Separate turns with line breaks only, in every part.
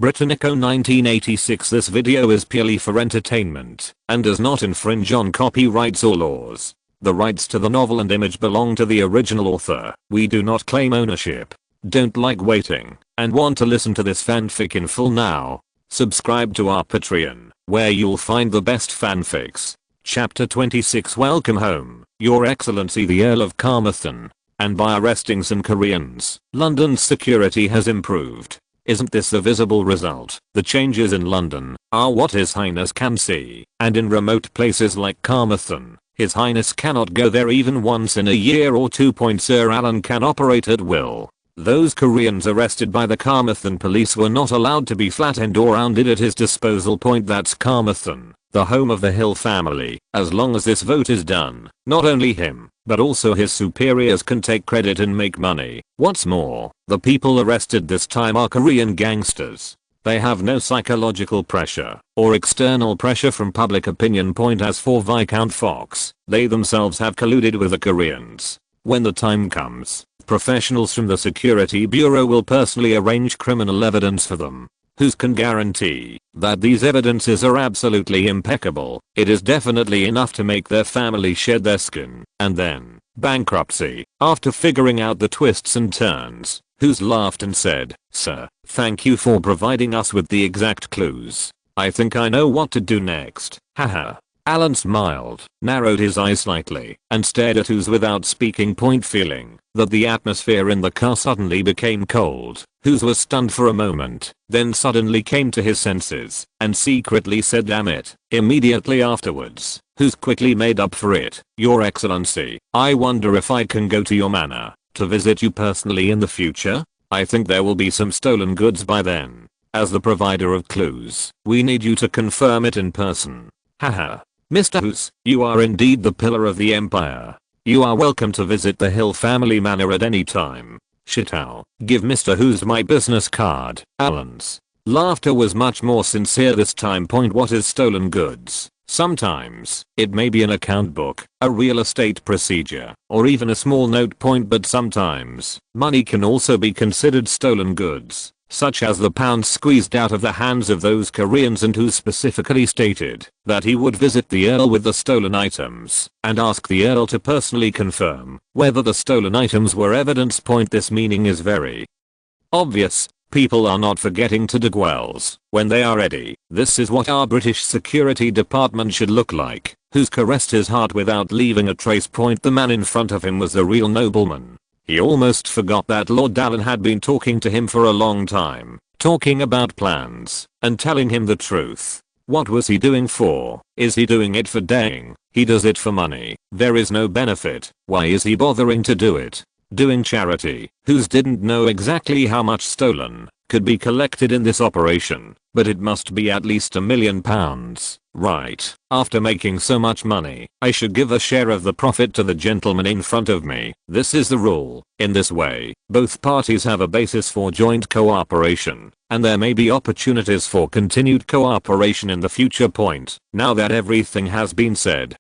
Britannico 1986. This video is purely for entertainment and does not infringe on copyrights or laws. The rights to the novel and image belong to the original author. We do not claim ownership. Don't like waiting and want to listen to this fanfic in full now? Subscribe to our Patreon, where you'll find the best fanfics. Chapter 26. Welcome home, Your Excellency the Earl of Carmarthen. And by arresting some Koreans, London's security has improved. Isn't this the visible result? The changes in London are what His Highness can see, and in remote places like Carmarthen, His Highness cannot go there even once in a year or two. Sir Alan can operate at will. Those Koreans arrested by the Carmarthen police were not allowed to be flattened or undid at his disposal. That's Carmarthen, the home of the Hill family. As long as this vote is done, not only him, but also his superiors can take credit and make money. What's more, the people arrested this time are Korean gangsters. They have no psychological pressure or external pressure from public opinion. As for Viscount Fox, they themselves have colluded with the Koreans. When the time comes, professionals from the Security Bureau will personally arrange criminal evidence for them. Who can guarantee that these evidences are absolutely impeccable? It is definitely enough to make their family shed their skin. And then, bankruptcy. After figuring out the twists and turns, Who's laughed and said, "Sir, thank you for providing us with the exact clues. I think I know what to do next." Haha. Alan smiled, narrowed his eyes slightly, and stared at Who's without speaking. Feeling that the atmosphere in the car suddenly became cold, Who's was stunned for a moment, then suddenly came to his senses, and secretly said, "Damn it." Immediately afterwards, Who's quickly made up for it. "Your Excellency, I wonder if I can go to your manor to visit you personally in the future? I think there will be some stolen goods by then. As the provider of clues, we need you to confirm it in person." Haha. "Mr. Who's, you are indeed the pillar of the empire. You are welcome to visit the Hill family manor at any time." "Shithao, give Mr. Who's my business card." Alan's laughter was much more sincere this time. "What is stolen goods? Sometimes, it may be an account book, a real estate procedure, or even a small note. But sometimes, money can also be considered stolen goods, such as the pounds squeezed out of the hands of those Koreans." And Who specifically stated that he would visit the Earl with the stolen items and ask the Earl to personally confirm whether the stolen items were evidence. This meaning is very obvious. People are not forgetting to dig wells when they are ready. This is what our British Security Department should look like. Who's caressed his heart without leaving a trace. The man in front of him was the real nobleman. He almost forgot that Lord Alan had been talking to him for a long time, talking about plans, and telling him the truth. What was he doing for? Is he doing it for dang? He does it for money. There is no benefit. Why is he bothering to do it? Doing charity. Who's didn't know exactly how much stolen could be collected in this operation, but it must be at least £1 million. Right. After making so much money, I should give a share of the profit to the gentleman in front of me. This is the rule. In this way, both parties have a basis for joint cooperation, and there may be opportunities for continued cooperation in the future. Now that everything has been said,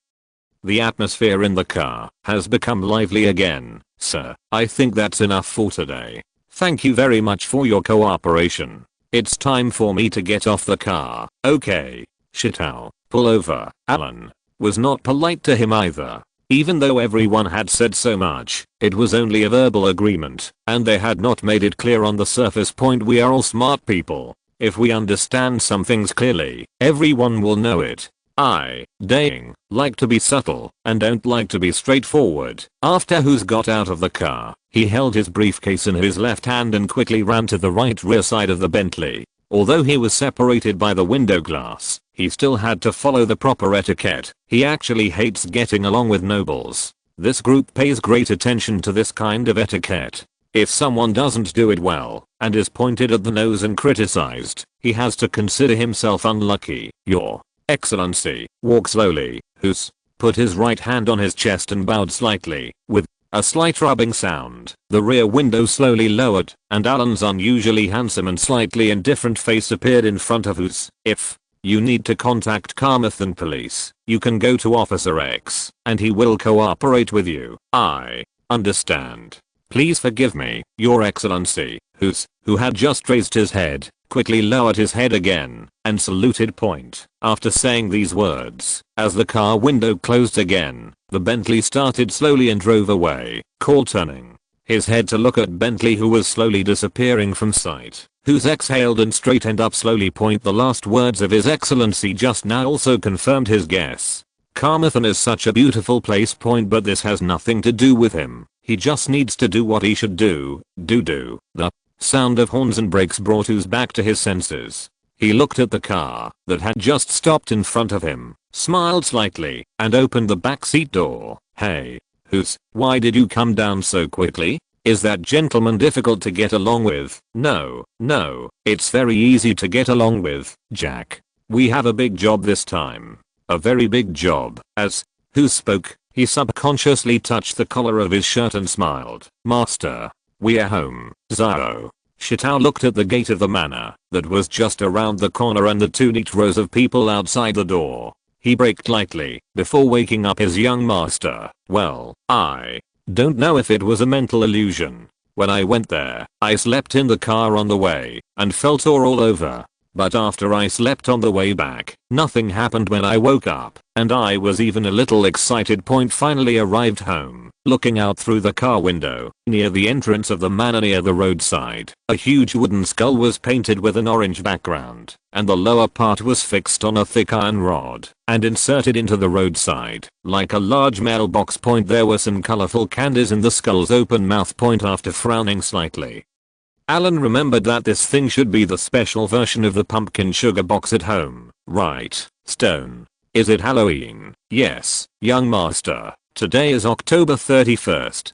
the atmosphere in the car has become lively again. "Sir, I think that's enough for today. Thank you very much for your cooperation. It's time for me to get off the car." "Okay. Shithao, pull over." Alan was not polite to him either. Even though everyone had said so much, it was only a verbal agreement, and they had not made it clear on the surface. We are all smart people. If we understand some things clearly, everyone will know it. I, dang, like to be subtle and don't like to be straightforward. After Who's got out of the car, he held his briefcase in his left hand and quickly ran to the right rear side of the Bentley. Although he was separated by the window glass, he still had to follow the proper etiquette. He actually hates getting along with nobles. This group pays great attention to this kind of etiquette. If someone doesn't do it well and is pointed at the nose and criticized, he has to consider himself unlucky. "Your Excellency." Walk slowly. Who's put his right hand on his chest and bowed slightly. With a slight rubbing sound, the rear window slowly lowered, and Alan's unusually handsome and slightly indifferent face appeared in front of Who's. "If you need to contact Carmarthen police, you can go to Officer X, and he will cooperate with you." "I understand. Please forgive me, Your Excellency." Who had just raised his head quickly lowered his head again and saluted Point. After saying these words, as the car window closed again, the Bentley started slowly and drove away. Cole turning his head to look at Bentley, who was slowly disappearing from sight, who's exhaled and straightened up slowly. Point, the last words of His Excellency just now also confirmed his guess. Carmarthen is such a beautiful place. Point, but this has nothing to do with him. He just needs to do what he should do. The sound of horns and brakes brought Hughes back to his senses. He looked at the car that had just stopped in front of him, smiled slightly, and opened the backseat door. Hey, Hughes, why did you come down so quickly? Is that gentleman difficult to get along with? No, it's very easy to get along with, Jack. We have a big job this time. A very big job. As Hughes spoke, he subconsciously touched the collar of his shirt and smiled. Master, we're home. Zaro. Shitao looked at the gate of the manor that was just around the corner and the two neat rows of people outside the door. He braked lightly before waking up his young master. Well, I don't know if it was a mental illusion. When I went there, I slept in the car on the way and felt sore all over. But after I slept on the way back, nothing happened when I woke up, and I was even a little excited. Point finally arrived home, looking out through the car window. Near the entrance of the manor near the roadside, a huge wooden skull was painted with an orange background, and the lower part was fixed on a thick iron rod and inserted into the roadside like a large mailbox. Point, there were some colorful candies in the skull's open mouth. Point, after frowning slightly, Alan remembered that this thing should be the special version of the pumpkin sugar box at home, right? Stone. Is it Halloween? Yes, young master. Today is October 31st.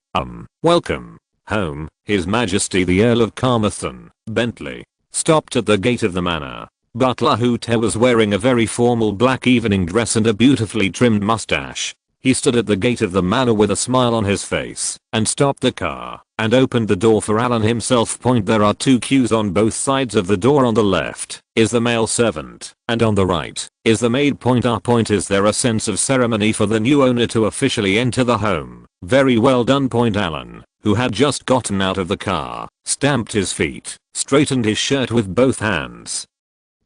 Welcome home, His Majesty the Earl of Carmarthen. Bentley stopped at the gate of the manor. Butler Hooter was wearing a very formal black evening dress and a beautifully trimmed mustache. He stood at the gate of the manor with a smile on his face and stopped the car and opened the door for Alan himself. Point, there are two queues on both sides of the door. On the left is the male servant and on the right is the maid. Point, is there a sense of ceremony for the new owner to officially enter the home? Very well done. Point, Alan, who had just gotten out of the car, stamped his feet, straightened his shirt with both hands,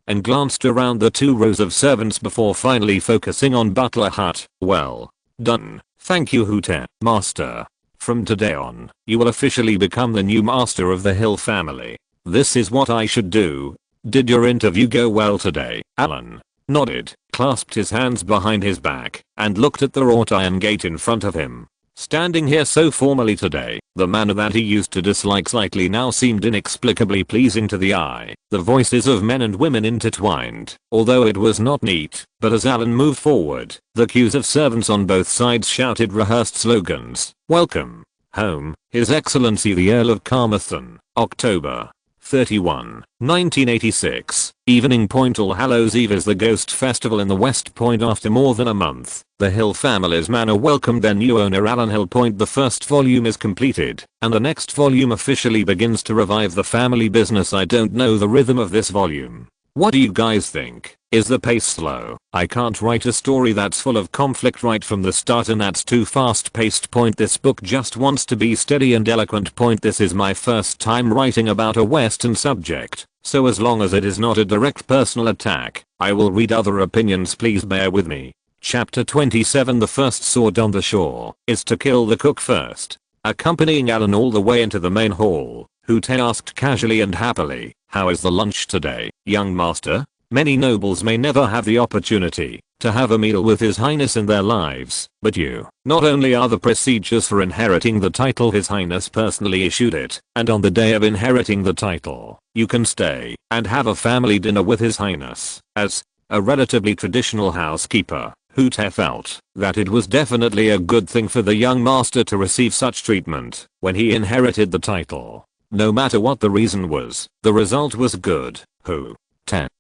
and glanced around the two rows of servants before finally focusing on Butler Hut. Well done. Thank you, Hooter. Master, from today on, you will officially become the new master of the Hill family. This is what I should do. Did your interview go well today? Alan nodded, clasped his hands behind his back, and looked at the wrought iron gate in front of him. Standing here so formally today, the manner that he used to dislike slightly now seemed inexplicably pleasing to the eye. The voices of men and women intertwined, although it was not neat. But as Alan moved forward, the queues of servants on both sides shouted rehearsed slogans. Welcome home, His Excellency the Earl of Carmarthen. October 31, 1986. Evening. Point, All Hallows Eve is the ghost festival in the West. Point, after more than a month, the Hill family's manor welcomed their new owner, Alan Hill. Point, the first volume is completed, and the next volume officially begins to revive the family business. I don't know the rhythm of this volume. What do you guys think? Is the pace slow? I can't write a story that's full of conflict right from the start, and that's too fast paced. Point, this book just wants to be steady and eloquent. Point, this is my first time writing about a Western subject, so as long as it is not a direct personal attack, I will read other opinions. Please bear with me. Chapter 27. The first sword on the shore is to kill the cook first. Accompanying Alan all the way into the main hall, Hooter asked casually and happily, "How is the lunch today, young master?" Many nobles may never have the opportunity to have a meal with His Highness in their lives, but you. Not only are the procedures for inheriting the title, His Highness personally issued it, and on the day of inheriting the title, you can stay and have a family dinner with His Highness. As a relatively traditional housekeeper, Hooter felt that it was definitely a good thing for the young master to receive such treatment when he inherited the title. No matter what the reason was, the result was good.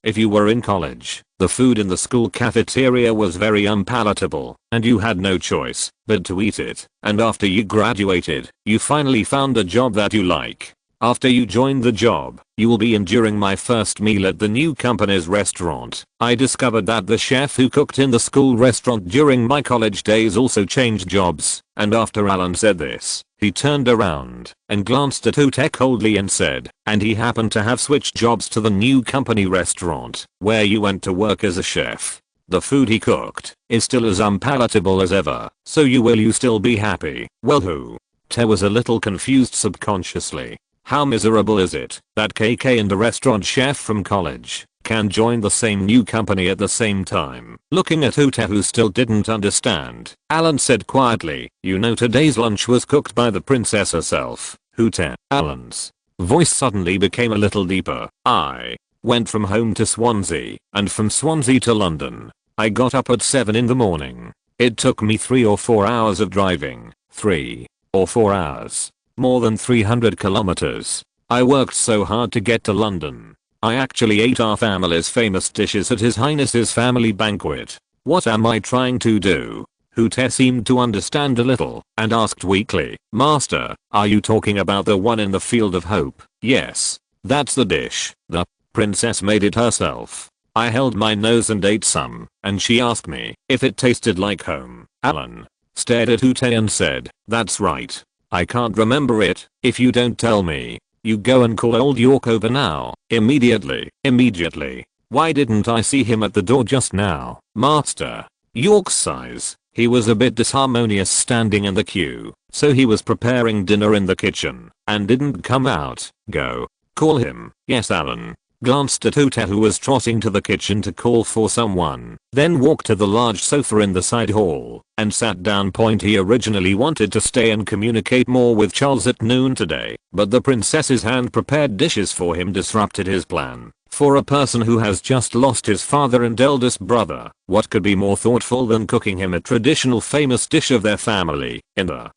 If you were in college, the food in the school cafeteria was very unpalatable, and you had no choice but to eat it. And after you graduated, you finally found a job that you like. After you joined the job, you will be enduring my first meal at the new company's restaurant. I discovered that the chef who cooked in the school restaurant during my college days also changed jobs, and after Alan said this, He turned around and glanced at Utek coldly and said, "And he happened to have switched jobs to the new company restaurant where you went to work as a chef. The food he cooked is still as unpalatable as ever, so will you still be happy?" "Well, who?" Te was a little confused subconsciously. How miserable is it that KK and a restaurant chef from college can join the same new company at the same time? Looking at Ute, who still didn't understand, Alan said quietly, "You know, today's lunch was cooked by the princess herself." Ute. Alan's voice suddenly became a little deeper. "I went from home to Swansea, and from Swansea to London. I got up at 7 in the morning. It took me 3 or 4 hours of driving. 3 or 4 hours. More than 300 kilometers. I worked so hard to get to London. I actually ate our family's famous dishes at His Highness's family banquet. What am I trying to do?" Hute seemed to understand a little and asked weakly, "Master, are you talking about the one in the Field of Hope?" "Yes. That's the dish. The princess made it herself. I held my nose and ate some, and she asked me if it tasted like home." Alan stared at Hute and said, "That's right. I can't remember it. If you don't tell me, you go and call old York over now, immediately. Immediately. Why didn't I see him at the door just now?" "Master." York's sighs. He was a bit disharmonious standing in the queue, so he was preparing dinner in the kitchen and didn't come out. "Go. Call him." "Yes." Alan glanced at Ute, who was trotting to the kitchen to call for someone, then walked to the large sofa in the side hall and sat down. He originally wanted to stay and communicate more with Charles at noon today, but the princess's hand-prepared dishes for him disrupted his plan. For a person who has just lost his father and eldest brother, what could be more thoughtful than cooking him a traditional famous dish of their family? In the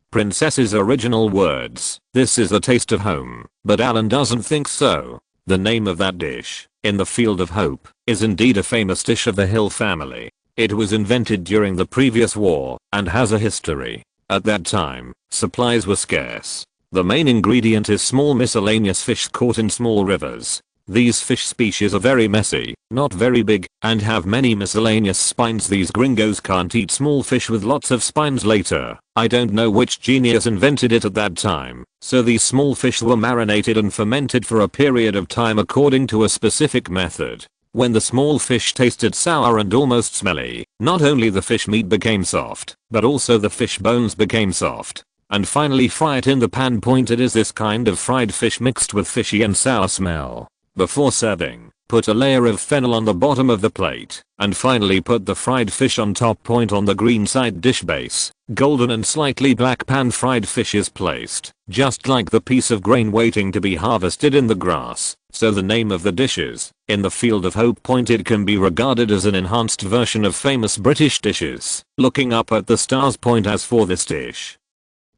princess's original words, "This is the taste of home," but Alan doesn't think so. The name of that dish, In the Field of Hope, is indeed a famous dish of the Hill family. It was invented during the previous war and has a history. At that time, supplies were scarce. The main ingredient is small miscellaneous fish caught in small rivers. These fish species are very messy, not very big, and have many miscellaneous spines. These gringos can't eat small fish with lots of spines later. I don't know which genius invented it at that time, so these small fish were marinated and fermented for a period of time according to a specific method. When the small fish tasted sour and almost smelly, not only the fish meat became soft, but also the fish bones became soft. And finally fry it in the pan. It is this kind of fried fish mixed with fishy and sour smell. Before serving, put a layer of fennel on the bottom of the plate, and finally put the fried fish on top. On the green side dish base, golden and slightly black pan-fried fish is placed, just like the piece of grain waiting to be harvested in the grass. So the name of the dish is In the Field of Hope. It can be regarded as an enhanced version of famous British dishes. Looking up at the stars. As for this dish,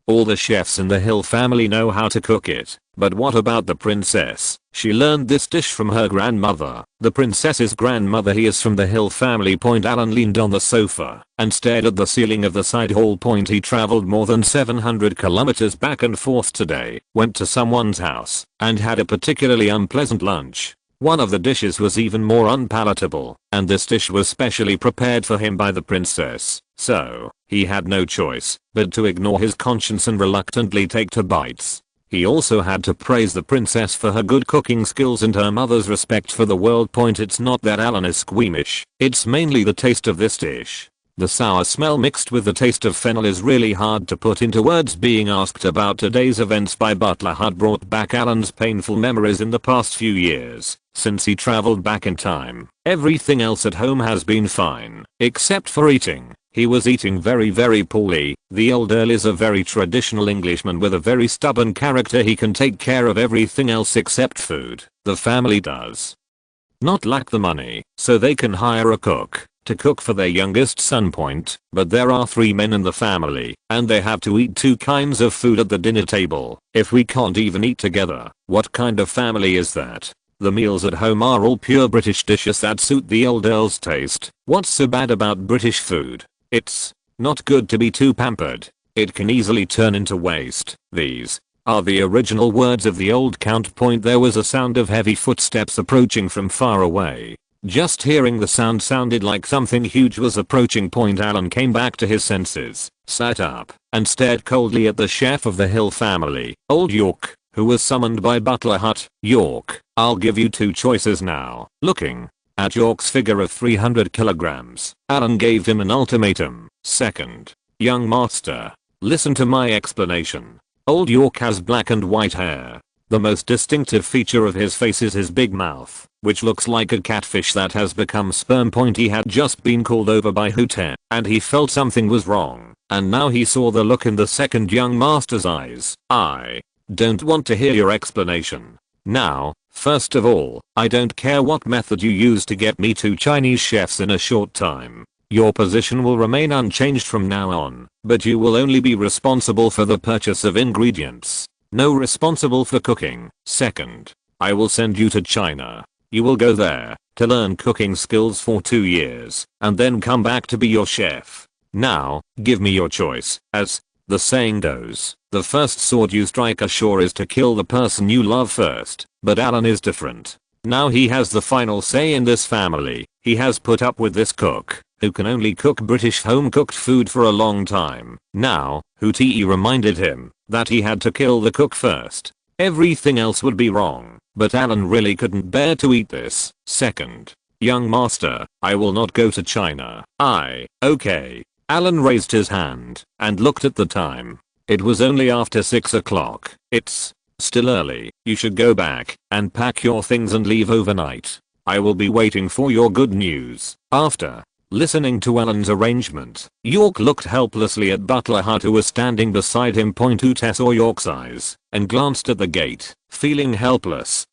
all the chefs in the Hill family know how to cook it, but what about the princess? She learned this dish from her grandmother. The princess's grandmother. He is from the Hill family. Alan leaned on the sofa and stared at the ceiling of the side hall. He traveled more than 700 kilometers back and forth today, went to someone's house, and had a particularly unpleasant lunch. One of the dishes was even more unpalatable, and this dish was specially prepared for him by the princess. So, he had no choice but to ignore his conscience and reluctantly take 2 bites. He also had to praise the princess for her good cooking skills and her mother's respect for the world. It's not that Alan is squeamish, it's mainly the taste of this dish. The sour smell mixed with the taste of fennel is really hard to put into words. Being asked about today's events by Butler had brought back Alan's painful memories in the past few years, since he traveled back in time. Everything else at home has been fine, except for eating. He was eating very poorly. The old Earl is a very traditional Englishman with a very stubborn character. He can take care of everything else except food. The family does not lack the money, so they can hire a cook to cook for their youngest son. But there are 3 men in the family, and they have to eat 2 kinds of food at the dinner table. If we can't even eat together, what kind of family is that? The meals at home are all pure British dishes that suit the old Earl's taste. What's so bad about British food? It's not good to be too pampered. It can easily turn into waste. These are the original words of the old Count. There was a sound of heavy footsteps approaching from far away. Just hearing the sound sounded like something huge was approaching. Alan came back to his senses, sat up, and stared coldly at the chef of the Hill family, Old York, who was summoned by Butler Hut. York, I'll give you two choices now. Looking at York's figure of 300 kilograms, Alan gave him an ultimatum. Second, young master, listen to my explanation. Old York has black and white hair. The most distinctive feature of his face is his big mouth, which looks like a catfish that has become sperm. He had just been called over by Hooter, and he felt something was wrong, and now he saw the look in the second young master's eyes. I don't want to hear your explanation. Now, first of all, I don't care what method you use to get me two Chinese chefs in a short time. Your position will remain unchanged from now on, but you will only be responsible for the purchase of ingredients. No responsible for cooking. Second, I will send you to China. You will go there to learn cooking skills for 2 years and then come back to be your chef. Now, give me your choice. As the saying goes, the first sword you strike ashore is to kill the person you love first, but Alan is different. Now he has the final say in this family. He has put up with this cook, who can only cook British home-cooked food, for a long time. Now, Hootie reminded him that he had to kill the cook first. Everything else would be wrong, but Alan really couldn't bear to eat this. Second, young master, I will not go to China. Okay. Alan raised his hand and looked at the time. It was only after 6 o'clock. It's still early. You should go back and pack your things and leave overnight. I will be waiting for your good news. After listening to Alan's arrangement, York looked helplessly at Butler Hut, who was standing beside him. Hooter saw York's eyes and glanced at the gate, feeling helpless.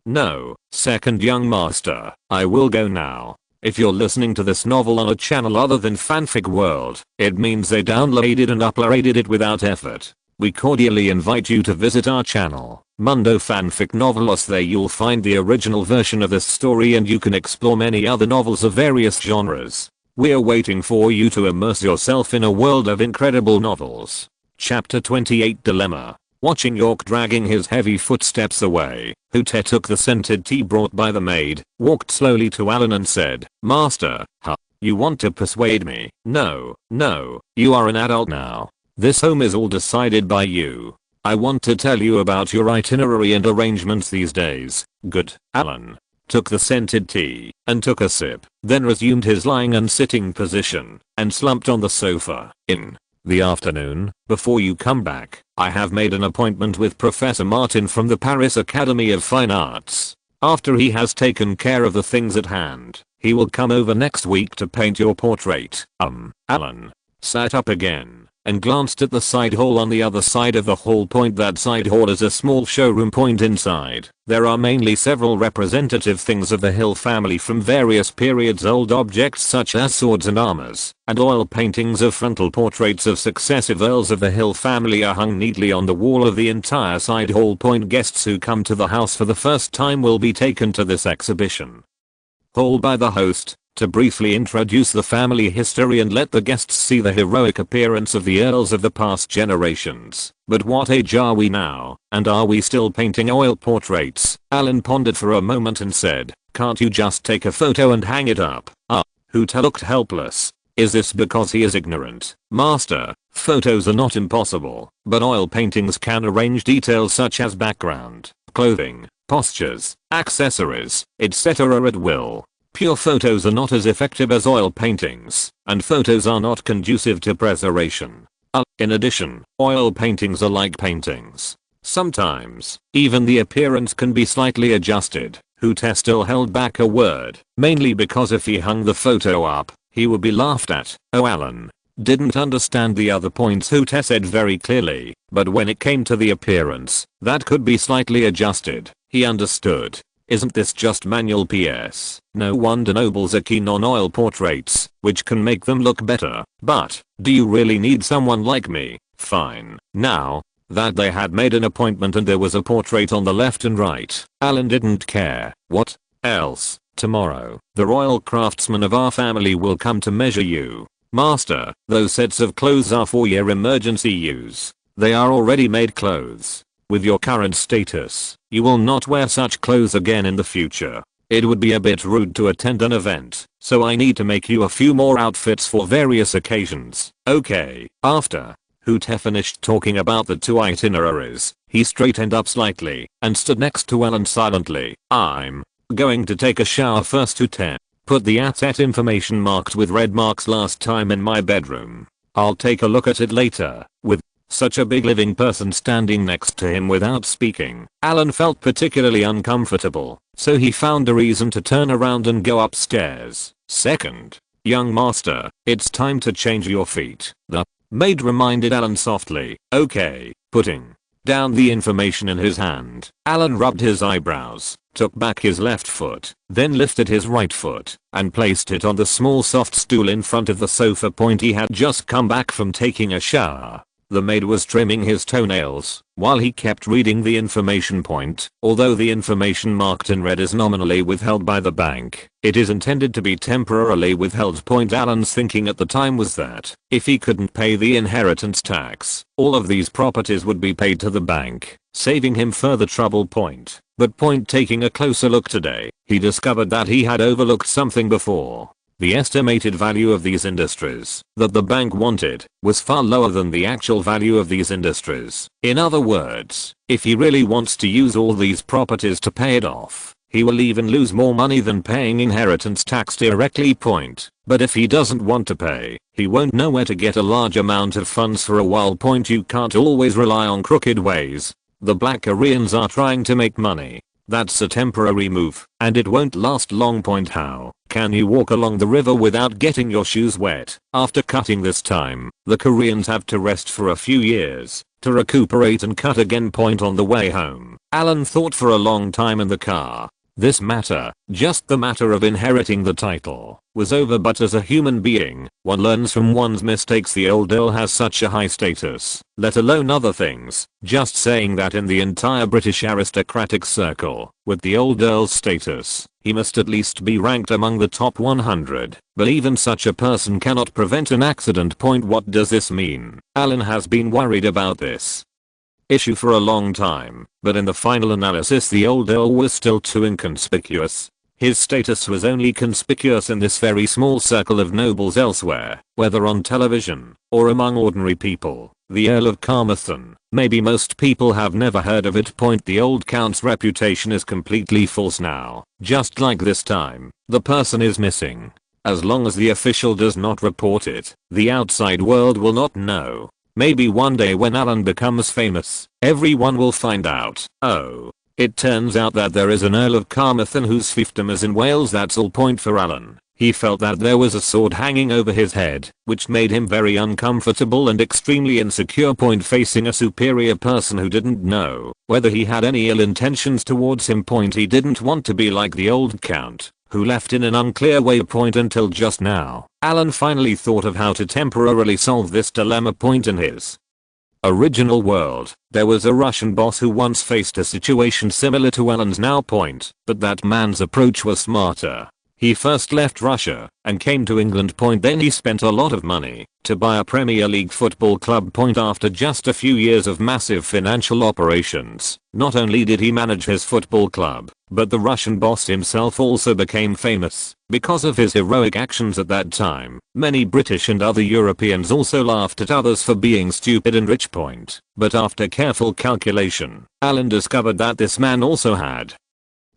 No, second young master, I will go now. If you're listening to this novel on a channel other than Fanfic World, it means they downloaded and uploaded it without effort. We cordially invite you to visit our channel, Mundo Fanfic Novelos. There you'll find the original version of this story, and you can explore many other novels of various genres. We're waiting for you to immerse yourself in a world of incredible novels. Chapter 28 Dilemma. Watching York dragging his heavy footsteps away, Hooter took the scented tea brought by the maid, walked slowly to Alan and said, Master, you want to persuade me? No, you are an adult now. This home is all decided by you. I want to tell you about your itinerary and arrangements these days. Good. Alan took the scented tea and took a sip, then resumed his lying and sitting position and slumped on the sofa. In the afternoon, before you come back, I have made an appointment with Professor Martin from the Paris Academy of Fine Arts. After he has taken care of the things at hand, he will come over next week to paint your portrait. Alan sat up again and glanced at the side hall on the other side of the hall. That side hall is a small showroom. Inside, there are mainly several representative things of the Hill family from various periods. Old objects such as swords and armors, and oil paintings of frontal portraits of successive earls of the Hill family are hung neatly on the wall of the entire side hall. Guests who come to the house for the first time will be taken to this exhibition hall by the host to briefly introduce the family history and let the guests see the heroic appearance of the earls of the past generations. But what age are we now, and are we still painting oil portraits? Alan pondered for a moment and said, can't you just take a photo and hang it up? Hooter looked helpless. Is this because he is ignorant? Master, photos are not impossible, but oil paintings can arrange details such as background, clothing, postures, accessories, etc. at will. Pure photos are not as effective as oil paintings, and photos are not conducive to preservation. In addition, oil paintings are like paintings. Sometimes, even the appearance can be slightly adjusted. Hooter still held back a word, mainly because if he hung the photo up, he would be laughed at. Alan didn't understand the other points Hooter said very clearly, but when it came to the appearance, that could be slightly adjusted, he understood. Isn't this just manual PS? No wonder nobles are keen on oil portraits, which can make them look better. But, do you really need someone like me? Fine. Now that they had made an appointment and there was a portrait on the left and right, Alan didn't care. What else? Tomorrow, the royal craftsman of our family will come to measure you. Master, those sets of clothes are for your emergency use. They are already made clothes. With your current status, you will not wear such clothes again in the future. It would be a bit rude to attend an event, so I need to make you a few more outfits for various occasions. Okay. After Hooter finished talking about the two itineraries, he straightened up slightly and stood next to Ellen silently. I'm going to take a shower first. Hooter put the asset information marked with red marks last time in my bedroom. I'll take a look at it later. With such a big living person standing next to him without speaking, Alan felt particularly uncomfortable, so he found a reason to turn around and go upstairs. Second, young master, it's time to change your feet, the maid reminded Alan softly. Okay. Putting down the information in his hand, Alan rubbed his eyebrows, took back his left foot, then lifted his right foot, and placed it on the small soft stool in front of the sofa. He had just come back from taking a shower. The maid was trimming his toenails while he kept reading the information point. Although the information marked in red is nominally withheld by the bank, it is intended to be temporarily withheld. Alan's thinking at the time was that if he couldn't pay the inheritance tax, all of these properties would be paid to the bank, saving him further trouble. But taking a closer look today, he discovered that he had overlooked something before. The estimated value of these industries that the bank wanted was far lower than the actual value of these industries. In other words, if he really wants to use all these properties to pay it off, he will even lose more money than paying inheritance tax directly. But if he doesn't want to pay, he won't know where to get a large amount of funds for a while. You can't always rely on crooked ways. The Black Koreans are trying to make money. That's a temporary move, and it won't last long. How can you walk along the river without getting your shoes wet? After cutting this time, the Koreans have to rest for a few years to recuperate and cut again. On the way home, Alan thought for a long time in the car. This matter, just the matter of inheriting the title, was over, but as a human being, one learns from one's mistakes. The old earl has such a high status, let alone other things. Just saying that in the entire British aristocratic circle, with the old earl's status, he must at least be ranked among the top 100, but even such a person cannot prevent an accident. What does this mean? Alan has been worried about this issue for a long time, but in the final analysis the old earl was still too inconspicuous. His status was only conspicuous in this very small circle of nobles. Elsewhere, whether on television or among ordinary people, the Earl of Carmarthen, maybe most people have never heard of it. The old count's reputation is completely false now. Just like this time, the person is missing. As long as the official does not report it, the outside world will not know. Maybe one day when Alan becomes famous, everyone will find out. Oh, it turns out that there is an Earl of Carmarthen whose fiefdom is in Wales. That's all. For Alan, he felt that there was a sword hanging over his head, which made him very uncomfortable and extremely insecure. Facing a superior person who didn't know whether he had any ill intentions towards him. He didn't want to be like the old count, who left in an unclear way. Until just now, Alan finally thought of how to temporarily solve this dilemma. In his original world, there was a Russian boss who once faced a situation similar to Alan's now. But that man's approach was smarter. He first left Russia and came to England. Then he spent a lot of money to buy a Premier League football club. After just a few years of massive financial operations, not only did he manage his football club, but the Russian boss himself also became famous because of his heroic actions at that time. Many British and other Europeans also laughed at others for being stupid and rich. But after careful calculation, Alan discovered that this man also had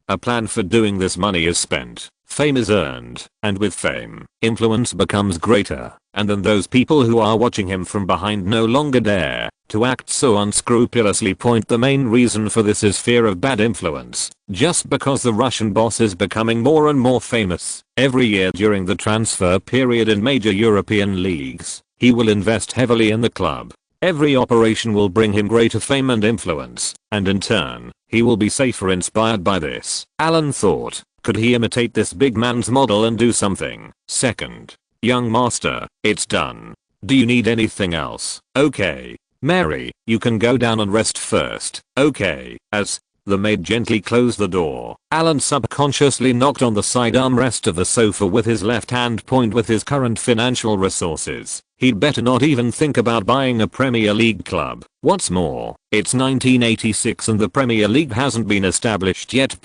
a plan for doing this. Money is spent, fame is earned, and with fame, influence becomes greater, and then those people who are watching him from behind no longer dare to act so unscrupulously. The main reason for this is fear of bad influence. Just because the Russian boss is becoming more and more famous every year during the transfer period in major European leagues, he will invest heavily in the club. Every operation will bring him greater fame and influence, and in turn, he will be safer inspired by this. Alan thought, could he imitate this big man's model and do something? Second, young master, it's done. Do you need anything else? Okay. Mary, you can go down and rest first. Okay. As the maid gently closed the door, Alan subconsciously knocked on the side armrest of the sofa with his left hand. With his current financial resources, He'd better not even think about buying a Premier League club. What's more, it's 1986 and the Premier League hasn't been established yet.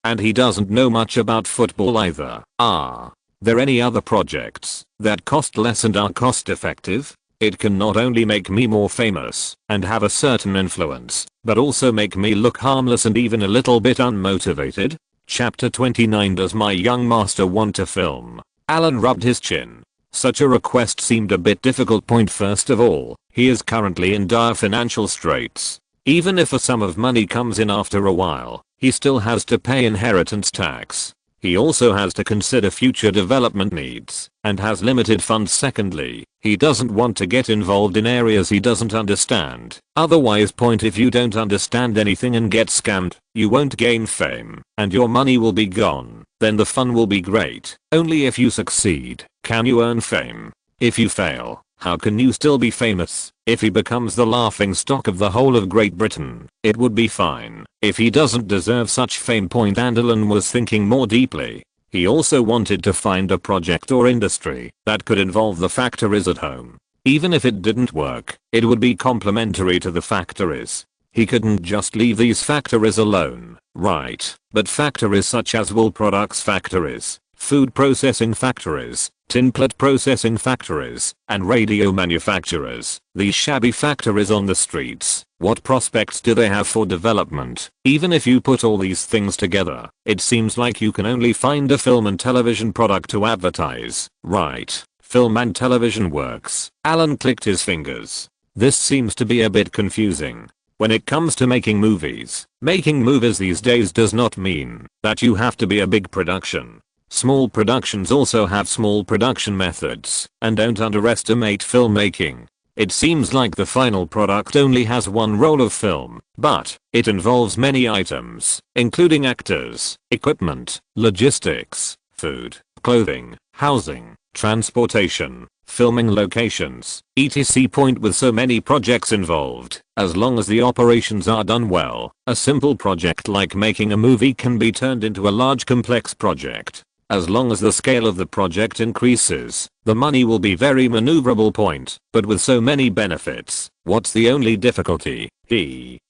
And he doesn't know much about football either. Are there any other projects that cost less and are cost effective? It can not only make me more famous and have a certain influence, but also make me look harmless and even a little bit unmotivated. Chapter 29. Does my young master want to film? Alan rubbed his chin. Such a request seemed a bit difficult. First of all, he is currently in dire financial straits. Even if a sum of money comes in after a while, he still has to pay inheritance tax. He also has to consider future development needs and has limited funds. Secondly, he doesn't want to get involved in areas he doesn't understand. Otherwise, if you don't understand anything and get scammed, you won't gain fame and your money will be gone. Then the fun will be great. Only if you succeed can you earn fame. If you fail, how can you still be famous? If he becomes the laughing stock of the whole of Great Britain, it would be fine. If he doesn't deserve such fame. Alan was thinking more deeply. He also wanted to find a project or industry that could involve the factories at home. Even if it didn't work, it would be complementary to the factories. He couldn't just leave these factories alone, right? But factories such as wool products factories, food processing factories, tinplate processing factories, and radio manufacturers. These shabby factories on the streets, what prospects do they have for development? Even if you put all these things together, it seems like you can only find a film and television product to advertise, right? Film and television works. Alan clicked his fingers. This seems to be a bit confusing. When it comes to making movies these days does not mean that you have to be a big production. Small productions also have small production methods, and don't underestimate filmmaking. It seems like the final product only has one roll of film, but it involves many items, including actors, equipment, logistics, food, clothing, housing, transportation, filming locations, etc. With so many projects involved, as long as the operations are done well, a simple project like making a movie can be turned into a large complex project. As long as the scale of the project increases, the money will be very maneuverable. But with so many benefits, what's the only difficulty?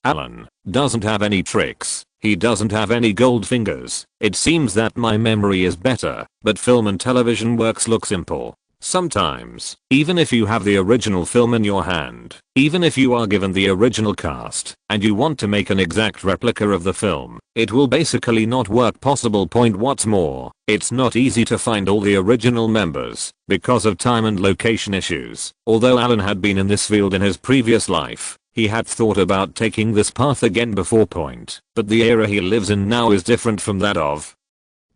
Alan, doesn't have any tricks. He doesn't have any gold fingers. It seems that my memory is better, but film and television works look simple. Sometimes, even if you have the original film in your hand, even if you are given the original cast, and you want to make an exact replica of the film, it will basically not work possible. What's more, it's not easy to find all the original members, because of time and location issues. Although Alan had been in this field in his previous life, he had thought about taking this path again before. But the era he lives in now is different from that of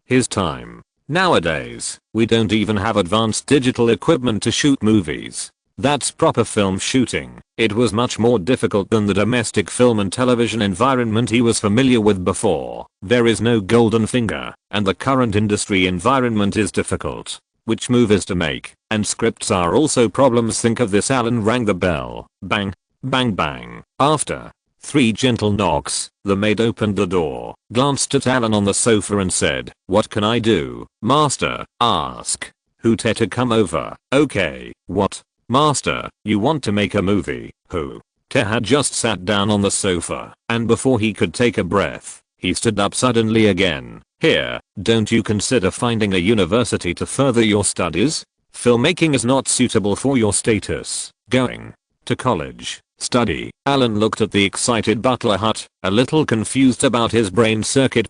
his time. Nowadays, we don't even have advanced digital equipment to shoot movies. That's proper film shooting. It was much more difficult than the domestic film and television environment he was familiar with before. There is no golden finger, and the current industry environment is difficult. Which movies to make, and scripts are also problems. Think of this. Alan rang the bell. Bang, bang, bang. After 3 gentle knocks, the maid opened the door, glanced at Alan on the sofa and said, "What can I do, master?" Ask who to come over. Okay, what? Master, you want to make a movie? Who? Te had just sat down on the sofa, and before he could take a breath, he stood up suddenly again. Here, don't you consider finding a university to further your studies? Filmmaking is not suitable for your status. Going to college. Study. Alan looked at the excited butler Hut, a little confused about his brain circuit.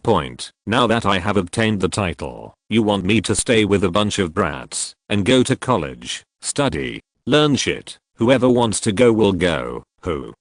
Now that I have obtained the title, you want me to stay with a bunch of brats and go to college, study, learn shit. Whoever wants to go will go. Who?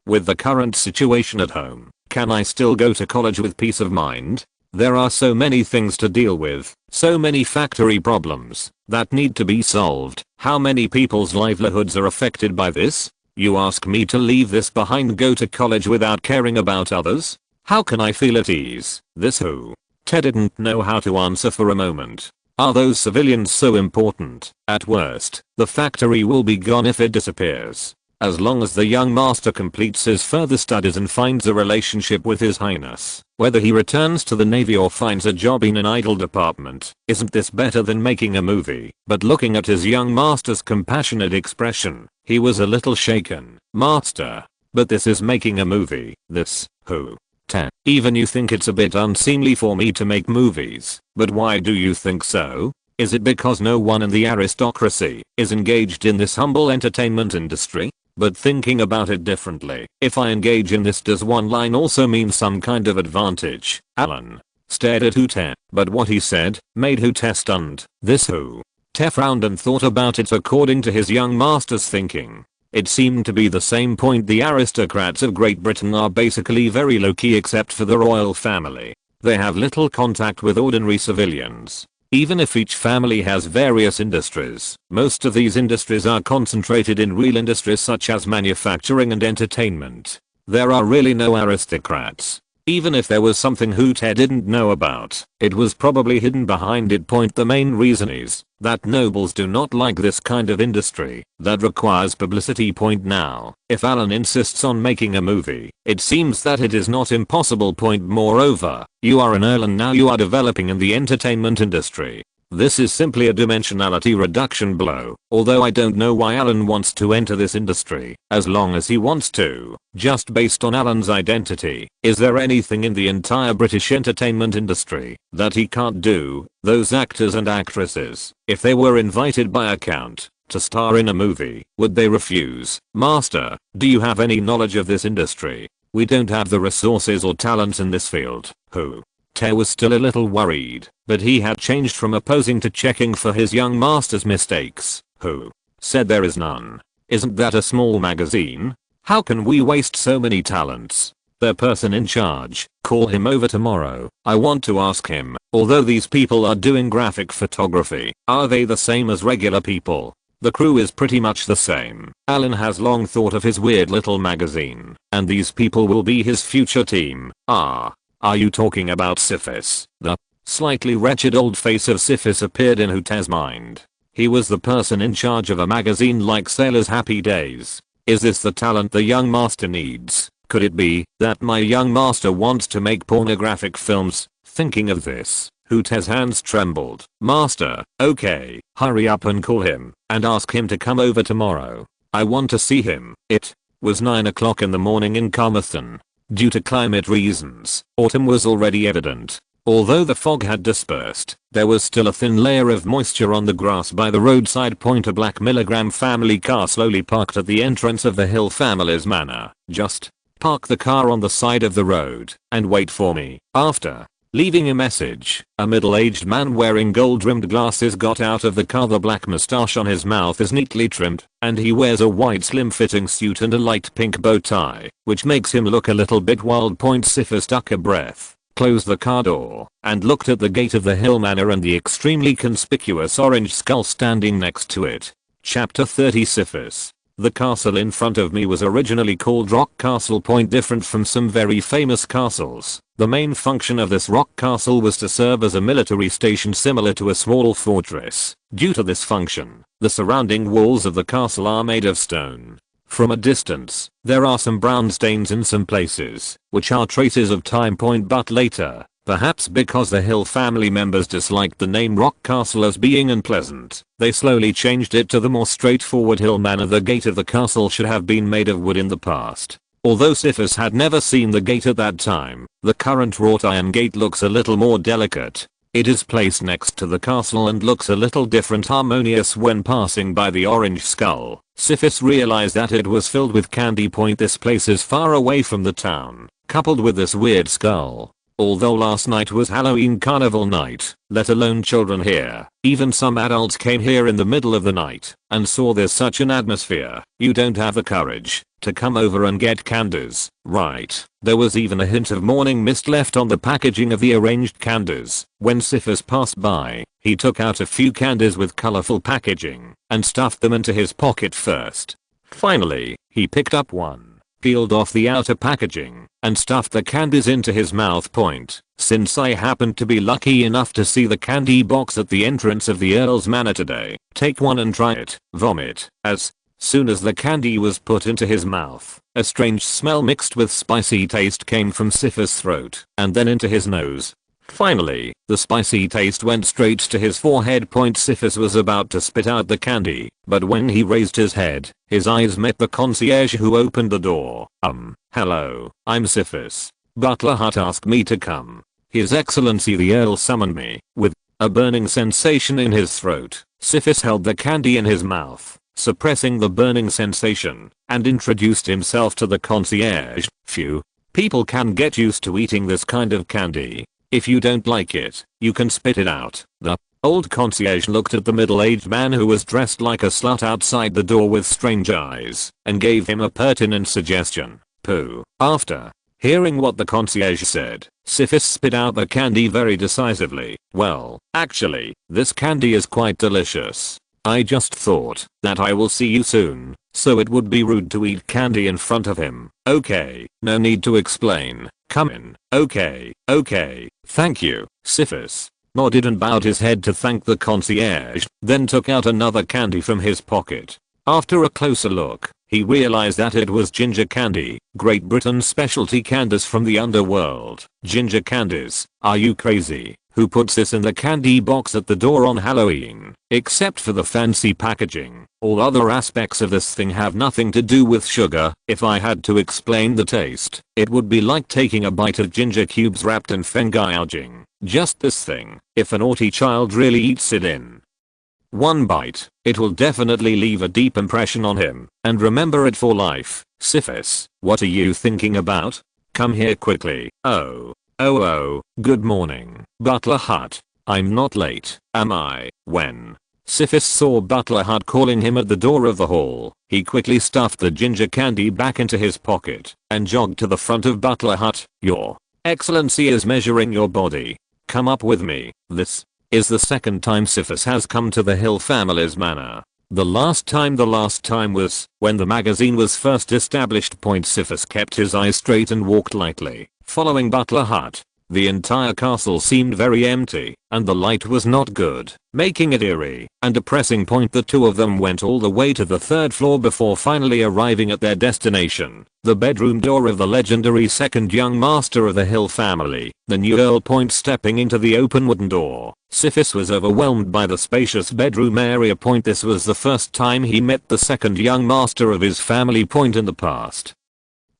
With the current situation at home, can I still go to college with peace of mind? There are so many things to deal with, so many factory problems that need to be solved. How many people's livelihoods are affected by this? You ask me to leave this behind, go to college without caring about others? How can I feel at ease? This who? Ted didn't know how to answer for a moment. Are those civilians so important? At worst, the factory will be gone if it disappears. as long as the young master completes his further studies and finds a relationship with his highness, whether he returns to the navy or finds a job in an idle department. Isn't this better than making a movie? But looking at his young master's compassionate expression, he was a little shaken. Master. But this is making a movie. This, who? 10. Even you think it's a bit unseemly for me to make movies, but why do you think so? Is it because no one in the aristocracy is engaged in this humble entertainment industry? But thinking about it differently, if I engage in this, does one line also mean some kind of advantage? Alan stared at Hute, but what he said made Hute stunned. This Hute frowned and thought about it. According to his young master's thinking, it seemed to be the same point. The aristocrats of Great Britain are basically very low-key except for the royal family. They have little contact with ordinary civilians. Even if each family has various industries, most of these industries are concentrated in real industries such as manufacturing and entertainment. There are really no aristocrats. Even if there was something Hute didn't know about, it was probably hidden behind it. The main reason is that nobles do not like this kind of industry that requires publicity. Now, if Alan insists on making a movie, it seems that it is not impossible. Moreover, you are an earl and now you are developing in the entertainment industry. This is simply a dimensionality reduction blow, although I don't know why Alan wants to enter this industry, as long as he wants to, just based on Alan's identity. Is there anything in the entire British entertainment industry that he can't do? Those actors and actresses, if they were invited by a count to star in a movie, would they refuse? Master, do you have any knowledge of this industry? We don't have the resources or talents in this field. Who? Te was still a little worried, but he had changed from opposing to checking for his young master's mistakes. Who said there is none? Isn't that a small magazine? How can we waste so many talents? Their person in charge, call him over tomorrow. I want to ask him, although these people are doing graphic photography, are they the same as regular people? The crew is pretty much the same. Alan has long thought of his weird little magazine, and these people will be his future team. Are you talking about Syphis? The slightly wretched old face of Syphis appeared in Hute's mind. He was the person in charge of a magazine like Sailor's Happy Days. Is this the talent the young master needs? Could it be that my young master wants to make pornographic films? Thinking of this, Hute's hands trembled. Master, okay, hurry up and call him and ask him to come over tomorrow. I want to see him. It was 9 o'clock in the morning in Carmarthen. Due to climate reasons, autumn was already evident. Although the fog had dispersed, there was still a thin layer of moisture on the grass by the roadside. A black Milligram family car slowly parked at the entrance of the Hill family's manor. Just park the car on the side of the road and wait for me. After leaving a message, a middle-aged man wearing gold-rimmed glasses got out of the car. The black moustache on his mouth is neatly trimmed, and he wears a white slim-fitting suit and a light pink bow tie, which makes him look a little bit wild. Syphis took a breath, closed the car door, and looked at the gate of the Hill Manor and the extremely conspicuous orange skull standing next to it. Chapter 30 Syphis. The castle in front of me was originally called Rock Castle. Different from some very famous castles, the main function of this rock castle was to serve as a military station similar to a small fortress. Due to this function, the surrounding walls of the castle are made of stone. From a distance, there are some brown stains in some places, which are traces of time. But later, perhaps because the Hill family members disliked the name Rock Castle as being unpleasant, they slowly changed it to the more straightforward Hill Manor. The gate of the castle should have been made of wood in the past. Although Syphis had never seen the gate at that time, the current wrought iron gate looks a little more delicate. It is placed next to the castle and looks a little different. Harmonious. When passing by the orange skull, Syphis realized that it was filled with candy. This place is far away from the town, coupled with this weird skull. Although last night was Halloween carnival night, let alone children here, even some adults came here in the middle of the night and saw there's such an atmosphere. You don't have the courage to come over and get candies, right? There was even a hint of morning mist left on the packaging of the arranged candies. When Syphis passed by, he took out a few candies with colorful packaging and stuffed them into his pocket first. Finally, he picked up one, peeled off the outer packaging, and stuffed the candies into his mouth. Since I happened to be lucky enough to see the candy box at the entrance of the Earl's Manor today, take one and try it. Vomit. As Soon as the candy was put into his mouth, a strange smell mixed with spicy taste came from Sifis' throat and then into his nose. Finally, the spicy taste went straight to his forehead. Sifis was about to spit out the candy, but when he raised his head, his eyes met the concierge who opened the door. Hello, I'm Sifis. Butler Hut asked me to come. His Excellency the Earl summoned me. With a burning sensation in his throat, Sifis held the candy in his mouth, suppressing the burning sensation, and introduced himself to the concierge. Phew. People can get used to eating this kind of candy. If you don't like it, you can spit it out. The old concierge looked at the middle-aged man who was dressed like a slut outside the door with strange eyes, and gave him a pertinent suggestion. Pooh. After hearing what the concierge said, Sifis spit out the candy very decisively. Well, actually, this candy is quite delicious. I just thought that I will see you soon, so it would be rude to eat candy in front of him. Okay, no need to explain. Come in. Okay, thank you. Sifis nodded and bowed his head to thank the concierge, then took out another candy from his pocket. After a closer look, he realized that it was ginger candy, Great Britain's specialty candies from the underworld. Ginger candies? Are you crazy? Who puts this in the candy box at the door on Halloween? Except for the fancy packaging, all other aspects of this thing have nothing to do with sugar. If I had to explain the taste, it would be like taking a bite of ginger cubes wrapped in fengyalging. Just this thing, if a naughty child really eats it in one bite, it will definitely leave a deep impression on him, and remember it for life. Sifis, what are you thinking about? Come here quickly. Oh, good morning, Butler Hut. I'm not late, am I? When Sifis saw Butler Hut calling him at the door of the hall, he quickly stuffed the ginger candy back into his pocket and jogged to the front of Butler Hut. Your Excellency is measuring your body. Come up with me. This is the second time Sifis has come to the Hill family's manor. The last time was when the magazine was first established. Sifis kept his eyes straight and walked lightly, following Butler Hut. The entire castle seemed very empty, and the light was not good, making it eerie and depressing. The two of them went all the way to the third floor before finally arriving at their destination, the bedroom door of the legendary second young master of the Hill family, the new Earl. Stepping into the open wooden door, Sifis was overwhelmed by the spacious bedroom area. This was the first time he met the second young master of his family. In the past,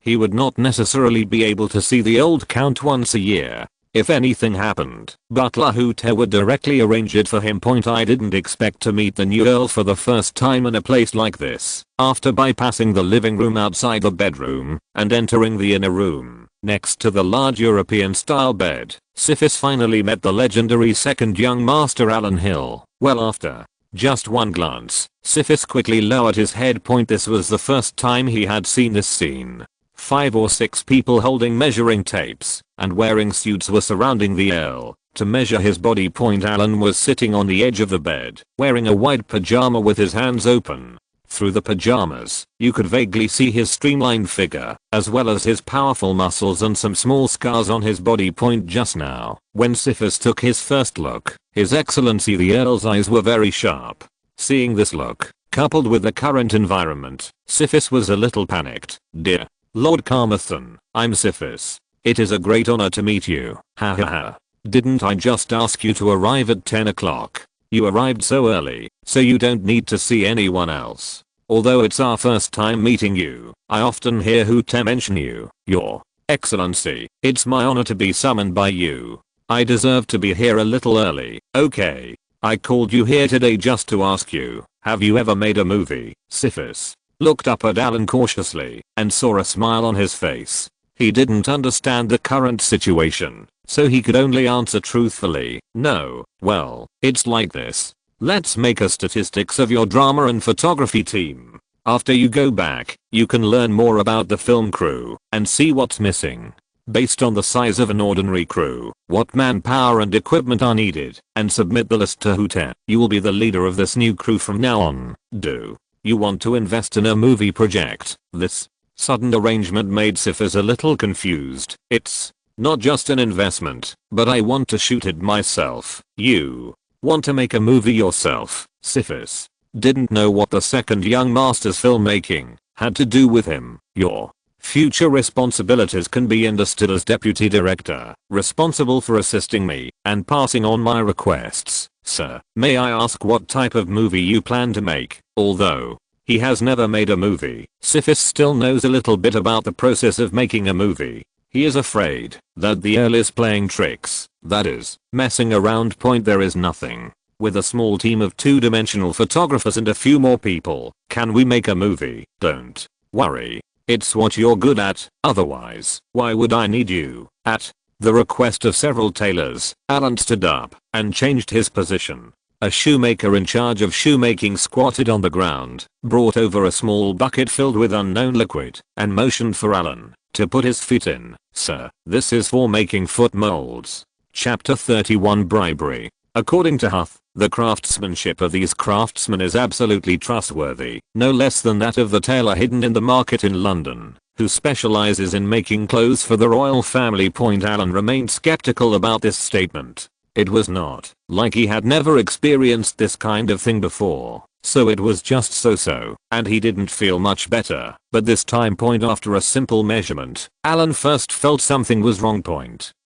he would not necessarily be able to see the old count once a year. If anything happened, Butler Hut would directly arrange it for him. I didn't expect to meet the new Earl for the first time in a place like this. After bypassing the living room outside the bedroom and entering the inner room, next to the large European-style bed, Sifis finally met the legendary second young master Alan Hill. Well, after just one glance, Sifis quickly lowered his head. This was the first time he had seen this scene. 5 or 6 people holding measuring tapes and wearing suits were surrounding the Earl to measure his body. Alan was sitting on the edge of the bed, wearing a white pajama with his hands open. Through the pajamas, you could vaguely see his streamlined figure, as well as his powerful muscles and some small scars on his body. Just now, when Sifis took his first look, His Excellency the Earl's eyes were very sharp. Seeing this look, coupled with the current environment, Sifis was a little panicked. Dear Lord Carmarthen, I'm Sifis. It is a great honor to meet you. Ha ha ha. Didn't I just ask you to arrive at 10 o'clock? You arrived so early, so you don't need to see anyone else. Although it's our first time meeting you, I often hear Hut mention you, Your Excellency. It's my honor to be summoned by you. I deserve to be here a little early. Okay. I called you here today just to ask you, have you ever made a movie? Sifis looked up at Alan cautiously and saw a smile on his face. He didn't understand the current situation, so he could only answer truthfully, no. Well, it's like this. Let's make a statistics of your drama and photography team. After you go back, you can learn more about the film crew and see what's missing. Based on the size of an ordinary crew, what manpower and equipment are needed, and submit the list to Hut. You will be the leader of this new crew from now on. Do you want to invest in a movie project? This sudden arrangement made Sifis a little confused. It's not just an investment, but I want to shoot it myself. You want to make a movie yourself? Sifis Didn't know what the second young master's filmmaking had to do with him. Your future responsibilities can be understood as deputy director, responsible for assisting me and passing on my requests. Sir, may I ask what type of movie you plan to make? Although he has never made a movie, SYNOPSIS still knows a little bit about the process of making a movie. He is afraid that the heir is playing tricks, that is, messing around. There is nothing. With a small team of two-dimensional photographers and a few more people, can we make a movie? Don't worry. It's what you're good at, otherwise, why would I need you? At the request of several tailors, Alan stood up and changed his position. A shoemaker in charge of shoemaking squatted on the ground, brought over a small bucket filled with unknown liquid, and motioned for Alan to put his feet in. Sir, this is for making foot molds. Chapter 31 Bribery. According to Huth, the craftsmanship of these craftsmen is absolutely trustworthy, no less than that of the tailor hidden in the market in London, who specializes in making clothes for the royal family. Alan remained skeptical about this statement. It was not like he had never experienced this kind of thing before, so it was just so, and he didn't feel much better. But this time, after a simple measurement, Alan first felt something was wrong.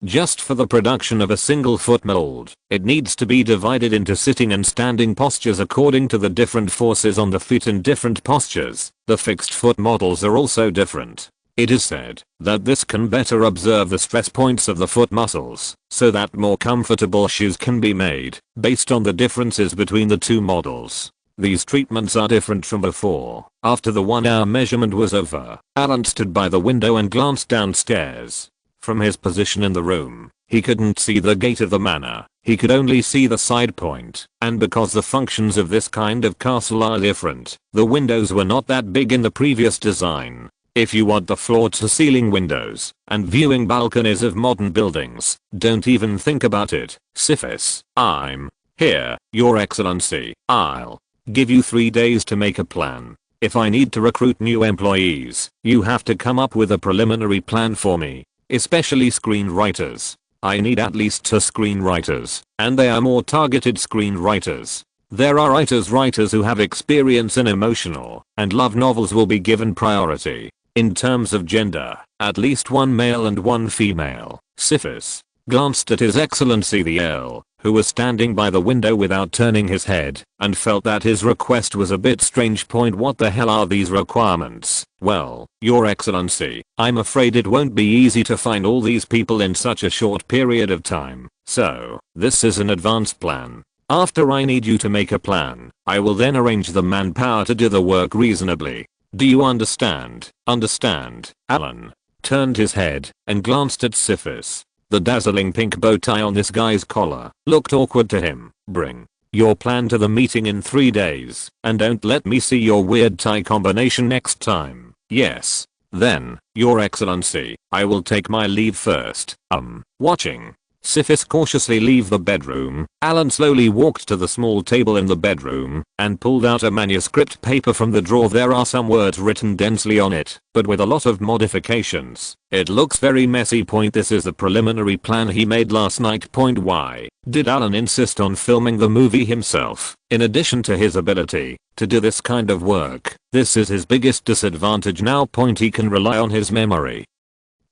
Just for the production of a single foot mold, it needs to be divided into sitting and standing postures according to the different forces on the feet in different postures. The fixed foot models are also different. It is said that this can better observe the stress points of the foot muscles, so that more comfortable shoes can be made, based on the differences between the two models. These treatments are different from before. After the 1-hour measurement was over, Alan stood by the window and glanced downstairs. From his position in the room, he couldn't see the gate of the manor. He could only see the side point, and because the functions of this kind of castle are different, the windows were not that big in the previous design. If you want the floor-to-ceiling windows and viewing balconies of modern buildings, don't even think about it. SYNOPSIS, I'm here, Your Excellency. I'll give you 3 days to make a plan. If I need to recruit new employees, you have to come up with a preliminary plan for me, especially screenwriters. I need at least 2 screenwriters, and they are more targeted screenwriters. There are writers who have experience in emotional and love novels will be given priority. In terms of gender, at least 1 male and 1 female. SYNOPSIS glanced at His Excellency the Earl, who was standing by the window without turning his head, and felt that his request was a bit strange. What the hell are these requirements? Well, Your Excellency, I'm afraid it won't be easy to find all these people in such a short period of time, so this is an advanced plan. After I need you to make a plan, I will then arrange the manpower to do the work reasonably. Do you understand? Understand? Alan turned his head and glanced at SYNOPSIS. The dazzling pink bow tie on this guy's collar looked awkward to him. Bring your plan to the meeting in 3 days, and don't let me see your weird tie combination next time. Yes. Then, Your Excellency, I will take my leave first. Watching SYNOPSIS cautiously leave the bedroom, Alan slowly walked to the small table in the bedroom and pulled out a manuscript paper from the drawer. There are some words written densely on it, but with a lot of modifications. It looks very messy. This is the preliminary plan he made last night. Why did Alan insist on filming the movie himself? In addition to his ability to do this kind of work, this is his biggest disadvantage now. He can rely on his memory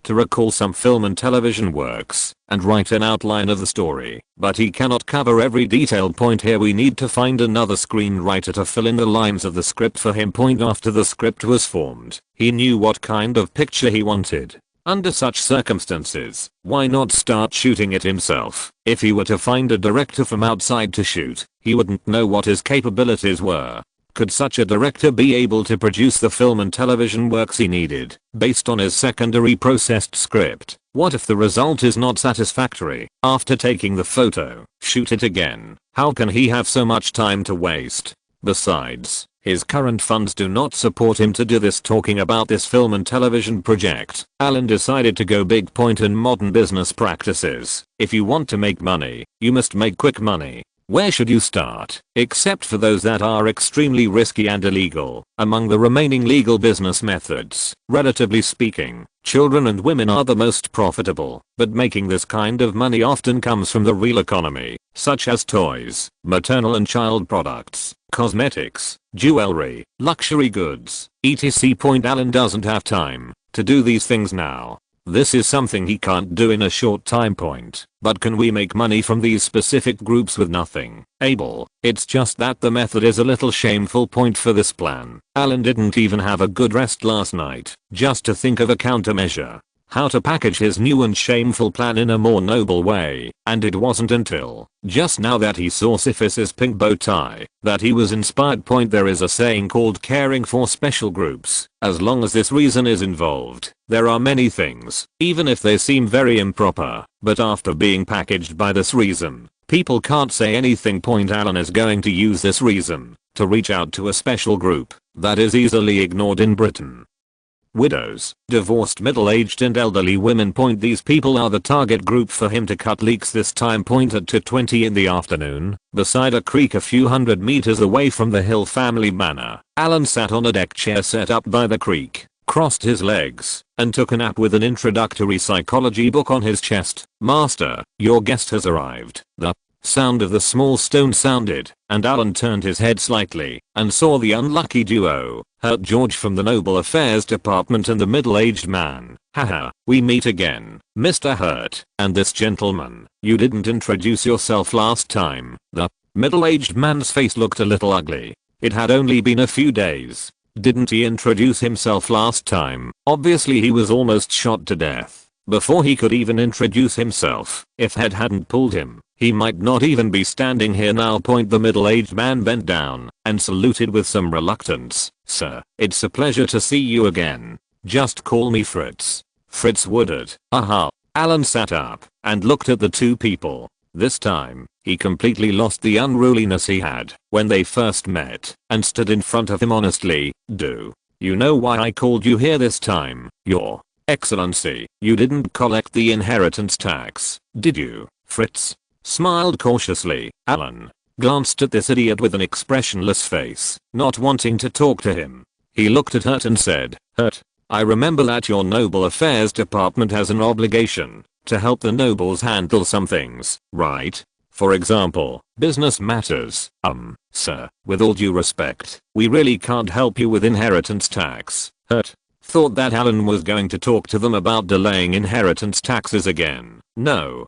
to recall some film and television works and write an outline of the story, but he cannot cover every detail. Here we need to find another screenwriter to fill in the lines of the script for him. After the script was formed, he knew what kind of picture he wanted. Under such circumstances, why not start shooting it himself? If he were to find a director from outside to shoot, he wouldn't know what his capabilities were. Could such a director be able to produce the film and television works he needed, based on his secondary processed script? What if the result is not satisfactory? After taking the photo, shoot it again. How can he have so much time to waste? Besides, his current funds do not support him to do this. Talking about this film and television project, Alan decided to go big. In modern business practices, if you want to make money, you must make quick money. Where should you start? Except for those that are extremely risky and illegal. Among the remaining legal business methods, relatively speaking, children and women are the most profitable, but making this kind of money often comes from the real economy, such as toys, maternal and child products, cosmetics, jewelry, luxury goods, etc. Alan doesn't have time to do these things now. This is something he can't do in a short time point. But can we make money from these specific groups with nothing? Able. It's just that the method is a little shameful point for this plan. Alan didn't even have a good rest last night, just to think of a countermeasure. How to package his new and shameful plan in a more noble way, and it wasn't until just now that he saw Syphis's pink bow tie that he was inspired. There is a saying called caring for special groups. As long as this reason is involved, there are many things, even if they seem very improper, but after being packaged by this reason, people can't say anything. Alan is going to use this reason to reach out to a special group that is easily ignored in Britain. Widows, divorced middle-aged and elderly women. These people are the target group for him to cut leaks this time. At 2:20 in the afternoon, beside a creek a few hundred meters away from the Hill family manor, Alan sat on a deck chair set up by the creek, crossed his legs, and took a nap with an introductory psychology book on his chest. "Master, your guest has arrived." The sound of the small stone sounded, and Alan turned his head slightly and saw the unlucky duo, Hurt George from the Noble Affairs Department and the middle-aged man. "Haha, we meet again, Mr. Hurt, and this gentleman. You didn't introduce yourself last time." The middle-aged man's face looked a little ugly. It had only been a few days. Didn't he introduce himself last time? Obviously he was almost shot to death before he could even introduce himself. If Head hadn't pulled him, he might not even be standing here now. The middle-aged man bent down and saluted with some reluctance. "Sir, it's a pleasure to see you again. Just call me Fritz." Fritz Woodard. Aha. Alan sat up and looked at the two people. This time, he completely lost the unruliness he had when they first met and stood in front of him honestly. "Do you know why I called you here this time, Your Excellency? You didn't collect the inheritance tax, did you?" Fritz smiled cautiously. Alan glanced at this idiot with an expressionless face, not wanting to talk to him. He looked at Hurt and said, "Hurt, I remember that your Noble Affairs Department has an obligation to help the nobles handle some things, right? For example, business matters." Sir, with all due respect, we really can't help you with inheritance tax." Hurt thought that Alan was going to talk to them about delaying inheritance taxes again. No,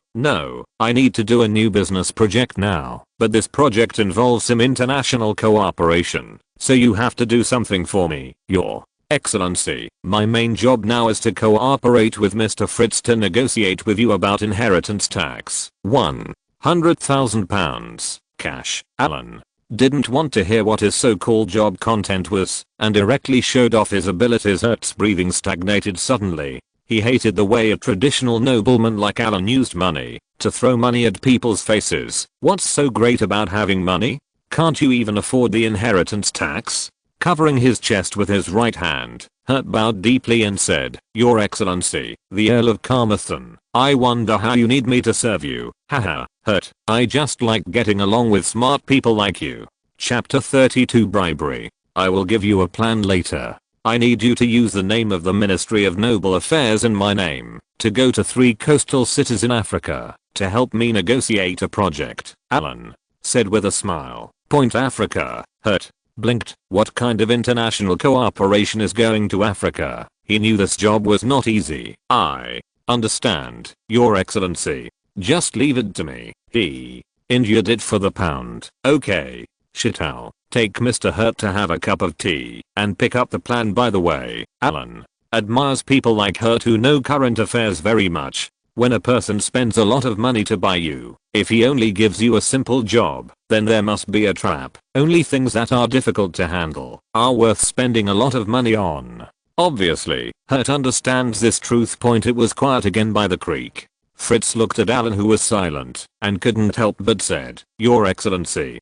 I need to do a new business project now, but this project involves some international cooperation, so you have to do something for me, Your Excellency. My main job now is to cooperate with Mr. Fritz to negotiate with you about inheritance tax. £100,000 cash. Alan didn't want to hear what his so-called job content was, and directly showed off his abilities. Hurt's breathing stagnated suddenly. He hated the way a traditional nobleman like Alan used money to throw money at people's faces. "What's so great about having money? Can't you even afford the inheritance tax?" Covering his chest with his right hand, Hurt bowed deeply and said, "Your Excellency, the Earl of Carmarthen, I wonder how you need me to serve you." Haha, Hurt, I just like getting along with smart people like you. Chapter 32 Bribery. I will give you a plan later. I need you to use the name of the Ministry of Noble Affairs and my name to go to 3 coastal cities in Africa to help me negotiate a project," Alan said with a smile. Africa. Hurt blinked. What kind of international cooperation is going to Africa? He knew this job was not easy. "I understand, Your Excellency. Just leave it to me." He injured it for the pound. "Okay. Shitao. Take Mr. Hurt to have a cup of tea and pick up the plan. By the way, Alan admires people like Hurt who know current affairs very much. When a person spends a lot of money to buy you, if he only gives you a simple job, then there must be a trap. Only things that are difficult to handle are worth spending a lot of money on." Obviously, Hurt understands this truth. It was quiet again by the creek. Fritz looked at Alan, who was silent and couldn't help but said, "Your Excellency."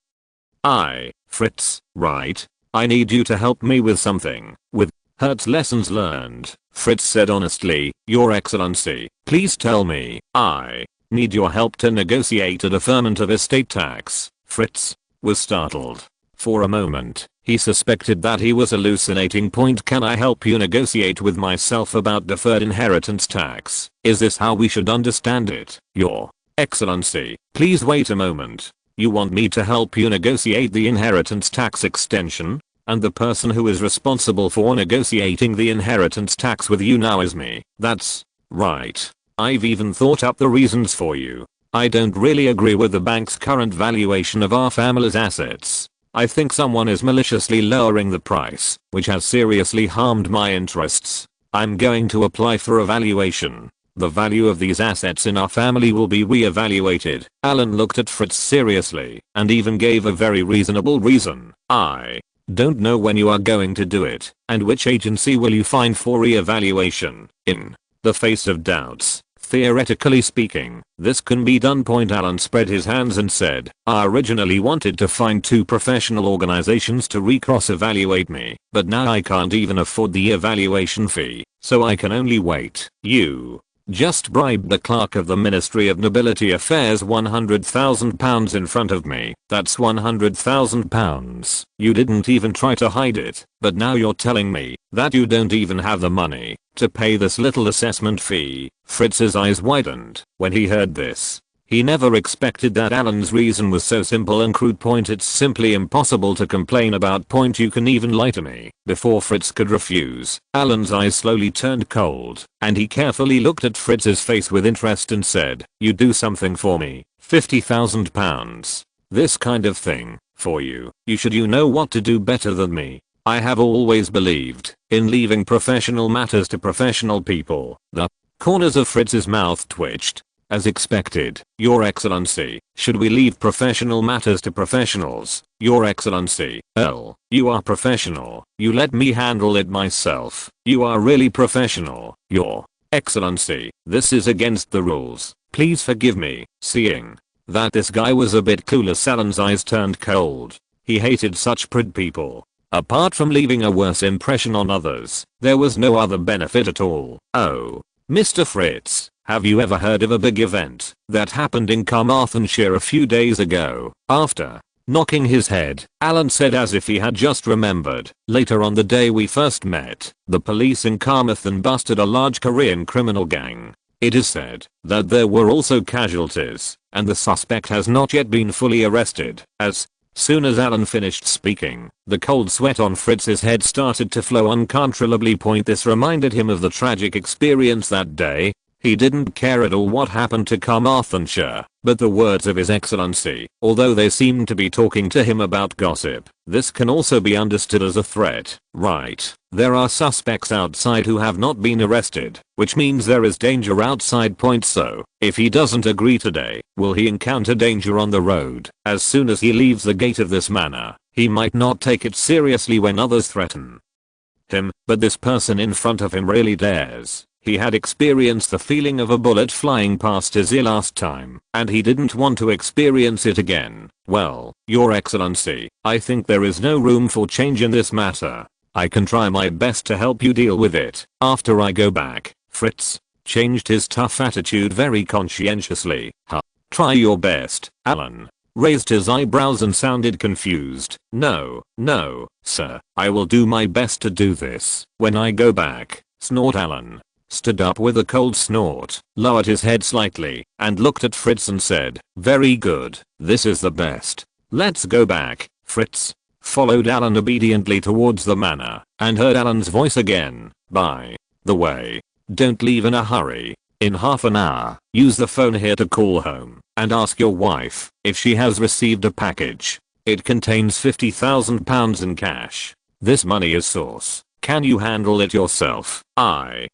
Fritz, right? I need you to help me with something. With Hurt's lessons learned, Fritz said honestly, "Your Excellency, please tell me. I need your help to negotiate a deferment of estate tax Fritz was startled. For a moment, he suspected that he was hallucinating. Can I help you negotiate with myself about deferred inheritance tax? Is this how we should understand it? Your Excellency, please wait a moment. You want me to help you negotiate the inheritance tax extension? And the person who is responsible for negotiating the inheritance tax with you now is me. That's right. I've even thought up the reasons for you. I don't really agree with the bank's current valuation of our family's assets. I think someone is maliciously lowering the price, which has seriously harmed my interests. I'm going to apply for a valuation. The value of these assets in our family will be re-evaluated. Alan looked at Fritz seriously and even gave a very reasonable reason. I don't know when you are going to do it, and which agency will you find for re-evaluation? In the face of doubts, theoretically speaking, this can be done. Alan spread his hands and said, I originally wanted to find 2 professional organizations to re-cross-evaluate me, but now I can't even afford the evaluation fee, so I can only wait. You just bribed the clerk of the Ministry of Nobility Affairs £100,000 in front of me. That's £100,000. You didn't even try to hide it, but now you're telling me that you don't even have the money to pay this little assessment fee. Fritz's eyes widened when he heard this. He never expected that Alan's reason was so simple and crude. It's simply impossible to complain about. You can even lie to me. Before Fritz could refuse, Alan's eyes slowly turned cold, and he carefully looked at Fritz's face with interest and said, you do something for me, £50,000. This kind of thing, for you. You know what to do better than me. I have always believed in leaving professional matters to professional people. The corners of Fritz's mouth twitched. As expected, Your Excellency, should we leave professional matters to professionals? Your Excellency, you are professional. You let me handle it myself. You are really professional. Your Excellency, this is against the rules. Please forgive me. Seeing that this guy was a bit clueless, Alan's eyes turned cold. He hated such prude people. Apart from leaving a worse impression on others, there was no other benefit at all. Oh, Mr. Fritz. Have you ever heard of a big event that happened in Carmarthenshire a few days ago? After knocking his head, Alan said as if he had just remembered. Later on the day we first met, the police in Carmarthen busted a large Korean criminal gang. It is said that there were also casualties, and the suspect has not yet been fully arrested. As soon as Alan finished speaking, the cold sweat on Fritz's head started to flow uncontrollably. This reminded him of the tragic experience that day. He didn't care at all what happened to Carmarthenshire, but the words of His Excellency, although they seemed to be talking to him about gossip, this can also be understood as a threat. Right. There are suspects outside who have not been arrested, which means there is danger outside. So, if he doesn't agree today, will he encounter danger on the road? As soon as he leaves the gate of this manor, he might not take it seriously when others threaten him, but this person in front of him really dares. He had experienced the feeling of a bullet flying past his ear last time, and he didn't want to experience it again. Well, Your Excellency, I think there is no room for change in this matter. I can try my best to help you deal with it after I go back. Fritz changed his tough attitude very conscientiously. Try your best. Alan raised his eyebrows and sounded confused. No, sir. I will do my best to do this when I go back. Snort. Alan stood up with a cold snort, lowered his head slightly, and looked at Fritz and said, very good. This is the best. Let's go back. Fritz followed Alan obediently towards the manor, and heard Alan's voice again. By the way, don't leave in a hurry. In half an hour, use the phone here to call home, and ask your wife if she has received a package. It contains £50,000 in cash. This money is source. Can you handle it yourself? I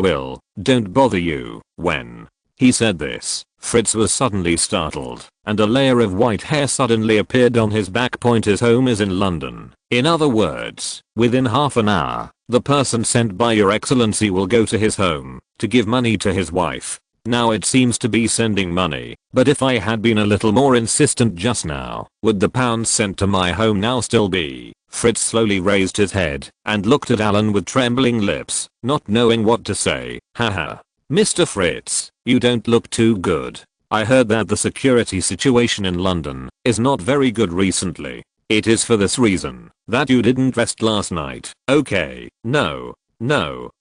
will. Don't bother you. When he said this, Fritz was suddenly startled, and a layer of white hair suddenly appeared on his back. His home is in London. In other words, within half an hour, the person sent by Your Excellency will go to his home to give money to his wife. Now it seems to be sending money, but if I had been a little more insistent just now, would the pounds sent to my home now still be? Fritz slowly raised his head and looked at Alan with trembling lips, not knowing what to say. Haha. Mr. Fritz, you don't look too good. I heard that the security situation in London is not very good recently. It is for this reason that you didn't rest last night. Okay, no,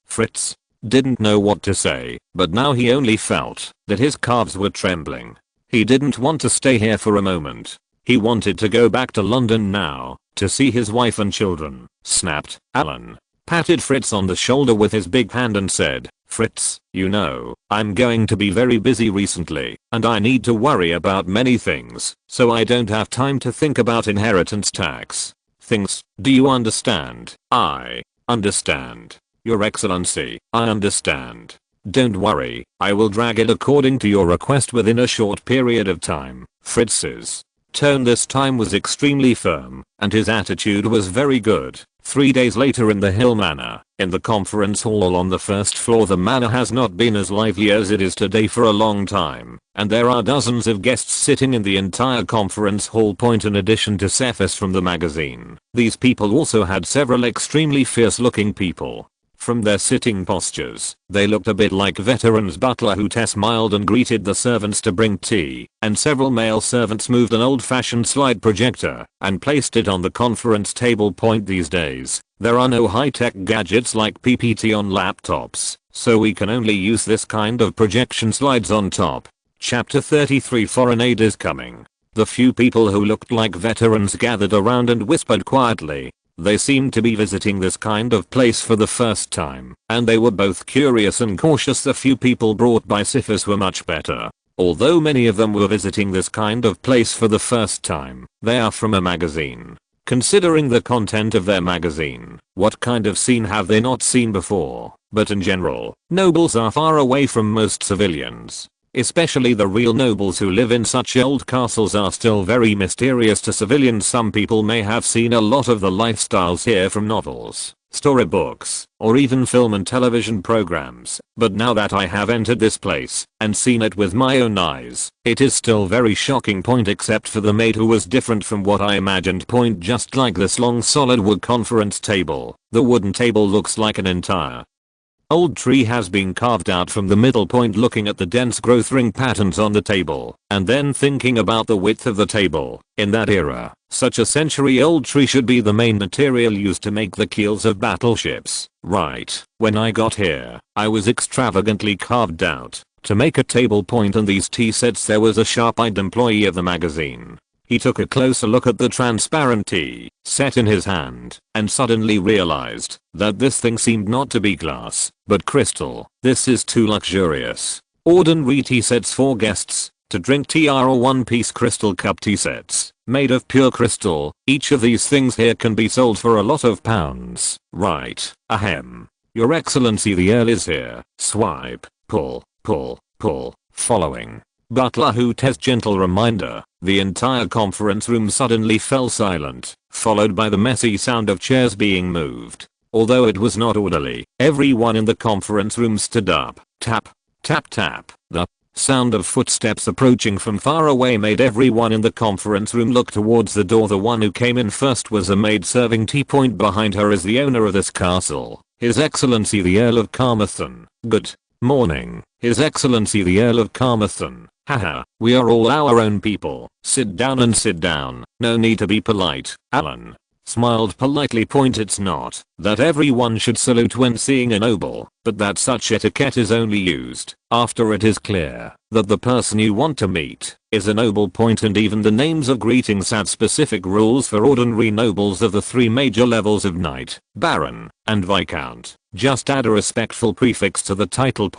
Fritz didn't know what to say, but now he only felt that his calves were trembling. He didn't want to stay here for a moment. He wanted to go back to London now, to see his wife and children. Snapped. Alan patted Fritz on the shoulder with his big hand and said, Fritz, you know, I'm going to be very busy recently, and I need to worry about many things, so I don't have time to think about inheritance tax. Things, do you understand? I understand. Your Excellency, I understand. Don't worry, I will drag it according to your request within a short period of time. Fritz's tone this time was extremely firm, and his attitude was very good. 3 days later in the Hill Manor, in the conference hall on the first floor, the manor has not been as lively as it is today for a long time, and there are dozens of guests sitting in the entire conference hall. In addition to Cephas from the magazine, these people also had several extremely fierce looking people. From their sitting postures, they looked a bit like veterans. Butler who smiled and greeted the servants to bring tea, and several male servants moved an old-fashioned slide projector and placed it on the conference table. These days, there are no high-tech gadgets like PPT on laptops, so we can only use this kind of projection slides on top. Chapter 33 Foreign aid is coming. The few people who looked like veterans gathered around and whispered quietly. They seemed to be visiting this kind of place for the first time, and they were both curious and cautious. The few people brought by Cephas were much better. Although many of them were visiting this kind of place for the first time, they are from a magazine. Considering the content of their magazine, what kind of scene have they not seen before? But in general, nobles are far away from most civilians. Especially the real nobles who live in such old castles are still very mysterious to civilians. Some people may have seen a lot of the lifestyles here from novels, storybooks, or even film and television programs, but now that I have entered this place and seen it with my own eyes, it is still very shocking. Except for the maid who was different from what I imagined. Just like this long solid wood conference table, the wooden table looks like an entire old tree has been carved out from the middle. Looking at the dense growth ring patterns on the table, and then thinking about the width of the table, in that era, such a century-old tree should be the main material used to make the keels of battleships, right? When I got here, I was extravagantly carved out to make a table. And these tea sets, there was a sharp-eyed employee of the magazine. He took a closer look at the transparent tea set in his hand and suddenly realized that this thing seemed not to be glass, but crystal. This is too luxurious. Ordinary tea sets for guests to drink tea are one-piece crystal cup tea sets made of pure crystal. Each of these things here can be sold for a lot of pounds, right? Ahem. Your Excellency, the Earl is here. Swipe, pull, following Butler Hooter's gentle reminder, the entire conference room suddenly fell silent, followed by the messy sound of chairs being moved. Although it was not orderly, everyone in the conference room stood up. Tap, tap, tap. The sound of footsteps approaching from far away made everyone in the conference room look towards the door. The one who came in first was a maid serving tea. Behind her is the owner of this castle, His Excellency the Earl of Carmarthen. Good morning, His Excellency the Earl of Carmarthen. Haha, we are all our own people. Sit down and sit down. No need to be polite. Alan smiled politely. It's not that everyone should salute when seeing a noble, but that such etiquette is only used after it is clear that the person you want to meet is a noble. And even the names of greetings had specific rules for ordinary nobles of the 3 major levels of knight, baron, and viscount. Just add a respectful prefix to the title.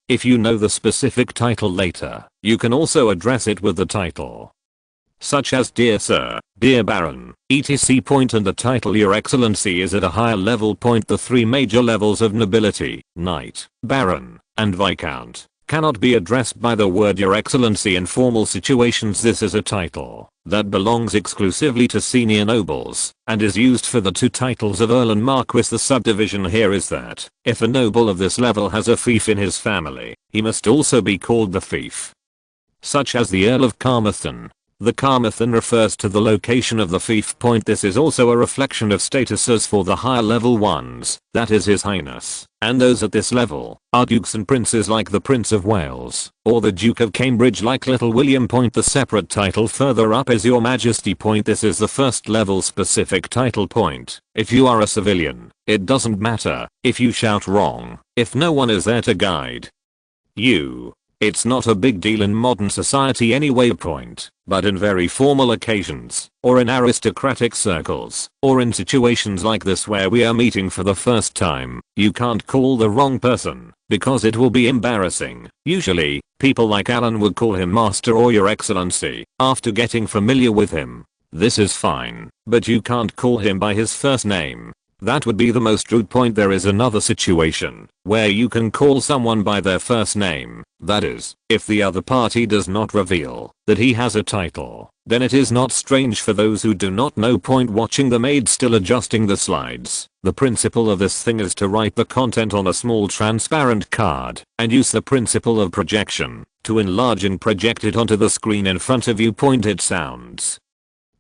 If you know the specific title later, you can also address it with the title, such as Dear Sir, Dear Baron, etc. And the title Your Excellency is at a higher level. The 3 major levels of nobility, knight, baron, and viscount, cannot be addressed by the word Your Excellency in formal situations. This is a title that belongs exclusively to senior nobles and is used for the 2 titles of Earl and Marquis. The subdivision here is that if a noble of this level has a fief in his family, he must also be called the fief, such as the Earl of Carmarthen. The Karmathan refers to the location of the fief point. This is also a reflection of statuses for the higher level ones, that is His Highness, and those at this level are dukes and princes like the Prince of Wales, or the Duke of Cambridge like Little William point. The separate title further up is Your Majesty point. This is the first level specific title point. If you are a civilian, it doesn't matter if you shout wrong, if no one is there to guide you. It's not a big deal in modern society anyway point, but in very formal occasions, or in aristocratic circles, or in situations like this where we are meeting for the first time, you can't call the wrong person, because it will be embarrassing. Usually, people like Alan would call him Master or Your Excellency, after getting familiar with him. This is fine, but you can't call him by his first name. That would be the most rude point. There is another situation where you can call someone by their first name, that is, if the other party does not reveal that he has a title, then it is not strange for those who do not know point watching the maid still adjusting the slides. The principle of this thing is to write the content on a small transparent card and use the principle of projection to enlarge and project it onto the screen in front of you. Point. It sounds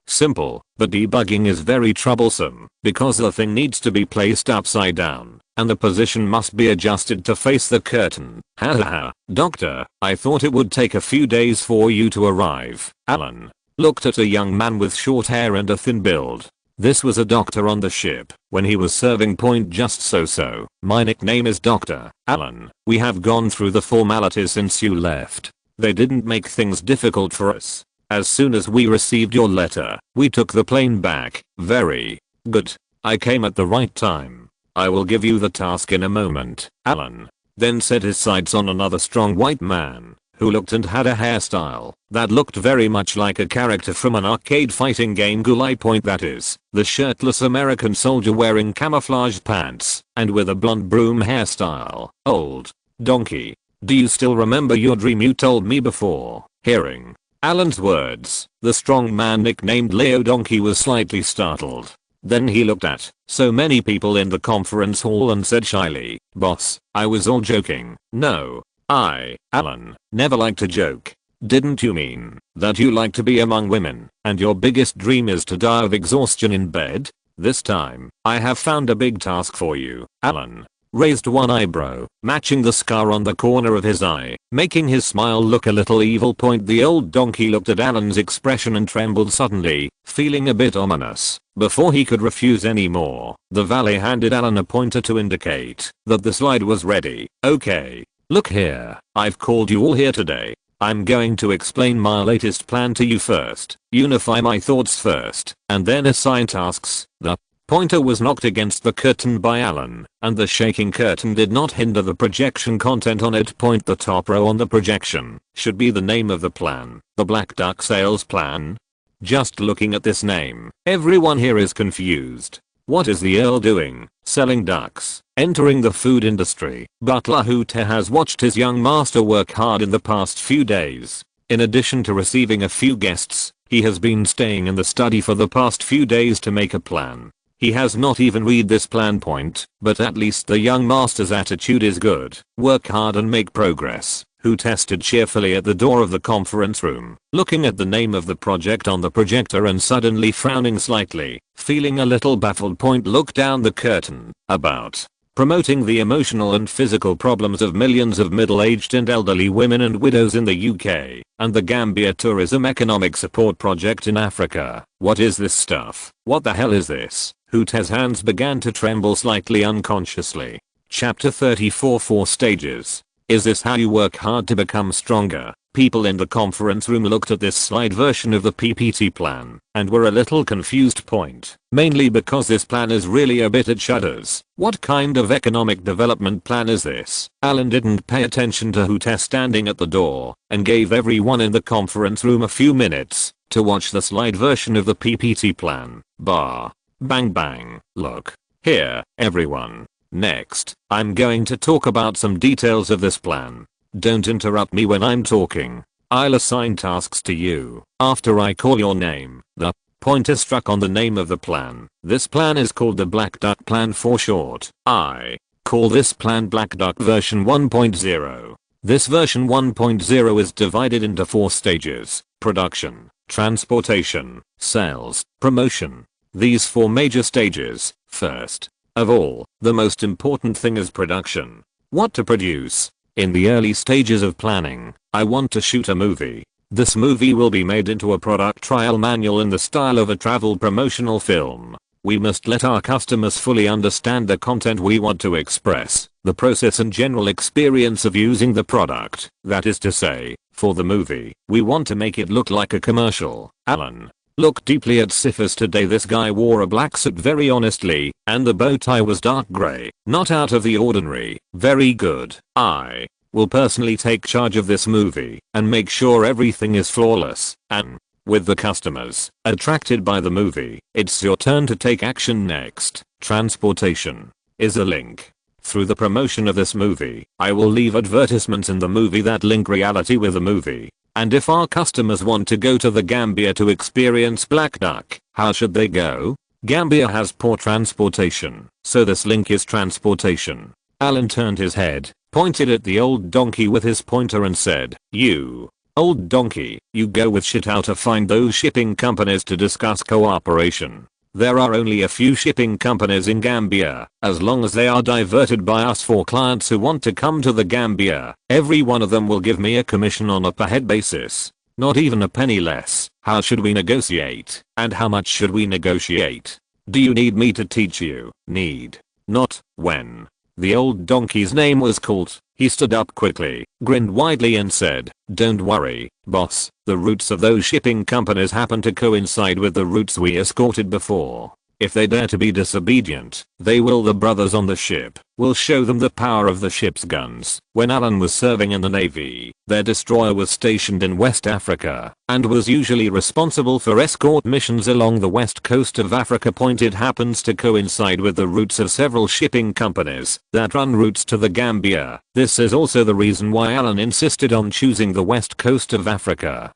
simple, but debugging is very troublesome because the thing needs to be placed upside down and the position must be adjusted to face the curtain. Hahaha, doctor, I thought it would take a few days for you to arrive. Alan looked at a young man with short hair and a thin build. This was a doctor on the ship when he was serving point. Just so. My nickname is Dr. Alan. We have gone through the formalities since you left. They didn't make things difficult for us. As soon as we received your letter, we took the plane back. Very good. I came at the right time. I will give you the task in a moment. Alan then set his sights on another strong white man who looked and had a hairstyle that looked very much like a character from an arcade fighting game Gulai point. That is, the shirtless American soldier wearing camouflaged pants and with a blonde broom hairstyle. Old donkey, do you still remember your dream you told me before? Hearing Alan's words, the strong man nicknamed Leo Donkey was slightly startled. Then he looked at so many people in the conference hall and said shyly, "Boss, I was all joking. No, Alan, never like to joke. Didn't you mean that you like to be among women and your biggest dream is to die of exhaustion in bed? This time, I have found a big task for you." Alan raised one eyebrow, matching the scar on the corner of his eye, making his smile look a little evil. Point. The old donkey looked at Alan's expression and trembled suddenly, feeling a bit ominous. Before he could refuse any more, the valet handed Alan a pointer to indicate that the slide was ready. "Okay, look here, I've called you all here today. I'm going to explain my latest plan to you first, unify my thoughts first, and then assign tasks." The pointer was knocked against the curtain by Alan, and the shaking curtain did not hinder the projection content on it. Point. The top row on the projection should be the name of the plan, the Black Duck Sales Plan. Just looking at this name, everyone here is confused. What is the Earl doing, selling ducks, entering the food industry? Butler Hooter has watched his young master work hard in the past few days. In addition to receiving a few guests, he has been staying in the study for the past few days to make a plan. He has not even read this plan. Point, but at least the young master's attitude is good. Work hard and make progress. Who tested cheerfully at the door of the conference room, looking at the name of the project on the projector and suddenly frowning slightly, feeling a little baffled. Point. Look down the curtain. About promoting the emotional and physical problems of millions of middle-aged and elderly women and widows in the UK, and the Gambia Tourism Economic Support Project in Africa. What is this stuff? What the hell is this? Hooter's hands began to tremble slightly unconsciously. Chapter 34. 4 stages. Is this how you work hard to become stronger? People in the conference room looked at this slide version of the PPT plan and were a little confused. Point, mainly because this plan is really a bit at shudders. What kind of economic development plan is this? Alan didn't pay attention to Hooter standing at the door and gave everyone in the conference room a few minutes to watch the slide version of the PPT plan. Bang bang. Look here, everyone. Next, I'm going to talk about some details of this plan. Don't interrupt me when I'm talking. I'll assign tasks to you after I call your name. The pointer struck on the name of the plan. This plan is called the Black Duck Plan for short. I call this plan Black Duck version 1.0. This version 1.0 is divided into 4 stages: production, transportation, sales, promotion. These 4 major stages. First of all, the most important thing is production. What to produce? In the early stages of planning, I want to shoot a movie. This movie will be made into a product trial manual in the style of a travel promotional film. We must let our customers fully understand the content we want to express, the process and general experience of using the product. That is to say, for the movie, we want to make it look like a commercial. Alan, look deeply at Syphis today. This guy wore a black suit very honestly, and the bow tie was dark grey, not out of the ordinary. Very good. I will personally take charge of this movie and make sure everything is flawless. And with the customers attracted by the movie, it's your turn to take action next. Transportation is a link. Through the promotion of this movie, I will leave advertisements in the movie that link reality with the movie. And if our customers want to go to the Gambia to experience Black Duck, how should they go? Gambia has poor transportation, so this link is transportation. Alan turned his head, pointed at the old donkey with his pointer and said, "You old donkey, you go with shit out to find those shipping companies to discuss cooperation. There are only a few shipping companies in Gambia. As long as they are diverted by us for clients who want to come to the Gambia, every one of them will give me a commission on a per head basis. Not even a penny less. How should we negotiate? And how much should we negotiate? Do you need me to teach you? Need. Not when." The old donkey's name was Colt. He stood up quickly, grinned widely and said, "Don't worry, boss, the routes of those shipping companies happen to coincide with the routes we escorted before. If they dare to be disobedient, they will. The brothers on the ship will show them the power of the ship's guns." When Alan was serving in the Navy, their destroyer was stationed in West Africa and was usually responsible for escort missions along the west coast of Africa. It happens to coincide with the routes of several shipping companies that run routes to the Gambia. This is also the reason why Alan insisted on choosing the west coast of Africa.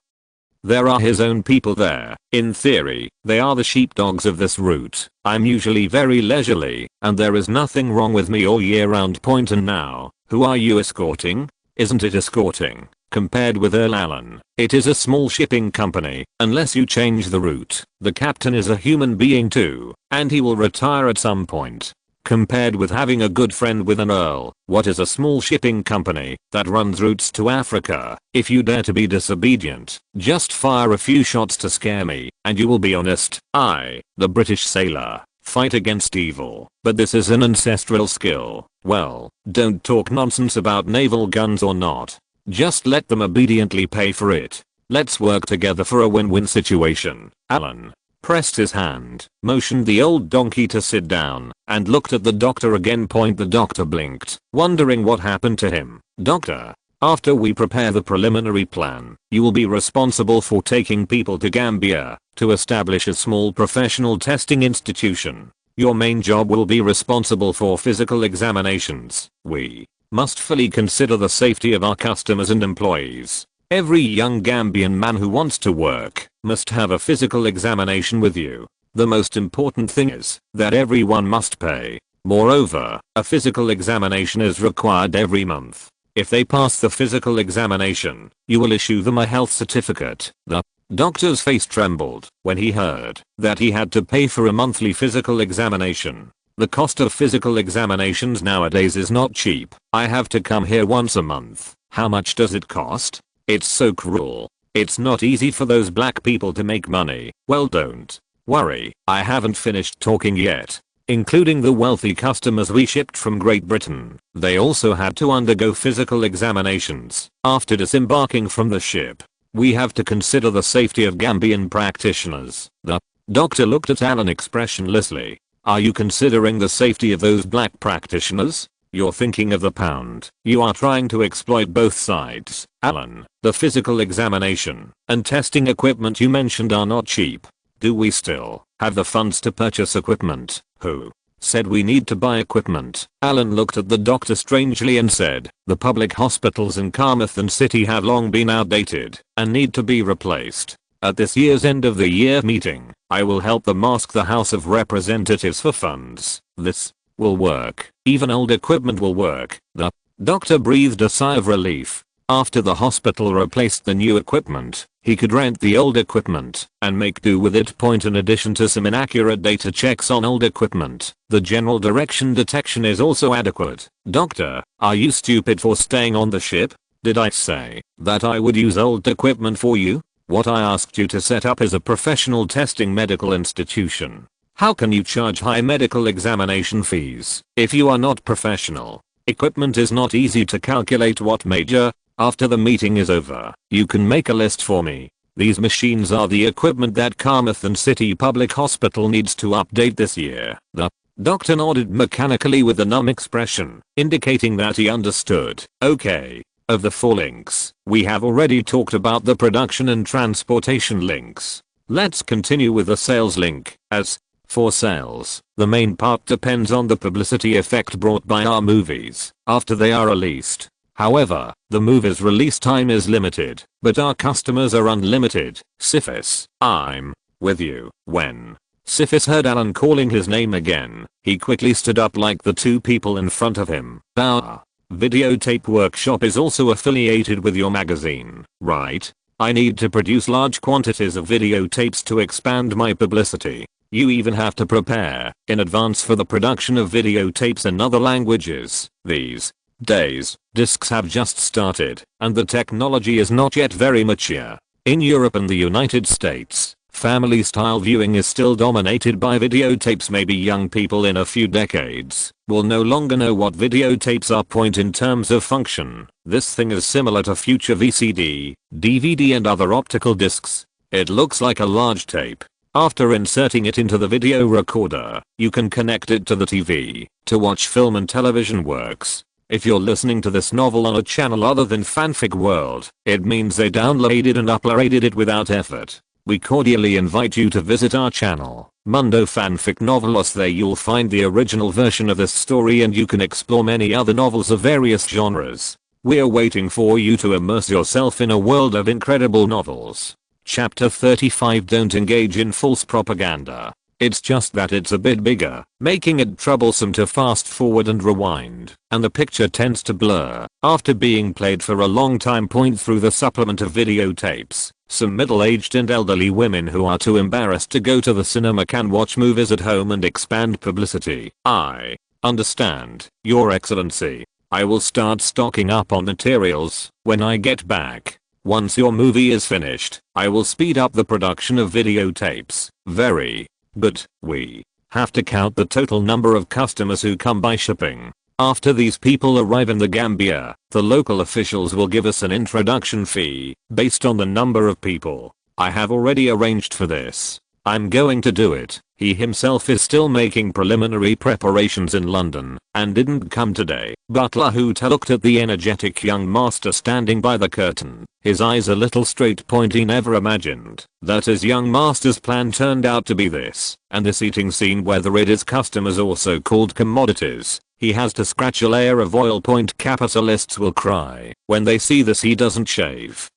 There are his own people there. In theory, they are the sheepdogs of this route. I'm usually very leisurely, and there is nothing wrong with me all year round. And now, who are you escorting? Isn't it escorting? Compared with Earl Allen, it is a small shipping company, unless you change the route. The captain is a human being too, and he will retire at some point. Compared with having a good friend with an earl, what is a small shipping company that runs routes to Africa? If you dare to be disobedient, just fire a few shots to scare me, and you will be honest. I, the British sailor, fight against evil, but this is an ancestral skill. Well, don't talk nonsense about naval guns or not. Just let them obediently pay for it. Let's work together for a win-win situation. Alan pressed his hand, motioned the old donkey to sit down, and looked at the doctor again. The doctor blinked, wondering what happened to him. "Doctor, after we prepare the preliminary plan, you will be responsible for taking people to Gambia to establish a small professional testing institution. Your main job will be responsible for physical examinations. We must fully consider the safety of our customers and employees. Every young Gambian man who wants to work must have a physical examination with you. The most important thing is that everyone must pay. Moreover, a physical examination is required every month. If they pass the physical examination, you will issue them a health certificate." The doctor's face trembled when he heard that he had to pay for a monthly physical examination. The cost of physical examinations nowadays is not cheap. "I have to come here once a month. How much does it cost? It's so cruel. It's not easy for those black people to make money." "Well, don't worry, I haven't finished talking yet. Including the wealthy customers we shipped from Great Britain, they also had to undergo physical examinations after disembarking from the ship. We have to consider the safety of Gambian practitioners." The doctor looked at Alan expressionlessly. "Are you considering the safety of those black practitioners? You're thinking of the pound. You are trying to exploit both sides." "Alan, the physical examination and testing equipment you mentioned are not cheap. Do we still have the funds to purchase equipment?" "Who said we need to buy equipment?" Alan looked at the doctor strangely and said, "The public hospitals in Carmarthen City have long been outdated and need to be replaced. At this year's end of the year meeting, I will help them ask the House of Representatives for funds. This will work. Even old equipment will work." The doctor breathed a sigh of relief. After the hospital replaced the new equipment, he could rent the old equipment and make do with it. In addition to some inaccurate data checks on old equipment, the general direction detection is also adequate. Doctor, are you stupid for staying on the ship? Did I say that I would use old equipment for you? What I asked you to set up is a professional testing medical institution. How can you charge high medical examination fees if you are not professional? Equipment is not easy to calculate. What major? After the meeting is over, you can make a list for me. These machines are the equipment that Carmarthen City Public Hospital needs to update this year. The doctor nodded mechanically with a numb expression, indicating that he understood. Okay. Of the 4 links, we have already talked about the production and transportation links. Let's continue with the sales link, as for sales, the main part depends on the publicity effect brought by our movies after they are released. However, the movie's release time is limited, but our customers are unlimited. Syphis, I'm with you. When Syphis heard Alan calling his name again, he quickly stood up like the 2 people in front of him. Our videotape workshop is also affiliated with your magazine, right? I need to produce large quantities of videotapes to expand my publicity. You even have to prepare in advance for the production of videotapes in other languages. These days, discs have just started, and the technology is not yet very mature. In Europe and the United States, family-style viewing is still dominated by videotapes. Maybe young people in a few decades will no longer know what videotapes are. In terms of function, this thing is similar to future VCD, DVD and other optical discs. It looks like a large tape. After inserting it into the video recorder, you can connect it to the TV to watch film and television works. If you're listening to this novel on a channel other than Fanfic World, it means they downloaded and uploaded it without effort. We cordially invite you to visit our channel, Mundo Fanfic Novelos. There you'll find the original version of this story and you can explore many other novels of various genres. We're waiting for you to immerse yourself in a world of incredible novels. Chapter 35. Don't engage in false propaganda. It's just that it's a bit bigger, making it troublesome to fast forward and rewind, and the picture tends to blur after being played for a long time. Through the supplement of videotapes, some middle-aged and elderly women who are too embarrassed to go to the cinema can watch movies at home and expand publicity. I understand, Your Excellency. I will start stocking up on materials when I get back. Once your movie is finished, I will speed up the production of videotapes. Very good. We have to count the total number of customers who come by shipping. After these people arrive in the Gambia, the local officials will give us an introduction fee based on the number of people. I have already arranged for this. I'm going to do it. He himself is still making preliminary preparations in London and didn't come today. Butler Hooter looked at the energetic young master standing by the curtain, his eyes a little straight. He never imagined that his young master's plan turned out to be this, and this eating scene. Whether it is customers or so-called commodities, he has to scratch a layer of oil. Capitalists will cry when they see this. He doesn't shave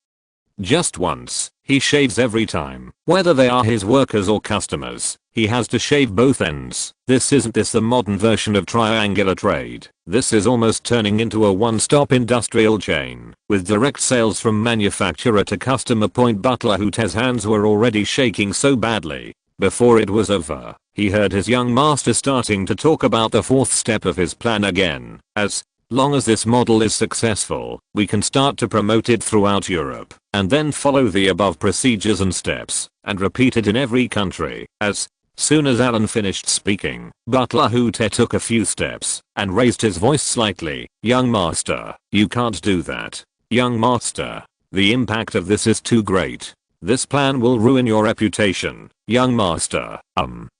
just once, he shaves every time. Whether they are his workers or customers, he has to shave both ends. Isn't this the modern version of triangular trade? This is almost turning into a one-stop industrial chain, with direct sales from manufacturer to customer. Butler Hooter's hands were already shaking so badly. Before it was over, he heard his young master starting to talk about the 4th step of his plan again. As long as this model is successful, we can start to promote it throughout Europe, and then follow the above procedures and steps, and repeat it in every country. As soon as Alan finished speaking, Butler Hooter took a few steps, and raised his voice slightly. Young master, you can't do that. Young master, the impact of this is too great. This plan will ruin your reputation. Young master,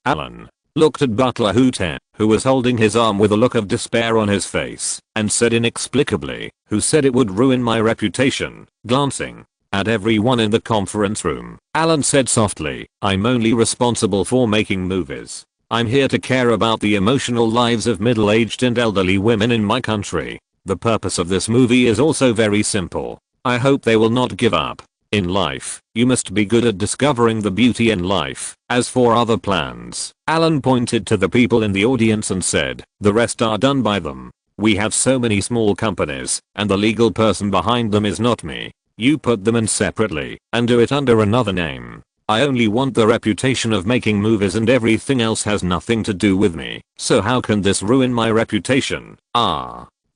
Alan looked at Butler Hooter, who was holding his arm with a look of despair on his face, and said inexplicably, who said it would ruin my reputation? Glancing at everyone in the conference room, Alan said softly, I'm only responsible for making movies. I'm here to care about the emotional lives of middle-aged and elderly women in my country. The purpose of this movie is also very simple. I hope they will not give up. In life, you must be good at discovering the beauty in life. As for other plans, Alan pointed to the people in the audience and said, the rest are done by them. We have so many small companies, and the legal person behind them is not me. You put them in separately, and do it under another name. I only want the reputation of making movies and everything else has nothing to do with me. So how can this ruin my reputation?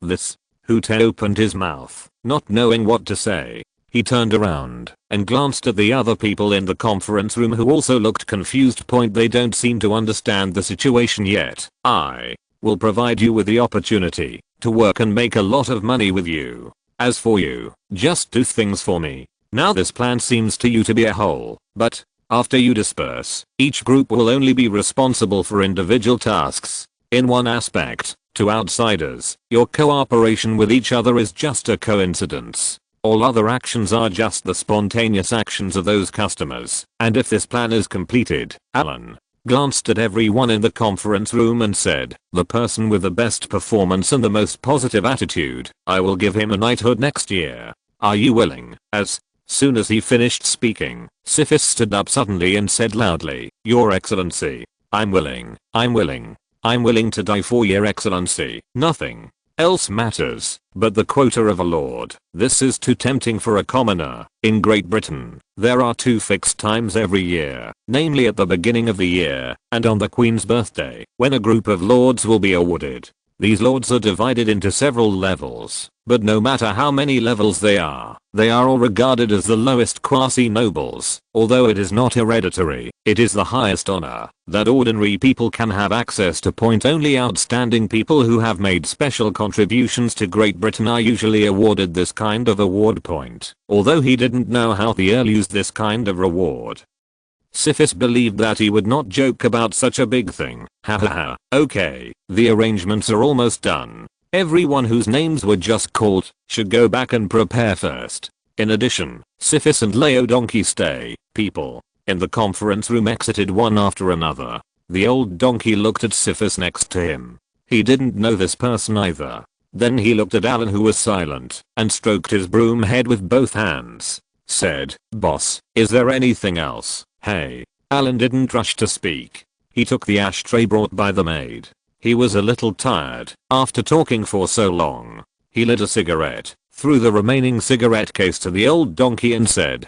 This. Hute opened his mouth, not knowing what to say. He turned around and glanced at the other people in the conference room who also looked confused. They don't seem to understand the situation yet. I will provide you with the opportunity to work and make a lot of money with you. As for you, just do things for me. Now this plan seems to you to be a whole, but after you disperse, each group will only be responsible for individual tasks. In one aspect, to outsiders, your cooperation with each other is just a coincidence. All other actions are just the spontaneous actions of those customers. And if this plan is completed, Alan glanced at everyone in the conference room and said, the person with the best performance and the most positive attitude, I will give him a knighthood next year. Are you willing? As soon as he finished speaking, SYNOPSIS stood up suddenly and said loudly, Your Excellency, I'm willing. I'm willing to die for Your Excellency. Nothing else matters but the quota of a lord. This is too tempting for a commoner. In Great Britain, there are 2 fixed times every year, namely at the beginning of the year and on the Queen's birthday, when a group of lords will be awarded. These lords are divided into several levels, but no matter how many levels they are all regarded as the lowest quasi-nobles. Although it is not hereditary, it is the highest honor that ordinary people can have access to. Only outstanding people who have made special contributions to Great Britain are usually awarded this kind of award point. Although he didn't know how the Earl used this kind of reward, SYNOPSIS believed that he would not joke about such a big thing. Hahaha. Okay, the arrangements are almost done. Everyone whose names were just called should go back and prepare first. In addition, SYNOPSIS and Leo Donkey stay. People in the conference room exited one after another. The old donkey looked at SYNOPSIS next to him. He didn't know this person either. Then he looked at Alan, who was silent, and stroked his broom head with both hands. Said, Boss, is there anything else? Hey. Alan didn't rush to speak. He took the ashtray brought by the maid. He was a little tired after talking for so long. He lit a cigarette, threw the remaining cigarette case to the old donkey and said,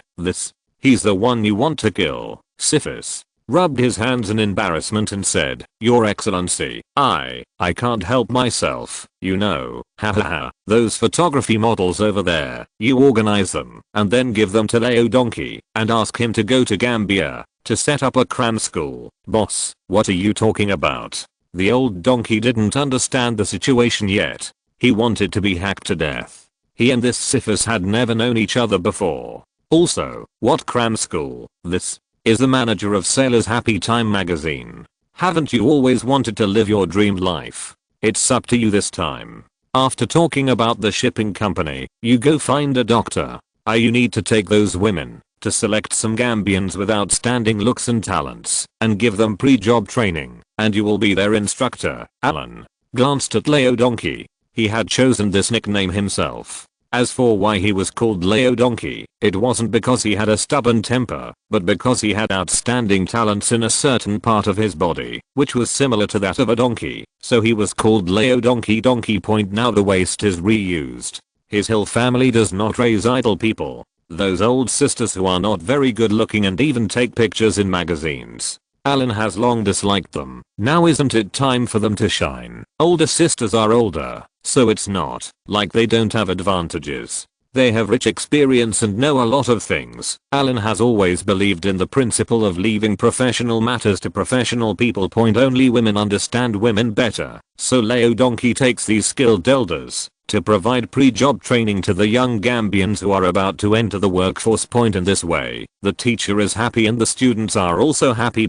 He's the one you want to kill. SYNOPSIS rubbed his hands in embarrassment and said, Your Excellency, I can't help myself, you know. Hahaha. Those photography models over there, you organize them and then give them to Leo Donkey and ask him to go to Gambia to set up a cram school. Boss, what are you talking about? The old donkey didn't understand the situation yet. He wanted to be hacked to death. He and this SYNOPSIS had never known each other before. Also, what cram school? This is the manager of Sailor's Happy Time magazine. Haven't you always wanted to live your dream life? It's up to you this time. After talking about the shipping company, you go find a doctor. You need to take those women to select some Gambians with outstanding looks and talents and give them pre-job training, and you will be their instructor. Alan glanced at Leo Donkey. He had chosen this nickname himself. As for why he was called Leo Donkey, it wasn't because he had a stubborn temper, but because he had outstanding talents in a certain part of his body, which was similar to that of a donkey. So he was called Leo Donkey. Now the waist is reused. His Hill family does not raise idle people. Those old sisters who are not very good looking and even take pictures in magazines. Alan has long disliked them. Now isn't it time for them to shine? Older sisters are older, so it's not like they don't have advantages. They have rich experience and know a lot of things. Alan has always believed in the principle of leaving professional matters to professional people. Only women understand women better. So Leo Donkey takes these skilled elders to provide pre-job training to the young Gambians who are about to enter the workforce. In this way, the teacher is happy and the students are also happy.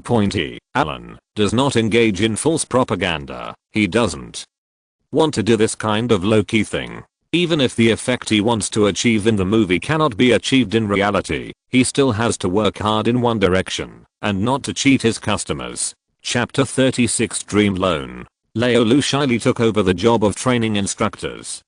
Alan does not engage in false propaganda. He doesn't want to do this kind of low-key thing. Even if the effect he wants to achieve in the movie cannot be achieved in reality, he still has to work hard in one direction and not to cheat his customers. Chapter 36 Dream Loan. Leo Lu shyly took over the job of training instructors.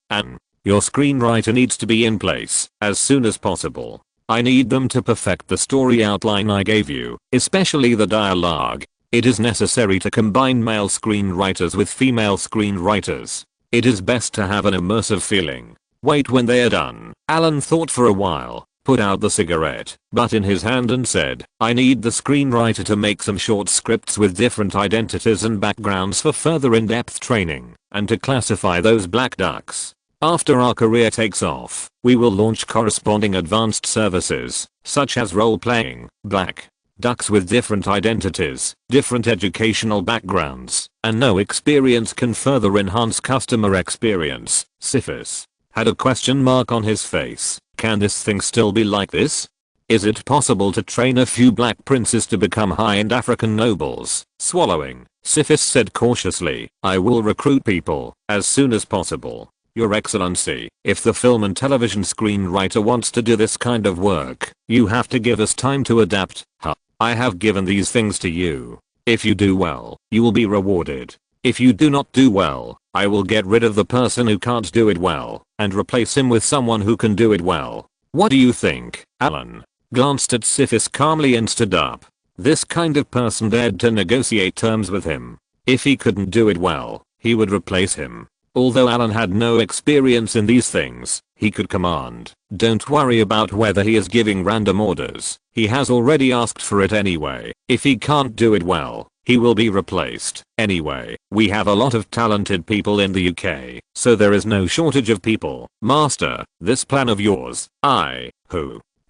Your screenwriter needs to be in place as soon as possible. I need them to perfect the story outline I gave you, especially the dialogue. It is necessary to combine male screenwriters with female screenwriters. It is best to have an immersive feeling. Wait when they are done. Alan thought for a while, put out the cigarette butt in his hand and said, I need the screenwriter to make some short scripts with different identities and backgrounds for further in-depth training, and to classify those black ducks. After our career takes off, we will launch corresponding advanced services, such as role-playing, black ducks with different identities, different educational backgrounds, and no experience can further enhance customer experience. Syphis had a question mark on his face. Can this thing still be like this? Is it possible to train a few black princes to become high-end African nobles? Swallowing, Syphis said cautiously, I will recruit people as soon as possible. Your Excellency, if the film and television screenwriter wants to do this kind of work, you have to give us time to adapt. I have given these things to you. If you do well, you will be rewarded. If you do not do well, I will get rid of the person who can't do it well, and replace him with someone who can do it well. What do you think? Alan glanced at Syphis calmly and stood up. This kind of person dared to negotiate terms with him. If he couldn't do it well, he would replace him. Although Alan had no experience in these things, he could command. Don't worry about whether he is giving random orders. He has already asked for it anyway. If he can't do it well, he will be replaced. Anyway, we have a lot of talented people in the UK, so there is no shortage of people. Master, this plan of yours,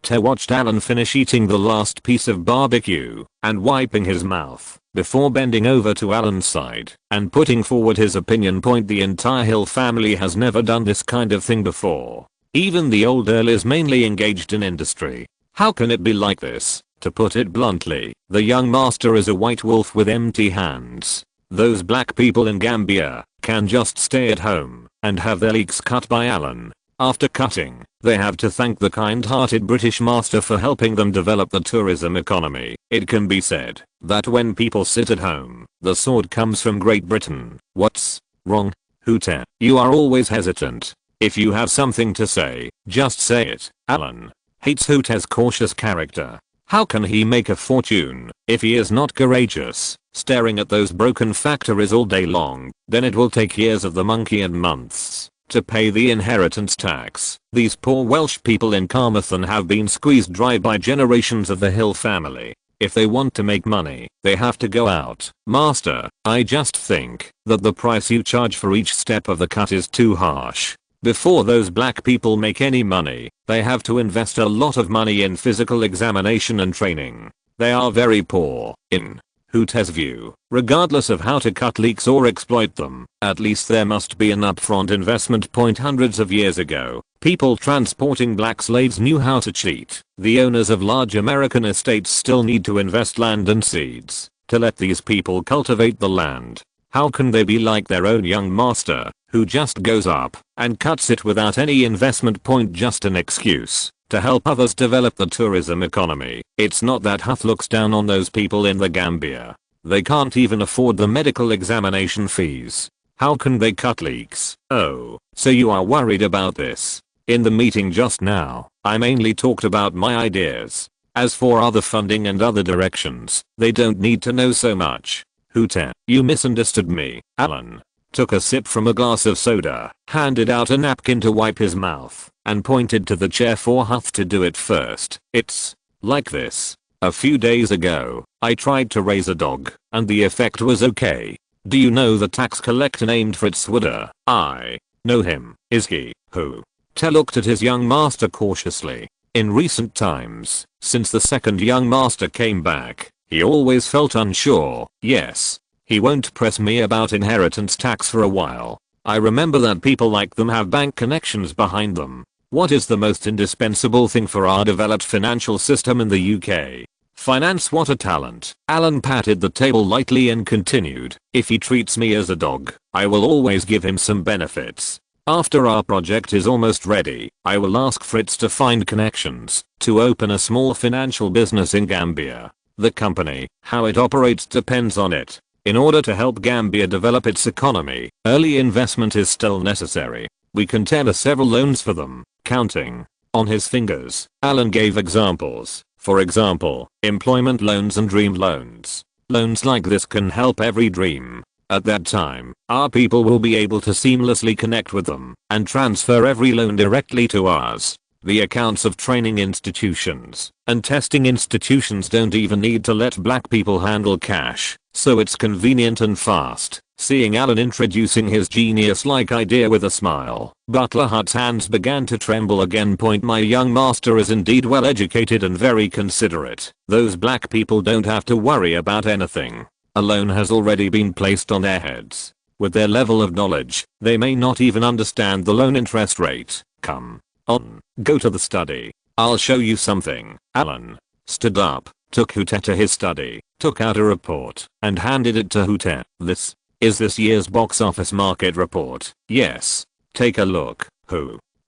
Te watched Alan finish eating the last piece of barbecue and wiping his mouth before bending over to Alan's side and putting forward his opinion point. The entire Hill family has never done this kind of thing before. Even the old Earl is mainly engaged in industry. How can it be like this? To put it bluntly, the young master is a white wolf with empty hands. Those black people in Gambia can just stay at home and have their leeks cut by Alan. After cutting, they have to thank the kind-hearted British master for helping them develop the tourism economy. It can be said that when people sit at home, the sword comes from Great Britain. What's wrong? Hooter, you are always hesitant. If you have something to say, just say it. Alan hates Hooter's cautious character. How can he make a fortune if he is not courageous? Staring at those broken factories all day long, then it will take years of the monkey and months to pay the inheritance tax. These poor Welsh people in Carmarthen have been squeezed dry by generations of the Hill family. If they want to make money, they have to go out. Master, I just think that the price you charge for each step of the cut is too harsh. Before those black people make any money, they have to invest a lot of money in physical examination and training. They are very poor, in Hooter's view. Regardless of how to cut leaks or exploit them, at least there must be an upfront investment point. Hundreds of years ago, people transporting black slaves knew how to cheat. The owners of large American estates still need to invest land and seeds to let these people cultivate the land. How can they be like their own young master, who just goes up and cuts it without any investment point? Just an excuse to help others develop the tourism economy. It's not that Huth looks down on those people in the Gambia. They can't even afford the medical examination fees. How can they cut leaks? Oh, so you are worried about this. In the meeting just now, I mainly talked about my ideas. As for other funding and other directions, they don't need to know so much. Hooter, you misunderstood me. Alan took a sip from a glass of soda, handed out a napkin to wipe his mouth, and pointed to the chair for Huth to do it first. It's like this. A few days ago, I tried to raise a dog, and the effect was okay. Do you know the tax collector named Fritz Wooder? I know him. Is he? Who? Te looked at his young master cautiously. In recent times, since the second young master came back, he always felt unsure. Yes. He won't press me about inheritance tax for a while. I remember that people like them have bank connections behind them. What is the most indispensable thing for our developed financial system in the UK? Finance. What a talent. Alan patted the table lightly and continued. If he treats me as a dog, I will always give him some benefits. After our project is almost ready, I will ask Fritz to find connections to open a small financial business in Gambia. The company, how it operates depends on it. In order to help Gambia develop its economy, early investment is still necessary. We can tailor several loans for them. Counting on his fingers, Alan gave examples. For example, employment loans and dream loans. Loans like this can help every dream At that time, our people will be able to seamlessly connect with them and transfer every loan directly to us. The accounts of training institutions and testing institutions don't even need to let black people handle cash, so it's convenient and fast. Seeing Alan introducing his genius-like idea with a smile, Butler Hutt's hands began to tremble again. My young master is indeed well educated and very considerate. Those black people don't have to worry about anything. A loan has already been placed on their heads. With their level of knowledge, they may not even understand the loan interest rate. Come on, go to the study. I'll show you something. Alan stood up, took Hute to his study, took out a report, and handed it to Hute. This is this year's box office market report. Yes. Take a look.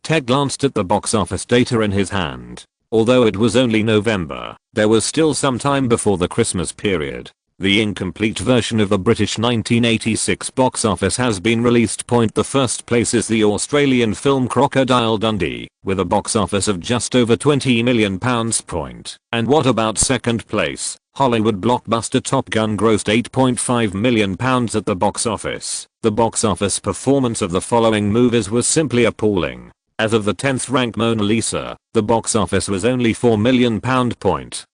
Ted glanced at the box office data in his hand. Although it was only November, there was still some time before the Christmas period. The incomplete version of the British 1986 box office has been released. The first place is the Australian film Crocodile Dundee, with a box office of just over £20 million. And what about second place? Hollywood blockbuster Top Gun grossed £8.5 million at the box office. The box office performance of the following movies was simply appalling. As of the 10th rank Mona Lisa, the box office was only £4 million.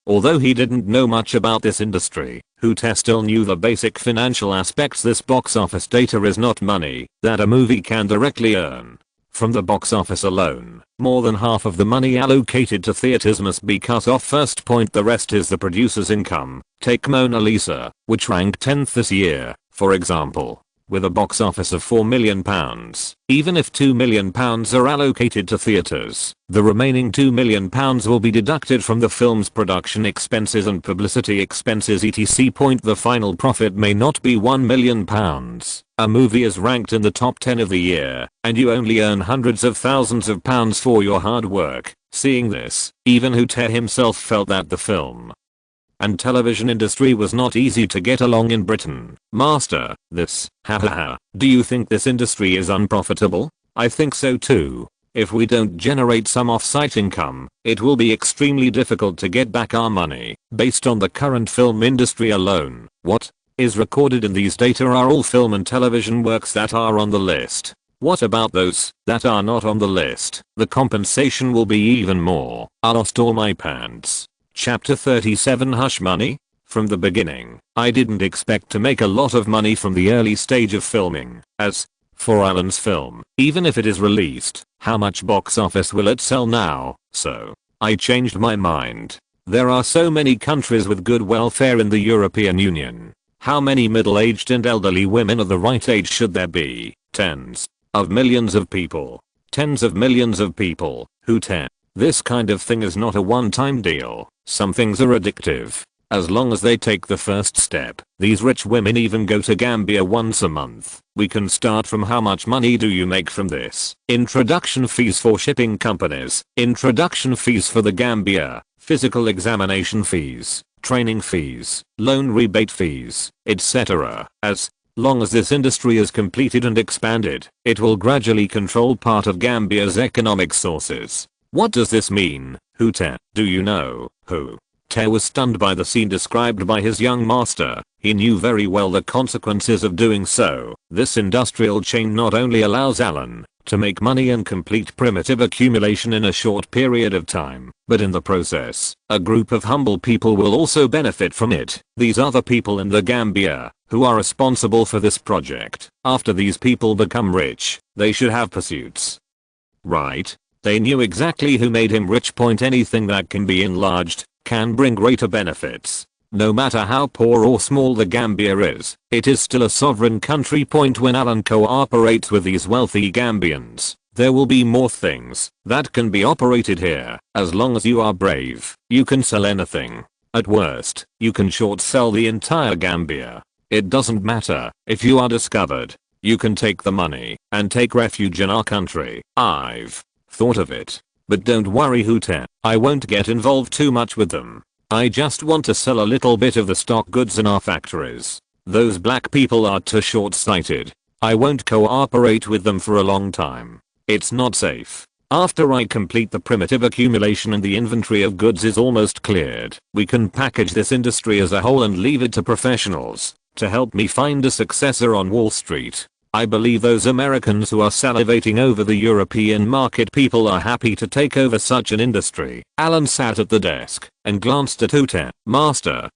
Although he didn't know much about this industry, Hute still knew the basic financial aspects. This box office data is not money that a movie can directly earn. From the box office alone, more than half of the money allocated to theaters must be cut off first. The rest is the producer's income. Take Mona Lisa, which ranked 10th this year, for example. With a box office of £4 million, even if £2 million are allocated to theaters, the remaining £2 million will be deducted from the film's production expenses and publicity expenses etc. The final profit may not be £1 million. A movie is ranked in the top 10 of the year, and you only earn hundreds of thousands of pounds for your hard work. Seeing this, even Hute himself felt that the film and television industry was not easy to get along in Britain. Master, do you think this industry is unprofitable? I think so too. If we don't generate some off-site income, it will be extremely difficult to get back our money. Based on the current film industry alone, what is recorded in these data are all film and television works that are on the list. What about those that are not on the list? The compensation will be even more. I lost all my pants. Chapter 37 Hush Money? From the beginning, I didn't expect to make a lot of money from the early stage of filming. As for Alan's film, even if it is released, how much box office will it sell now? So, I changed my mind. There are so many countries with good welfare in the European Union. How many middle-aged and elderly women of the right age should there be? Tens of millions of people. Tens of millions of people. This kind of thing is not a one-time deal. Some things are addictive. As long as they take the first step, these rich women even go to Gambia once a month. We can start from how much money do you make from this? Introduction fees for shipping companies, introduction fees for the Gambia, physical examination fees, training fees, loan rebate fees, etc. As long as this industry is completed and expanded, it will gradually control part of Gambia's economic sources. What does this mean? Hute, do you know? Hute was stunned by the scene described by his young master. He knew very well the consequences of doing so. This industrial chain not only allows Alan to make money and complete primitive accumulation in a short period of time, but in the process, a group of humble people will also benefit from it. These are the people in the Gambia who are responsible for this project. After these people become rich, they should have pursuits. Right? They knew exactly who made him rich. Anything that can be enlarged can bring greater benefits. No matter how poor or small the Gambia is, it is still a sovereign country. When Alan cooperates with these wealthy Gambians, there will be more things that can be operated here. As long as you are brave, you can sell anything. At worst, you can short sell the entire Gambia. It doesn't matter if you are discovered. You can take the money and take refuge in our country. I've thought of it. But don't worry Hute, I won't get involved too much with them. I just want to sell a little bit of the stock goods in our factories. Those black people are too short-sighted. I won't cooperate with them for a long time. It's not safe. After I complete the primitive accumulation and the inventory of goods is almost cleared, we can package this industry as a whole and leave it to professionals. to help me find a successor on Wall Street. I believe those Americans who are salivating over the European market people are happy to take over such an industry. Alan sat at the desk and glanced at Ute. Master,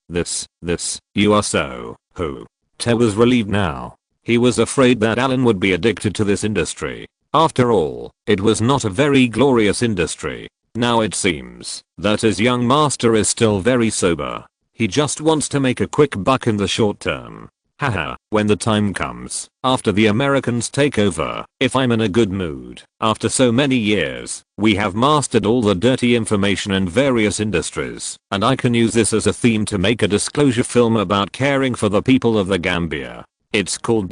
you are so, who? Te was relieved now. He was afraid that Alan would be addicted to this industry. After all, it was not a very glorious industry. Now it seems that his young master is still very sober. He just wants to make a quick buck in the short term. Haha, when the time comes, after the Americans take over, if I'm in a good mood, after so many years, we have mastered all the dirty information in various industries, and I can use this as a theme to make a disclosure film about caring for the people of the Gambia. It's called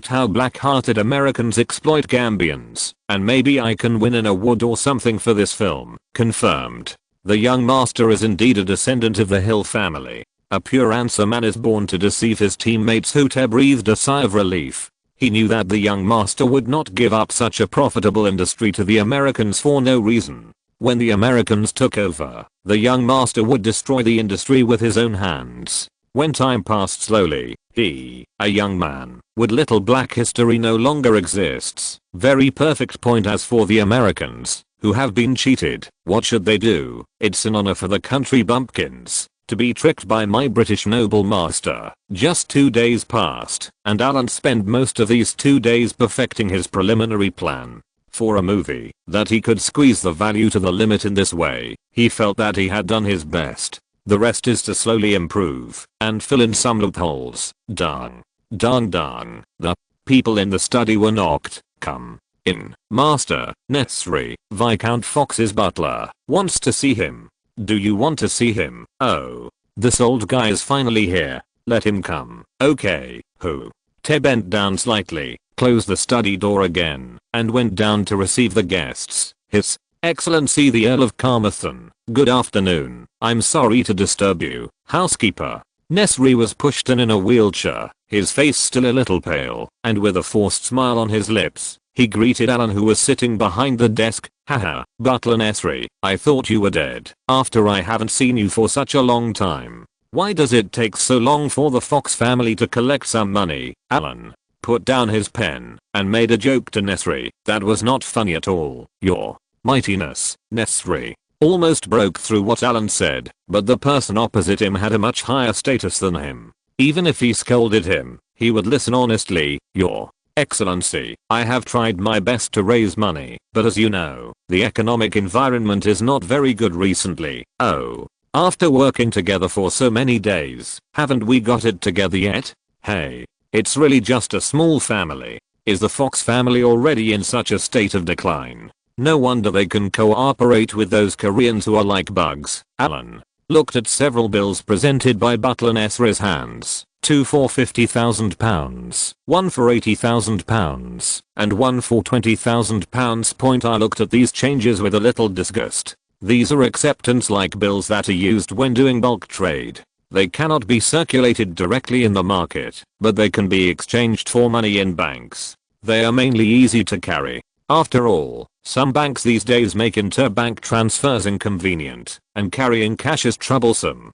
How Black-Hearted Americans Exploit Gambians, and maybe I can win an award or something for this film. Confirmed. The young master is indeed a descendant of the Hill family. A pure answer man is born to deceive his teammates. Ute breathed a sigh of relief. He knew that the young master would not give up such a profitable industry to the Americans for no reason. When the Americans took over, the young master would destroy the industry with his own hands. When time passed slowly, he, a young man, with little black history no longer exists. Very perfect point. As for the Americans, who have been cheated, what should they do? It's an honor for the country bumpkins to be tricked by my British noble master. Just 2 days passed, and Alan spent most of these 2 days perfecting his preliminary plan. For a movie that he could squeeze the value to the limit in this way, he felt that he had done his best. The rest is to slowly improve and fill in some loopholes. Dang. The people in the study were knocked. Come in. Master, Nesri, Viscount Fox's butler, wants to see him. Do you want to see him? Oh, this old guy is finally here. Let him come. Okay, who? Te bent down slightly, closed the study door again, and went down to receive the guests. His Excellency the Earl of Carmarthen. Good afternoon. I'm sorry to disturb you, housekeeper. Nesri was pushed in a wheelchair, his face still a little pale, and with a forced smile on his lips. He greeted Alan, who was sitting behind the desk. Haha, Butler Nesri, I thought you were dead. After I haven't seen you for such a long time. Why does it take so long for the Fox family to collect some money? Alan put down his pen and made a joke to Nesri that was not funny at all. Your mightiness, Nesri almost broke through what Alan said, but the person opposite him had a much higher status than him. Even if he scolded him, he would listen honestly. Your Excellency, I have tried my best to raise money, but as you know, the economic environment is not very good recently. Oh. After working together for so many days, haven't we got it together yet? Hey. It's really just a small family. Is the Fox family already in such a state of decline? No wonder they can cooperate with those Koreans who are like bugs. Alan looked at several bills presented by Butler Nesri's hands. 2 for £50,000, 1 for £80,000, and 1 for £20,000. I looked at these changes with a little disgust. These are acceptance-like bills that are used when doing bulk trade. They cannot be circulated directly in the market, but they can be exchanged for money in banks. They are mainly easy to carry. After all, some banks these days make interbank transfers inconvenient, and carrying cash is troublesome.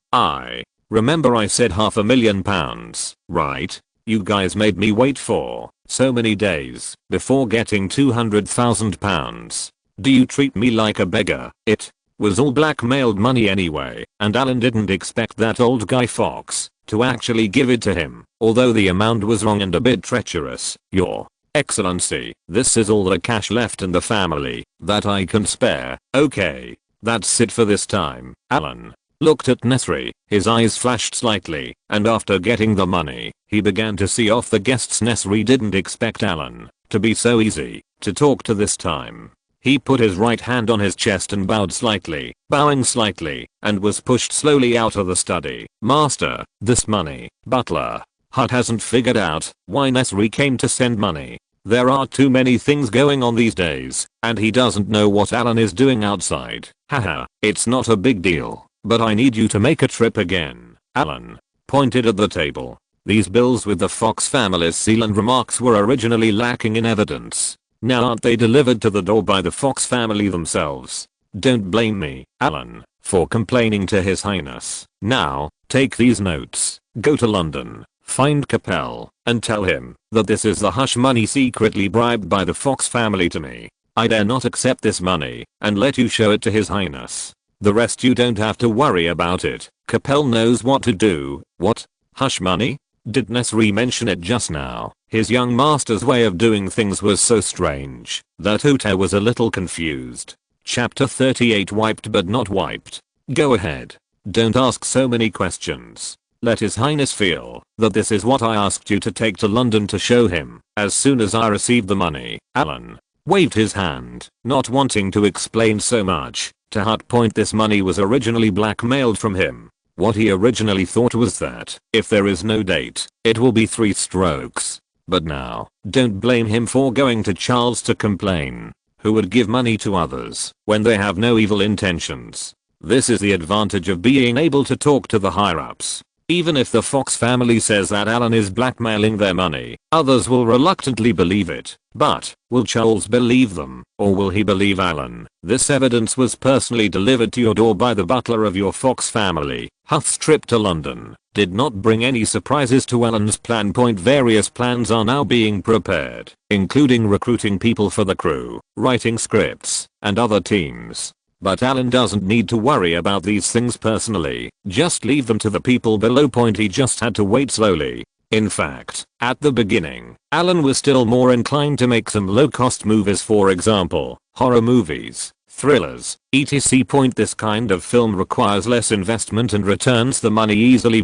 Remember I said £500,000, right? You guys made me wait for so many days before getting £200,000. Do you treat me like a beggar? It was all blackmailed money anyway, and Alan didn't expect that old guy Fox to actually give it to him, although the amount was wrong and a bit treacherous. Your Excellency, this is all the cash left in the family that I can spare. Okay, that's it for this time. Alan looked at Nesri, his eyes flashed slightly, and after getting the money, he began to see off the guests. Nesri didn't expect Alan to be so easy to talk to this time. He put his right hand on his chest and bowed slightly, bowing slightly, and was pushed slowly out of the study. Master, this money, Butler Hut hasn't figured out why Nesri came to send money. There are too many things going on these days, and he doesn't know what Alan is doing outside. Haha, it's not a big deal. But I need you to make a trip again. Alan pointed at the table. These bills with the Fox family's seal and remarks were originally lacking in evidence. Now aren't they delivered to the door by the Fox family themselves? Don't blame me, Alan, for complaining to His Highness. Now, take these notes. Go to London. Find Capel and tell him that this is the hush money secretly bribed by the Fox family to me. I dare not accept this money and let you show it to His Highness. The rest you don't have to worry about it. Capel knows what to do. What? Hush money? Did Nesri mention it just now? His young master's way of doing things was so strange that Ute was a little confused. Chapter 38 Wiped but not wiped. Go ahead. Don't ask so many questions. Let His Highness feel that this is what I asked you to take to London to show him. As soon as I received the money, Alan waved his hand, not wanting to explain so much. To Hut Point, this money was originally blackmailed from him. What he originally thought was that, if there is no date, it will be 3 strokes. But now, don't blame him for going to Charles to complain. Who would give money to others when they have no evil intentions? This is the advantage of being able to talk to the higher-ups. Even if the Fox family says that Alan is blackmailing their money, others will reluctantly believe it. But, will Charles believe them, or will he believe Alan? This evidence was personally delivered to your door by the butler of your Fox family. Huth's trip to London did not bring any surprises to Alan's plan. Various plans are now being prepared, including recruiting people for the crew, writing scripts, and other teams. But Alan doesn't need to worry about these things personally, just leave them to the people below. He just had to wait slowly. In fact, at the beginning, Alan was still more inclined to make some low-cost movies, for example, horror movies, thrillers, etc. This kind of film requires less investment and returns the money easily.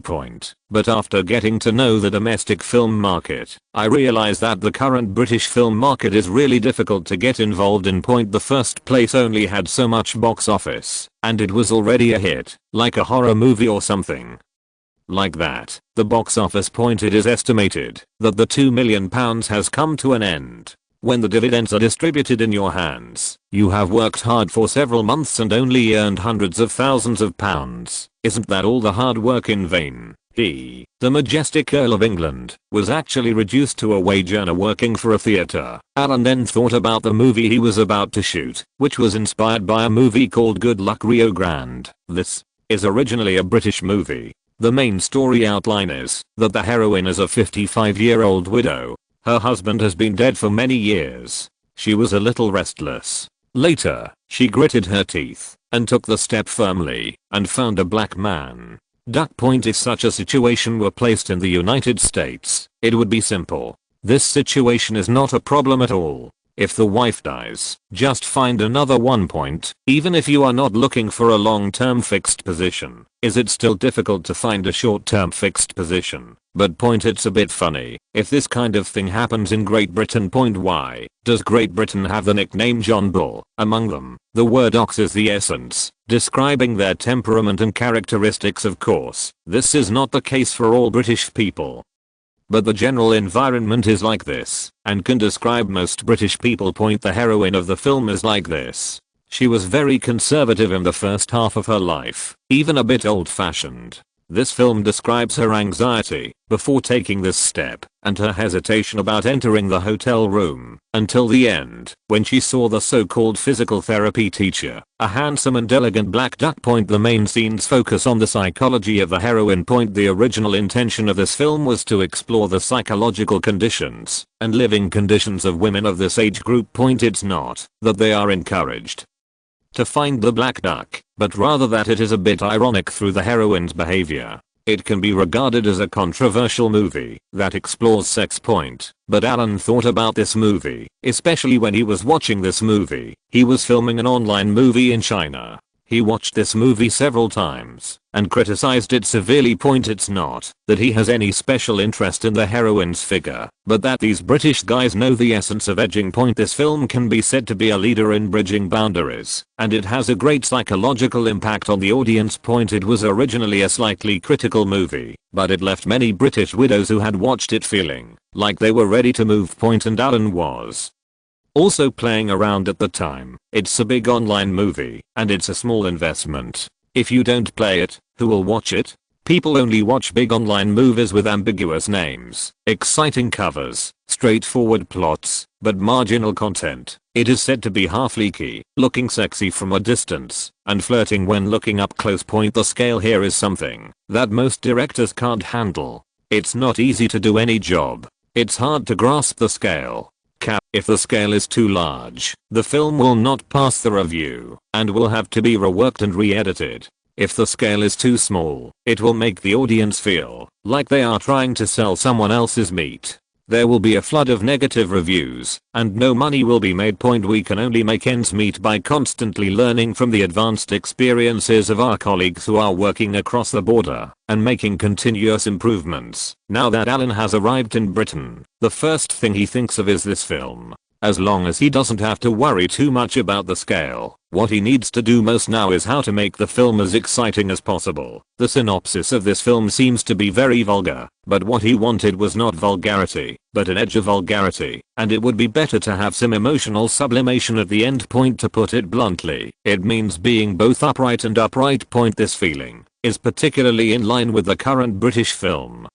But after getting to know the domestic film market, I realized that the current British film market is really difficult to get involved in. The first place only had so much box office, and it was already a hit, like a horror movie or something like that. The box office. It is estimated that the £2 million has come to an end. When the dividends are distributed in your hands, you have worked hard for several months and only earned hundreds of thousands of pounds. Isn't that all the hard work in vain? He, the majestic Earl of England, was actually reduced to a wage earner working for a theatre. Alan then thought about the movie he was about to shoot, which was inspired by a movie called Good Luck Rio Grande. This is originally a British movie. The main story outline is that the heroine is a 55-year-old widow. Her husband has been dead for many years. She was a little restless. Later, she gritted her teeth and took the step firmly and found a black man. If such a situation were placed in the United States, it would be simple. This situation is not a problem at all. If the wife dies, just find another one. Even if you are not looking for a long-term fixed position, is it still difficult to find a short-term fixed position? But it's a bit funny if this kind of thing happens in Great Britain. Why does Great Britain have the nickname John Bull? Among them, the word ox is the essence, describing their temperament and characteristics. Of course, this is not the case for all British people. But the general environment is like this, and can describe most British people. The heroine of the film is like this. She was very conservative in the first half of her life, even a bit old-fashioned. This film describes her anxiety before taking this step, and her hesitation about entering the hotel room, until the end, when she saw the so-called physical therapy teacher, a handsome and elegant black duck. The main scenes focus on the psychology of the heroine. The original intention of this film was to explore the psychological conditions and living conditions of women of this age group. It's not that they are encouraged to find the black duck, but rather that it is a bit ironic through the heroine's behavior. It can be regarded as a controversial movie that explores sex. But Alan thought about this movie, especially when he was watching this movie. He was filming an online movie in China. He watched this movie several times and criticized it severely. It's not that he has any special interest in the heroine's figure, but that these British guys know the essence of edging. This film can be said to be a leader in bridging boundaries, and it has a great psychological impact on the audience. It was originally a slightly critical movie, but it left many British widows who had watched it feeling like they were ready to move. And Alan was also playing around at the time. It's a big online movie, and it's a small investment. If you don't play it, who will watch it? People only watch big online movies with ambiguous names, exciting covers, straightforward plots, but marginal content. It is said to be half leaky, looking sexy from a distance, and flirting when looking up close. The scale here is something that most directors can't handle. It's not easy to do any job. It's hard to grasp the scale. If the scale is too large, the film will not pass the review and will have to be reworked and re-edited. If the scale is too small, it will make the audience feel like they are trying to sell someone else's meat. There will be a flood of negative reviews, and no money will be made. We can only make ends meet by constantly learning from the advanced experiences of our colleagues who are working across the border and making continuous improvements. Now that Alan has arrived in Britain, the first thing he thinks of is this film. As long as he doesn't have to worry too much about the scale, what he needs to do most now is how to make the film as exciting as possible. The synopsis of this film seems to be very vulgar, but what he wanted was not vulgarity, but an edge of vulgarity, and it would be better to have some emotional sublimation at the end point. To put it bluntly, it means being both upright and upright. This feeling is particularly in line with the current British film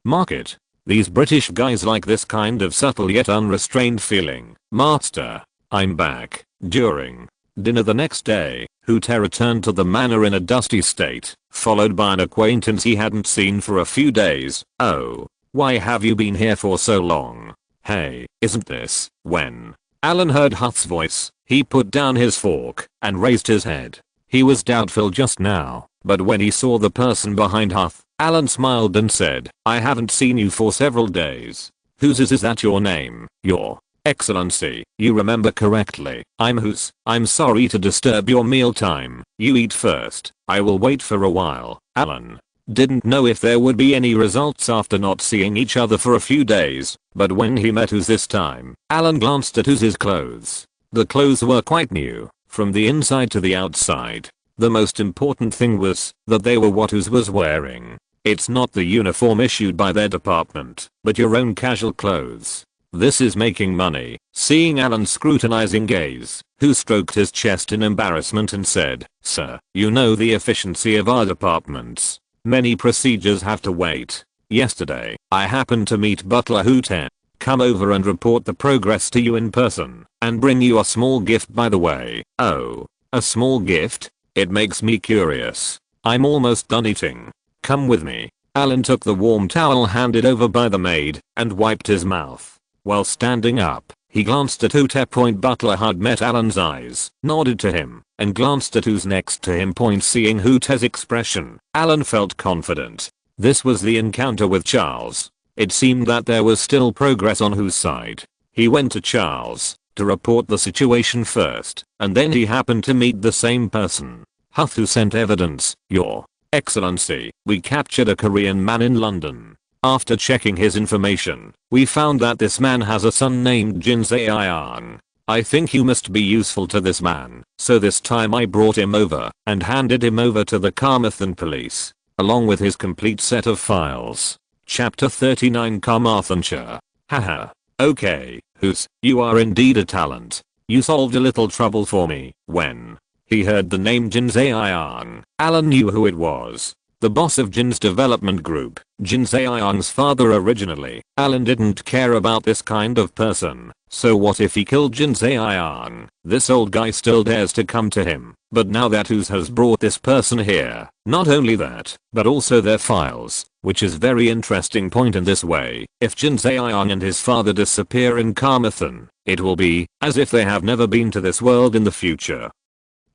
market. These British guys like this kind of subtle yet unrestrained feeling. Master, I'm back. During dinner the next day, Hooter returned to the manor in a dusty state, followed by an acquaintance he hadn't seen for a few days. Oh, why have you been here for so long? Hey, isn't this when Alan heard Huth's voice, he put down his fork and raised his head. He was doubtful just now, but when he saw the person behind Huth, Alan smiled and said, I haven't seen you for several days. Whose is that your name? Your Excellency, you remember correctly. I'm Whose. I'm sorry to disturb your mealtime. You eat first. I will wait for a while. Alan didn't know if there would be any results after not seeing each other for a few days, but when he met Whose this time, Alan glanced at Whose's clothes. The clothes were quite new, from the inside to the outside. The most important thing was that they were what Whose was wearing. It's not the uniform issued by their department, but your own casual clothes. This is making money. Seeing Alan's scrutinizing gaze, Whose stroked his chest in embarrassment and said, Sir, you know the efficiency of our departments. Many procedures have to wait. Yesterday, I happened to meet Butler Hooter. Come over and report the progress to you in person, and bring you a small gift by the way. Oh, a small gift? It makes me curious. I'm almost done eating. Come with me. Alan took the warm towel handed over by the maid and wiped his mouth. While standing up, he glanced at Hooter. Butler had met Alan's eyes, nodded to him, and glanced at Who's next to him. Seeing Hooter's expression, Alan felt confident. This was the encounter with Charles. It seemed that there was still progress on Who's side. He went to Charles to report the situation first, and then he happened to meet the same person. Huth, who sent evidence. Your Excellency, we captured a Korean man in London. After checking his information, we found that this man has a son named Jin Jae-young. I think you must be useful to this man, so this time I brought him over and handed him over to the Carmarthen police, along with his complete set of files. Chapter 39 Carmarthenshire. Haha. Okay, Whose, you are indeed a talent. You solved a little trouble for me. When he heard the name Jin Jae-young, Alan knew who it was. The boss of Jin's development group, Jin Jae-young's father originally. Alan didn't care about this kind of person, so what if he killed Jin Jae-young? This old guy still dares to come to him, but now that Whose has brought this person here, not only that, but also their files, which is very interesting point in this way. If Jin Jae-young and his father disappear in Carmarthen, it will be as if they have never been to this world in the future.